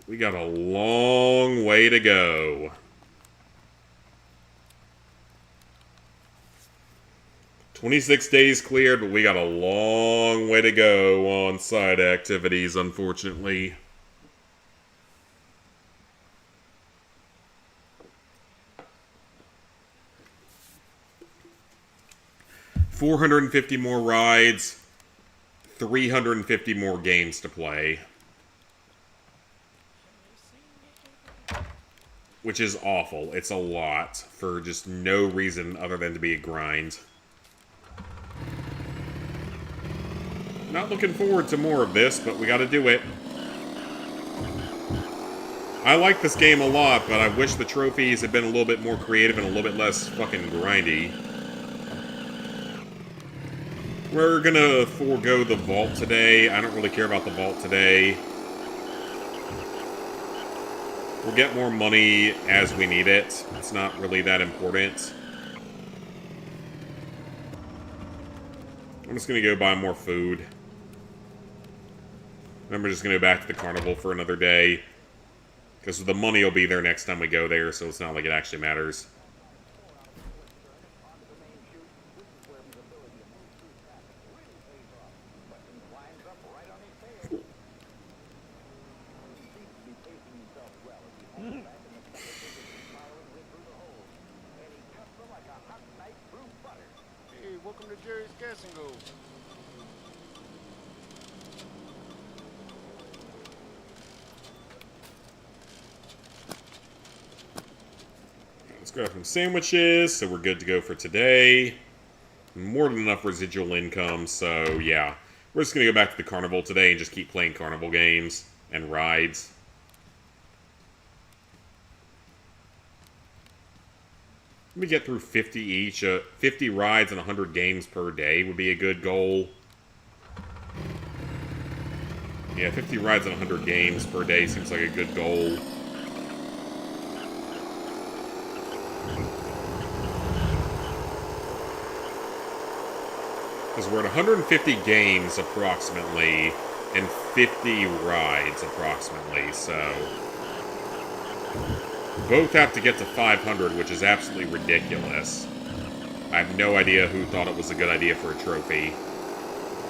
We got a long way to go. "26 days cleared, but we got a long way to go on side activities, unfortunately. $450 more rides, 350 more games to play. Which is awful. It's a lot for just no reason other than to be a grind. Not looking forward to more of this, but we gotta do it. I like this game a lot, but I wish the trophies had been a little bit more creative and a little bit less fucking grindy. We're gonna forego the vault today. I don't really care about the vault today. We'll get more money as we need it. It's not really that important. I'm just gonna go buy more food. Then we're just gonna go back to the carnival for another day. Because the money will be there next time we go there, so it's not like it actually matters. Hey, welcome to Jerry's Gas and Go. Let's grab some sandwiches, so we're good to go for today. More than enough residual income, so yeah. We're just gonna go back to the carnival today and just keep playing carnival games and rides. Let me get through 50 each. 50 rides and 100 games per day would be a good goal. Yeah, 50 rides and 100 games per day seems like a good goal. Because we're at 150 games approximately and 50 rides approximately, so both have to get to 500, which is absolutely ridiculous. I have no idea who thought it was a good idea for a trophy.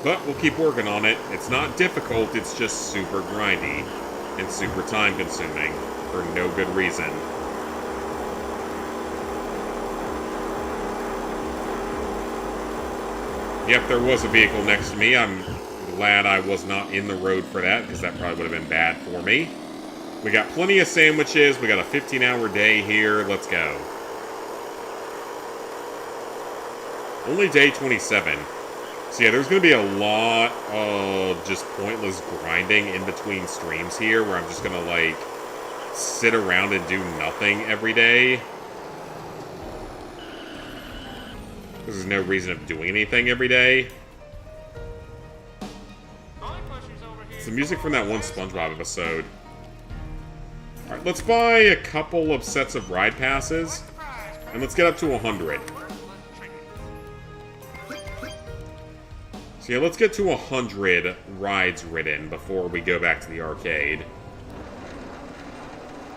But we'll keep working on it. It's not difficult, it's just super grindy and super time-consuming for no good reason. Yep, there was a vehicle next to me. I'm glad I was not in the road for that, because that probably would have been bad for me. We got plenty of sandwiches. We got a 15-hour day here. Let's go. Only day 27. So yeah, there's going to be a lot of just pointless grinding in between streams here, where I'm just going to, like, sit around and do nothing every day. There's no reason of doing anything every day. It's the music from that one SpongeBob episode. Alright, let's buy a couple of sets of ride passes, and let's get up to 100. So yeah, let's get to 100 rides ridden before we go back to the arcade.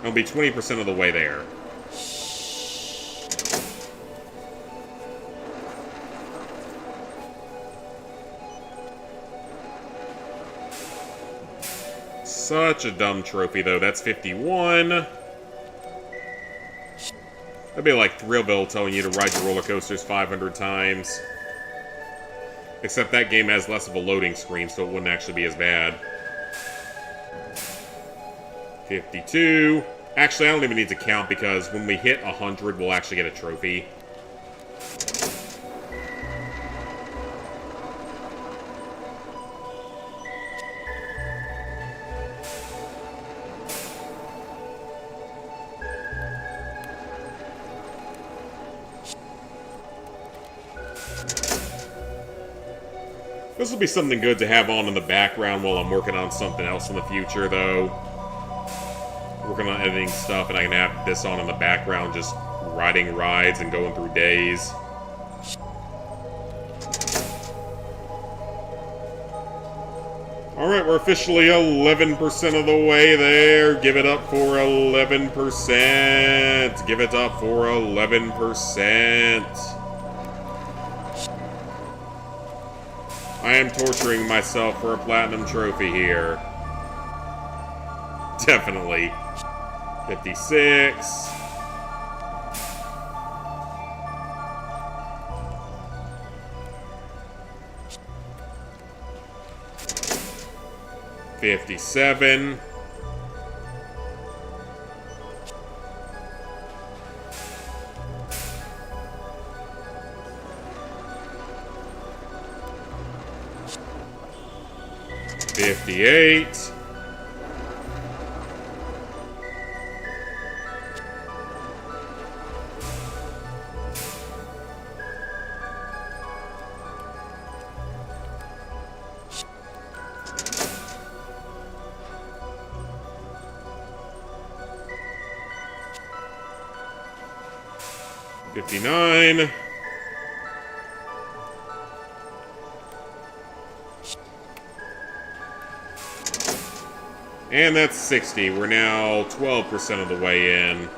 It'll be 20% of the way there. Such a dumb trophy, though. That's 51. That'd be like Thrillville telling you to ride your roller coasters 500 times. Except that game has less of a loading screen, so it wouldn't actually be as bad. 52. Actually, I don't even need to count, because when we hit 100, we'll actually get a trophy. This will be something good to have on in the background while I'm working on something else in the future, though. Working on editing stuff, and I can have this on in the background, just riding rides and going through days. Alright, we're officially 11% of the way there. Give it up for 11%. Give it up for 11%. I am torturing myself for a platinum trophy here. Definitely. 56. $57. $58. $59. And that's 60. We're now 12% of the way in.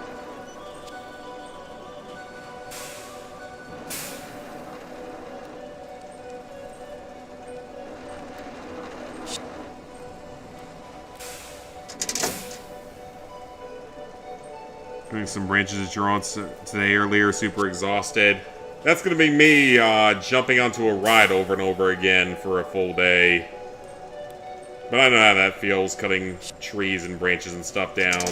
Doing some branches that you're on today earlier, super exhausted. That's going to be me jumping onto a ride over and over again for a full day. But I know how that feels, cutting trees and branches and stuff down.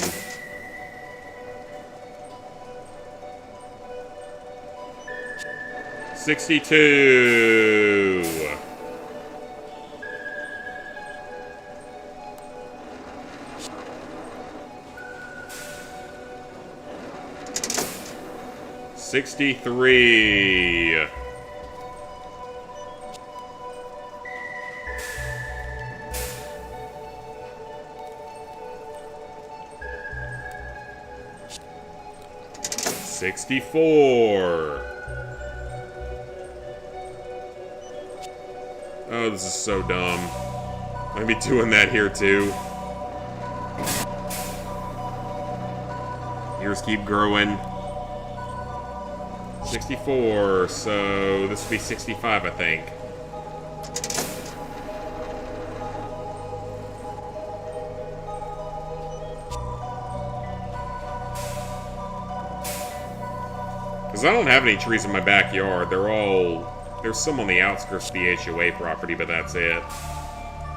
$62. $63. $64. Oh, this is so dumb. I'm gonna be doing that here too. Years keep growing. 64, so this would be 65, I think. Because I don't have any trees in my backyard. There's some on the outskirts of the HOA property, but that's it.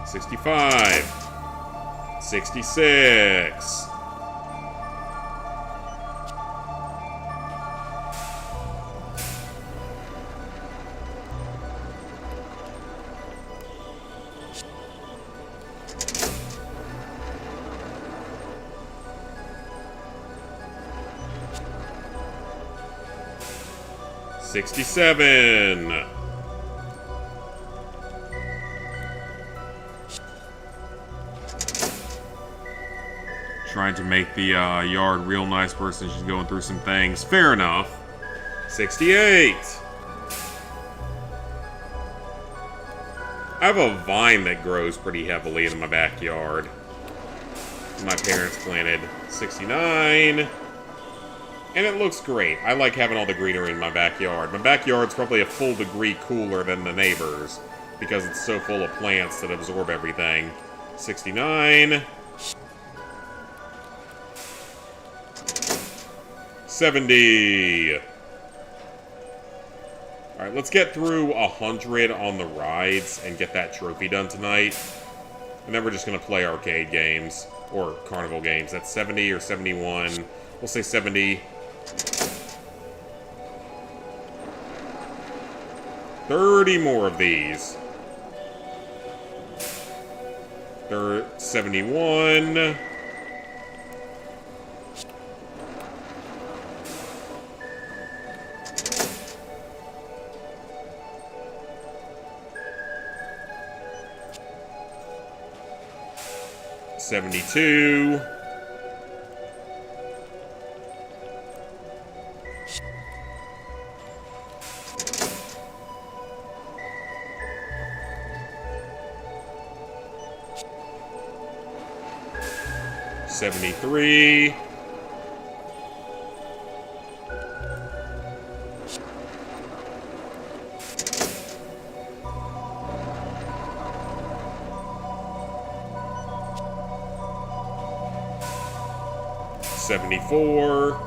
65. 66. $67. Trying to make the yard real nice person. She's going through some things. Fair enough. 68. I have a vine that grows pretty heavily in my backyard. My parents planted. 69. And it looks great. I like having all the greenery in my backyard. My backyard's probably a full degree cooler than the neighbors because it's so full of plants that absorb everything. 69. 70. Alright, let's get through 100 on the rides and get that trophy done tonight. And then we're just going to play arcade games. Or carnival games. That's 70 or 71. We'll say 70. 30 more of these. 71. 72. 73. 73. 74.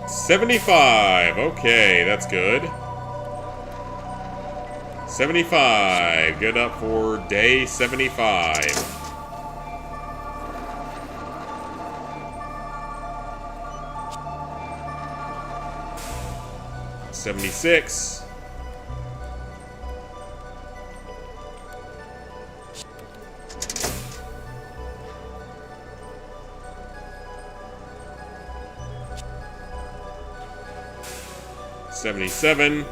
75. Okay, that's good. 75. Good up for day 75. 76. 77.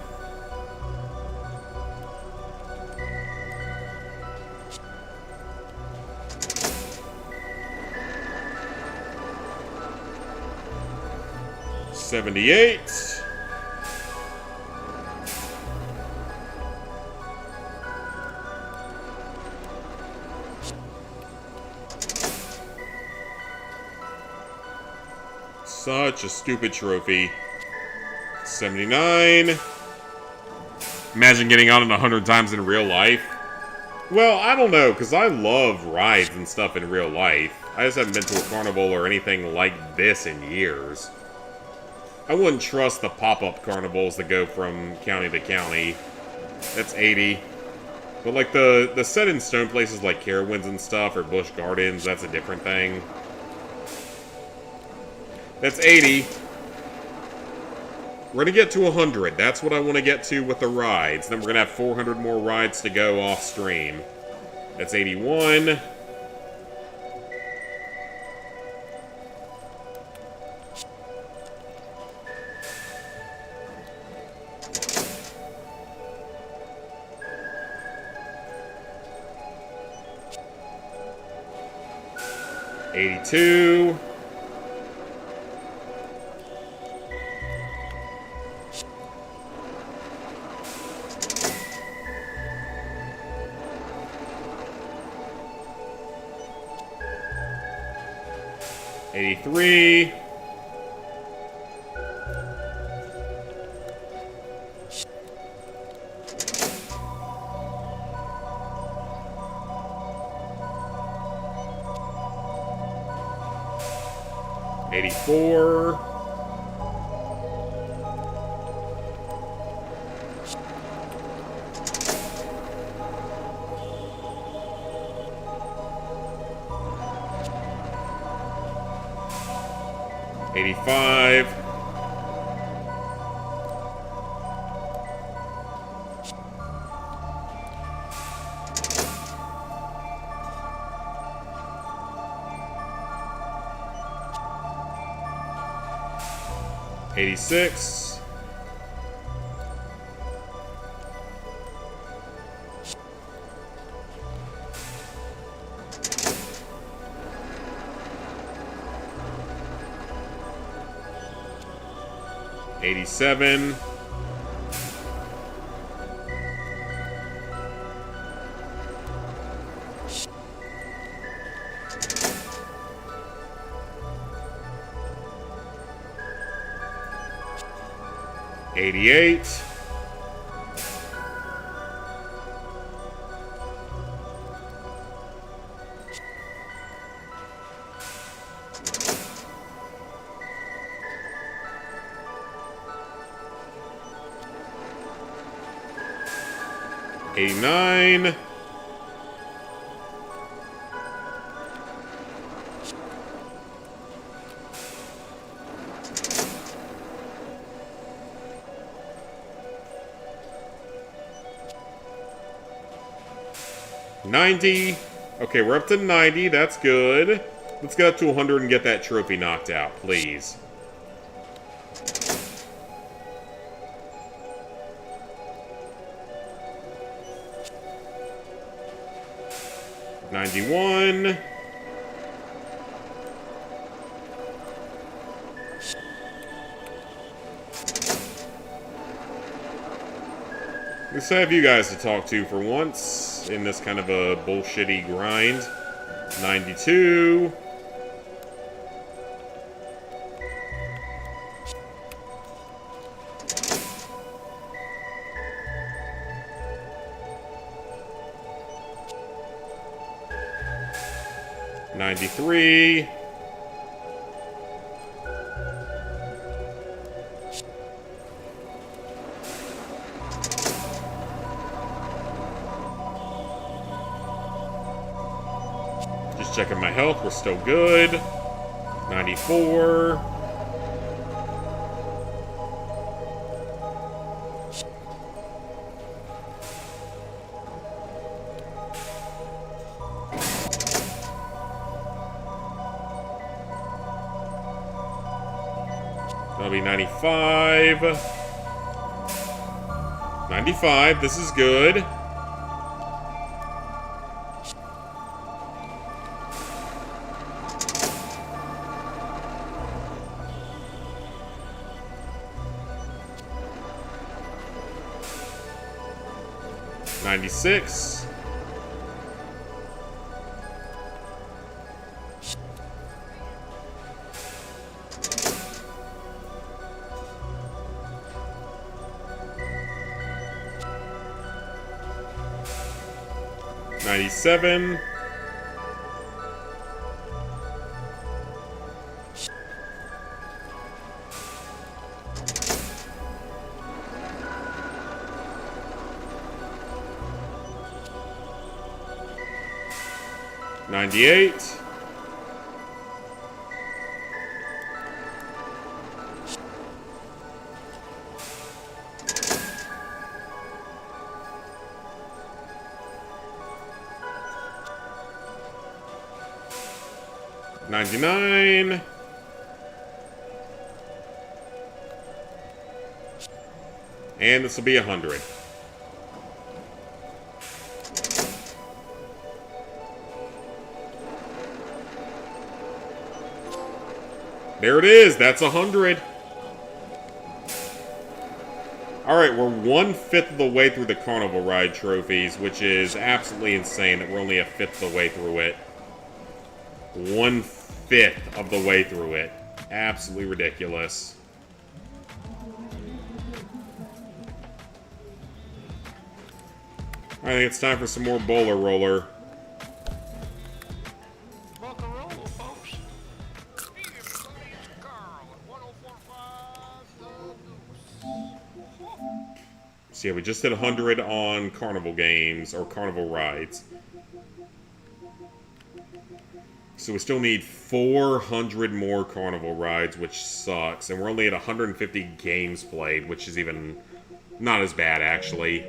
78. 'Such a stupid trophy. 79. Imagine getting on it 100 times in real life. Well, I don't know, because I love rides and stuff in real life. I just haven't been to a carnival or anything like this in years. I wouldn't trust the pop-up carnivals that go from county to county. That's 80. But like the set-in-stone places like Carowinds and stuff, or Busch Gardens, that's a different thing. That's 80. We're going to get to 100. That's what I want to get to with the rides. Then we're going to have 400 more rides to go off-stream. That's 81. $82. 83. 84. 85. 86. 87. 88. 89. 90. Okay, we're up to 90. That's good. Let's get up to 100 and get that trophy knocked out, please. $91. Let's have you guys to talk to for once in this kind of a bullshitty grind. 92. $93. Just checking my health, we're still good. 94. That'll be 95. 95, this is good. $96. $97. $98. $99. And this will be 100. There it is. That's 100. Alright, we're 1/5 of the way through the Carnival Ride trophies, which is absolutely insane that we're only 1/5 of the way through it. 1/5 of the way through it. Absolutely ridiculous. I think it's time for some more Bowler Roller. Buckaroo, folks. Hey, everybody, it's Carl at 1045 The Goose. So yeah, we just did 100 on Carnival games, or Carnival rides. So we still need 400 more Carnival rides, which sucks. And we're only at 150 games played, which is even not as bad, actually.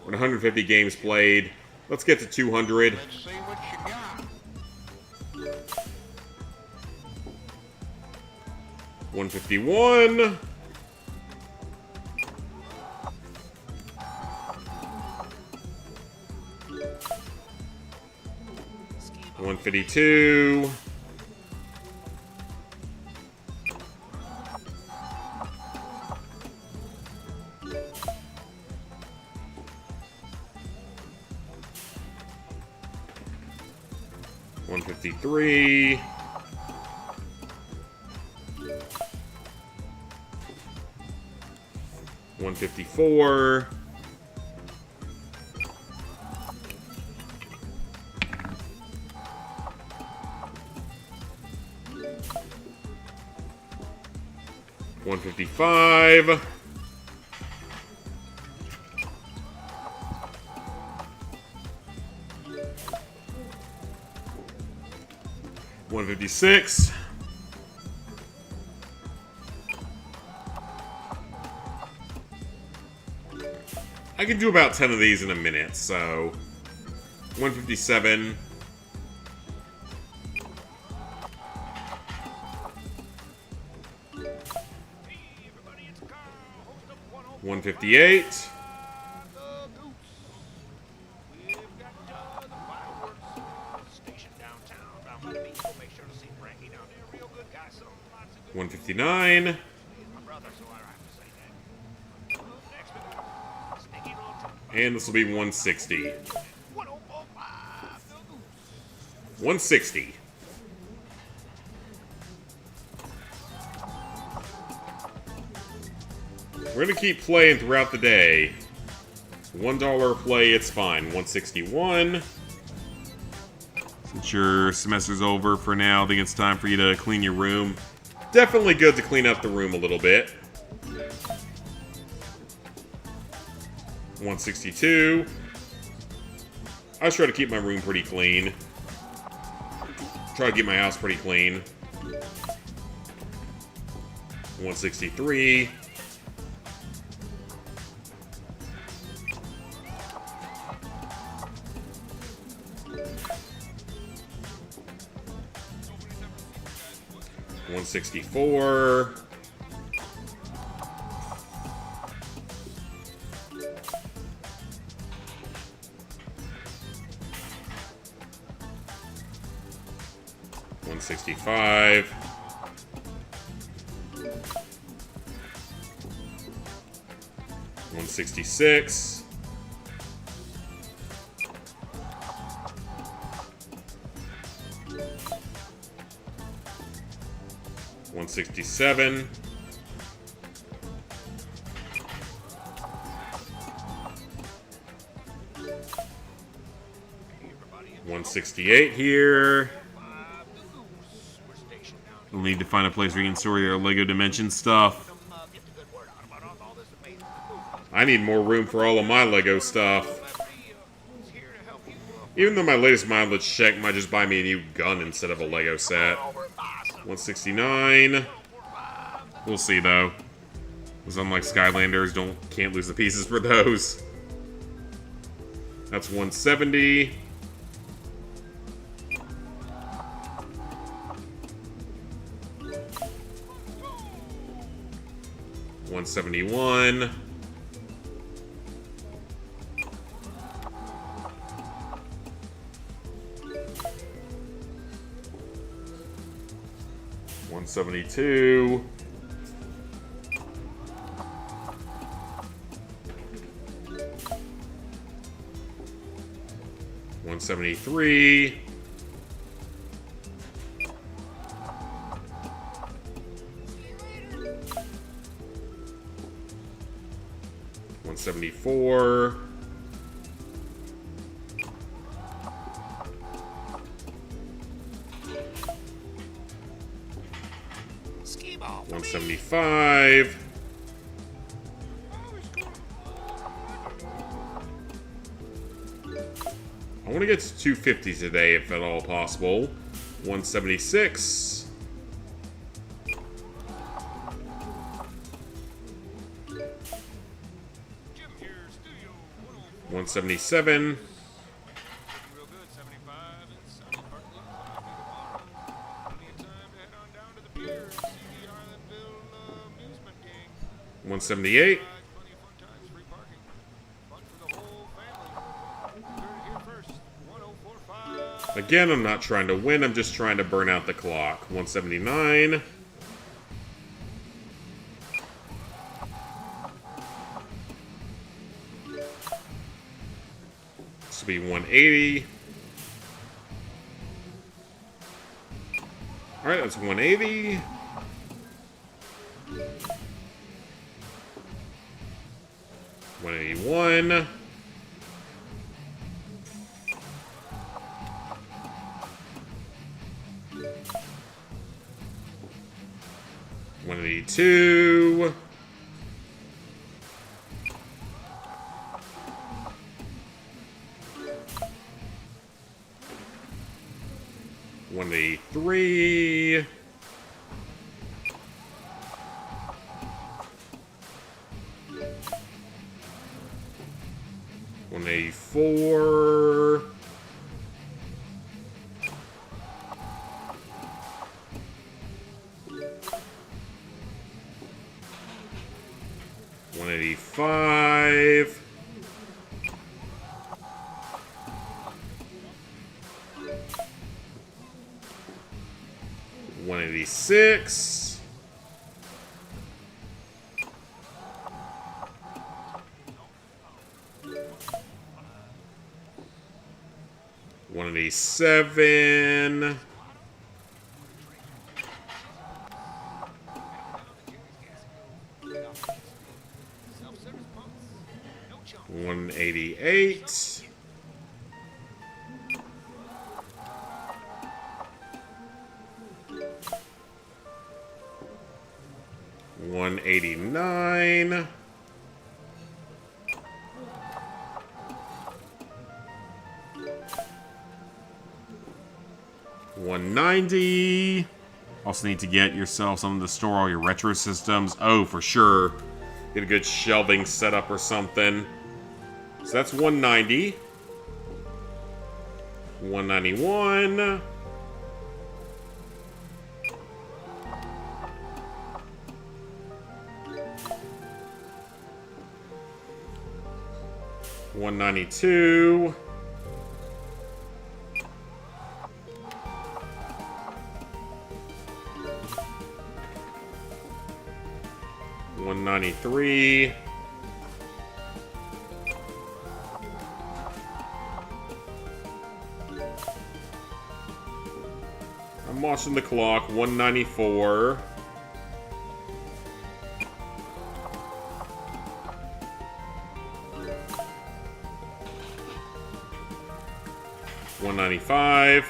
We're at 150 games played. Let's get to 200. Let's see what you got. 151. $152. $153. $154. $155. $156. I can do about 10 of these in a minute, so 157. Hey, everybody, it's Carl, host of 105 158. The Goose. We've got the fireworks station downtown, down by the beach. We'll make sure to see Frankie down there. Real good guy, so lots of good 159. He's my brother, so I have to say that. Next, we got Sneaky Little Truck. And this will be 160. 160. We're gonna keep playing throughout the day. $1 a play, it's fine. 161. Since your semester's over for now, I think it's time for you to clean your room. Definitely good to clean up the room a little bit. 162. I try to keep my room pretty clean. Try to keep my house pretty clean. 163. 164. 165. 166. 167. 168 here. We'll need to find a place where you can store your LEGO Dimension stuff. I need more room for all of my LEGO stuff. Even though my latest mileage check might just buy me a new gun instead of a LEGO set. 169. We'll see though. Because unlike Skylanders, can't lose the pieces for those. That's 170. 171. 172. 173. 174. 175. 1 want to get to 250 today, if at all possible. 176. 177. 178. Again, I'm not trying to win, I'm just trying to burn out the clock. 179. This will be 180. Alright, that's 180. 181. 182. 183. 184. 185. 186. 1 187. 188. 189. 190. Also need to get yourself something to store all your retro systems. Oh, for sure. Get a good shelving setup or something. So that's 190. 191. 192. 193. 'I'm watching the clock. 194. 195.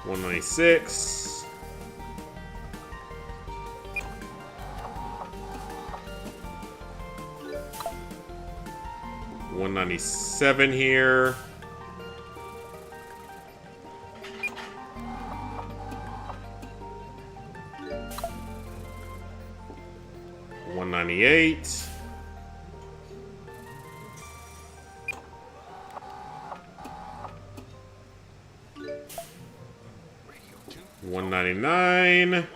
196. 197 here. 198. 199. 145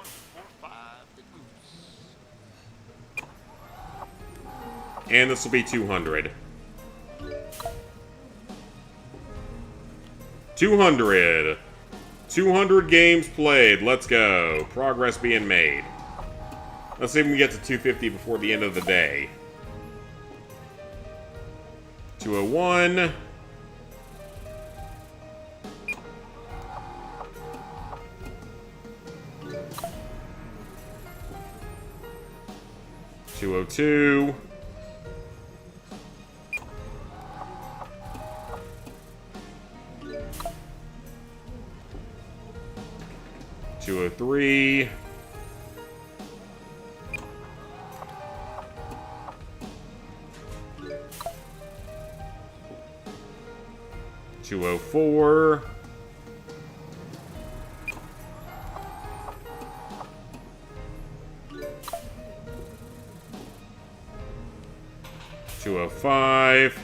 And this will be 200. 200. 200 games played. Let's go. Progress being made. Let's see if we can get to 250 before the end of the day. 201. 202. 203. 204. 205.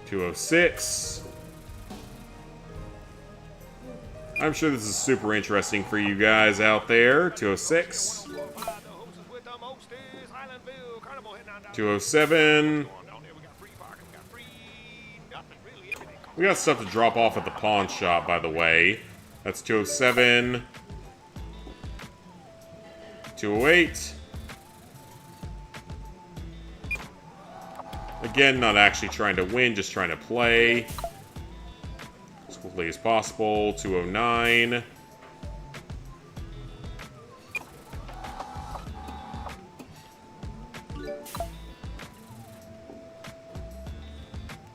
206. I'm sure this is super interesting for you guys out there. 206. 207. We got stuff to drop off at the pawn shop, by the way. That's 207. 208. Again, not actually trying to win, just trying to play as quickly as possible. 209.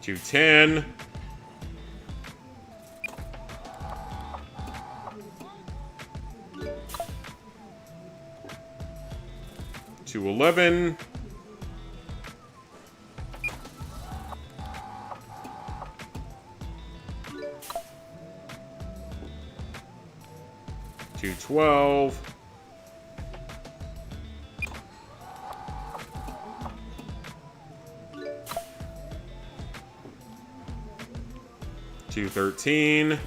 210. 211. 212. 213.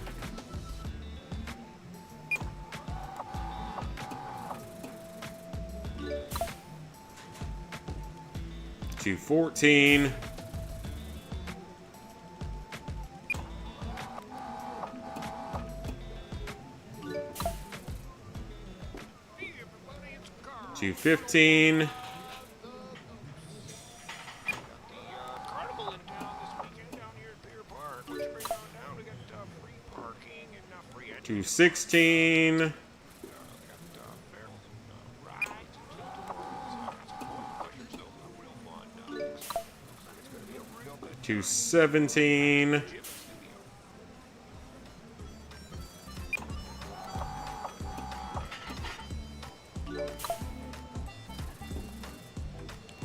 214. 215. Carnival in town this weekend down here at Beer Park. Why don't you bring it on down? We got free parking and free entry. 216. Rides and so real fun. Looks like it's going to be a real good 217. gym studio.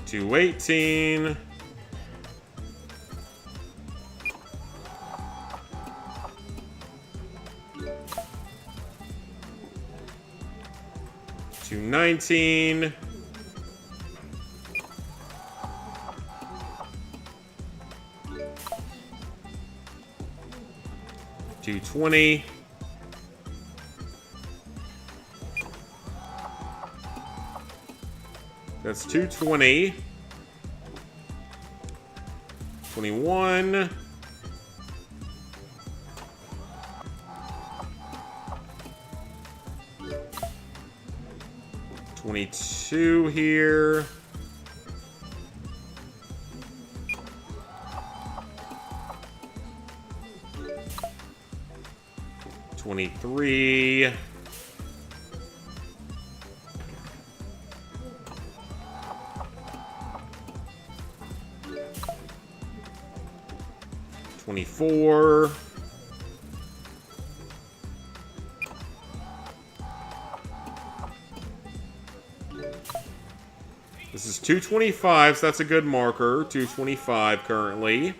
218. 219. 220. 220. 21. 22 here. 23. 24. 225, so that's a good marker. 225 currently.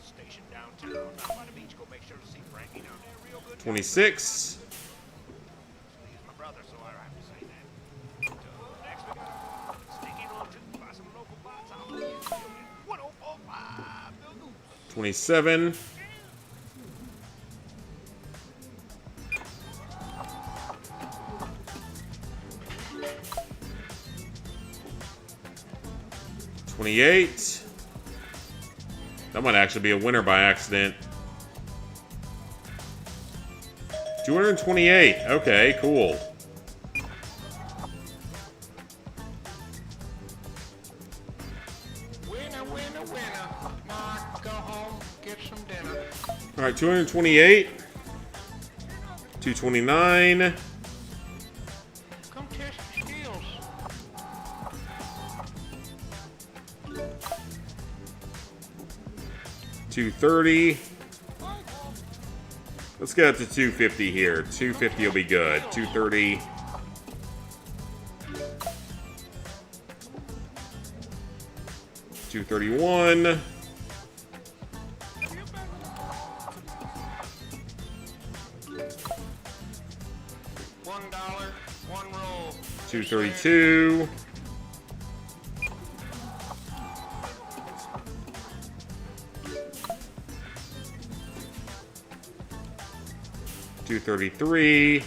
Station downtown, out by the beach. Go make sure to see Frankie down there real good. 26. He's my brother, so I have to say that. Next we got sneaking on to buy some local bots out here. 1045 the Goose. 27. 28. That might actually be a winner by accident. 228. Okay, cool. Winner, winner, winner. Mark, go home, get some dinner. All right, 228. 229. Come test your skills. 230. Let's get up to 250 here. 250 will be good. 230. 231. $1, one roll. 232. 233.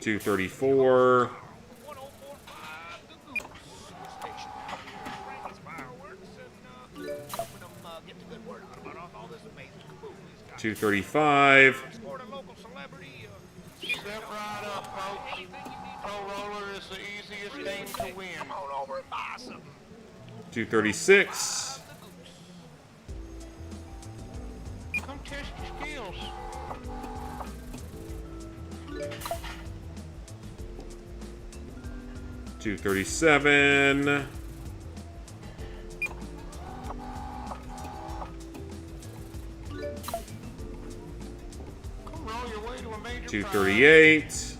234. 1045 the Goose. Station out here at Frankie's Fireworks and helping them get the good word out about all this amazing kaboom he's got. 235. Support a local celebrity. Step right up, folks. Anything you need. Pro roller is the easiest game to win. Come on over and buy something. 236. Come test your skills. 237. 238.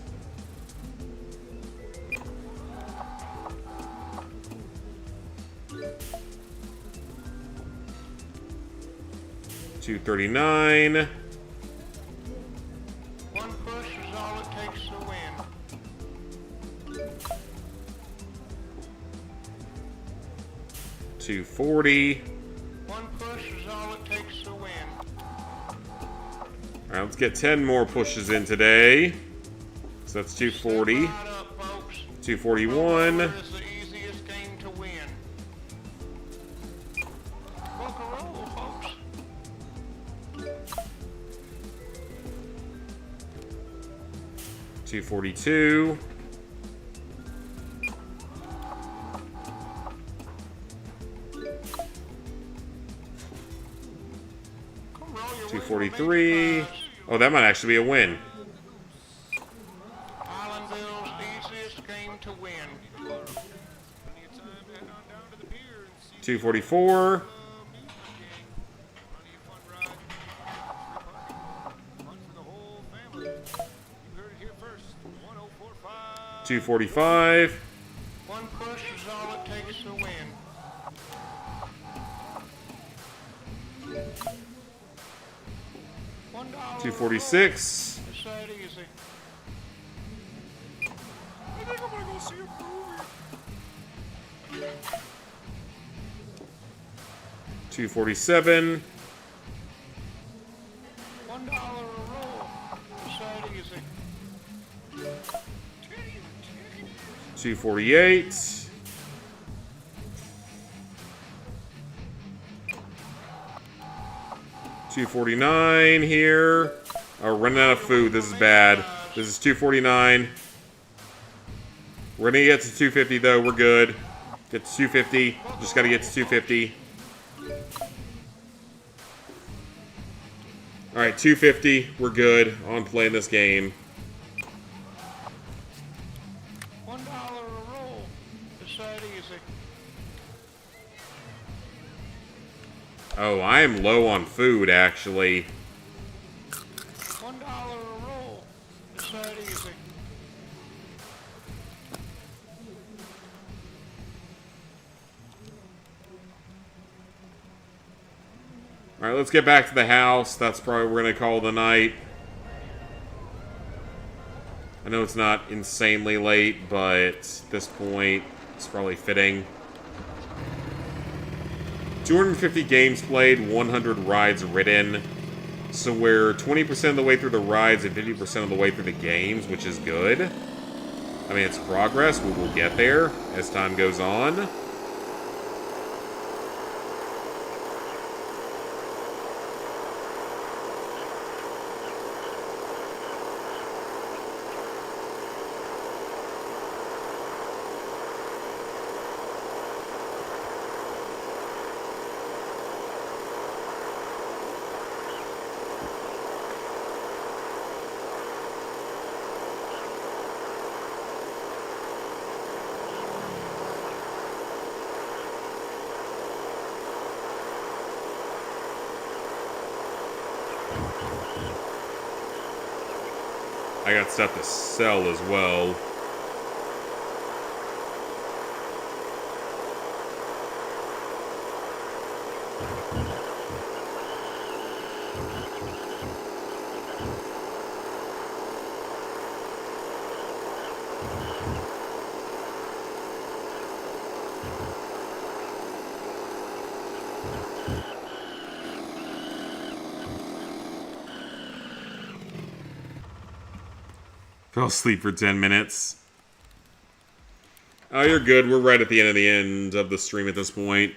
239. One push is all it takes to win. 240. One push is all it takes to win. All right, let's get 10 more pushes in today. So that's 240. Step right up, folks. 241. Pro roller is the easiest game to win. 242. Come roll your 243. Oh, that might actually be a win. Islandville's easiest game to win. Plenty of time to head on down to the pier and see 244. amusement game. Plenty of fun ride. Fun for the whole family. You heard it here first. 1045. 245. One push is all it takes to win. $1 246. It's that easy. I think I'm gonna go see a movie. 247. $1 a roll. It's that easy. 248. 249 here. Oh, running out of food. This is bad. This is 249. We're gonna get to 250 though. We're good. Get to 250. Just gotta get to 250. Alright, 250. We're good on playing this game. $1 a roll. It's that easy. Oh, I am low on food, actually. $1 a roll. It's that easy. Alright, let's get back to the house. That's probably what we're going to call the night. I know it's not insanely late, but at this point, it's probably fitting. 250 games played, 100 rides ridden. So we're 20% of the way through the rides and 50% of the way through the games, which is good. I mean, it's progress. We will get there as time goes on. I got stuff to sell as well. Fell asleep for 10 minutes. Oh, you're good. We're right at the end of the stream at this point.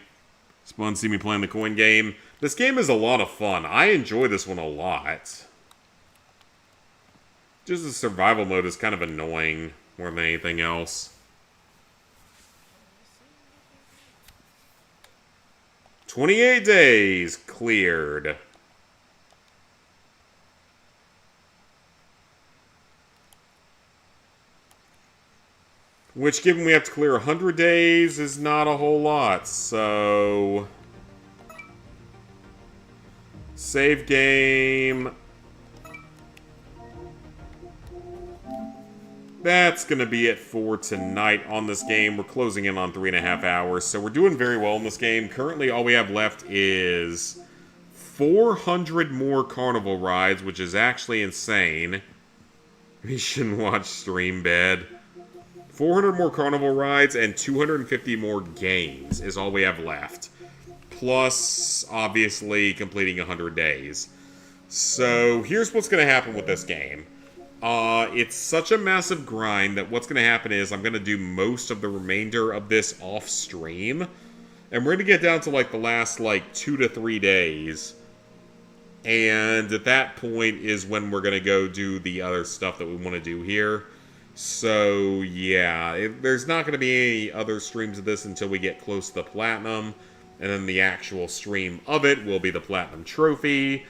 It's fun to see me playing the coin game. This game is a lot of fun. I enjoy this one a lot. Just the survival mode is kind of annoying more than anything else. 28 days cleared. Which, given we have to clear 100 days, is not a whole lot, so... Save game... That's going to be it for tonight on this game. We're closing in on 3.5 hours, so we're doing very well in this game. Currently, all we have left is 400 more carnival rides, which is actually insane. We shouldn't watch Stream Bed. 400 more carnival rides and 250 more games is all we have left. Plus, obviously, completing 100 days. So, here's what's going to happen with this game. It's such a massive grind that what's going to happen is I'm going to do most of the remainder of this off stream. And we're going to get down to, like, the last, 2 to 3 days. And at that point is when we're going to go do the other stuff that we want to do here. So, yeah, there's not going to be any other streams of this until we get close to the Platinum. And then the actual stream of it will be the Platinum Trophy.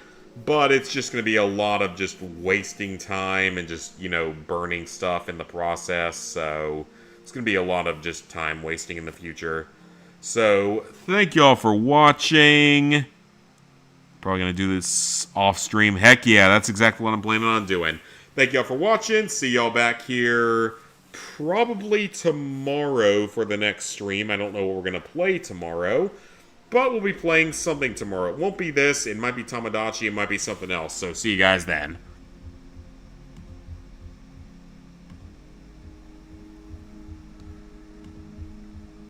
But it's just going to be a lot of just wasting time and just, you know, burning stuff in the process. So, it's going to be a lot of just time wasting in the future. So, thank y'all for watching. Probably going to do this off-stream. Heck yeah, that's exactly what I'm planning on doing. Thank y'all for watching. See y'all back here probably tomorrow for the next stream. I don't know what we're going to play tomorrow, but we'll be playing something tomorrow. It won't be this. It might be Tamagotchi. It might be something else. So see you guys then.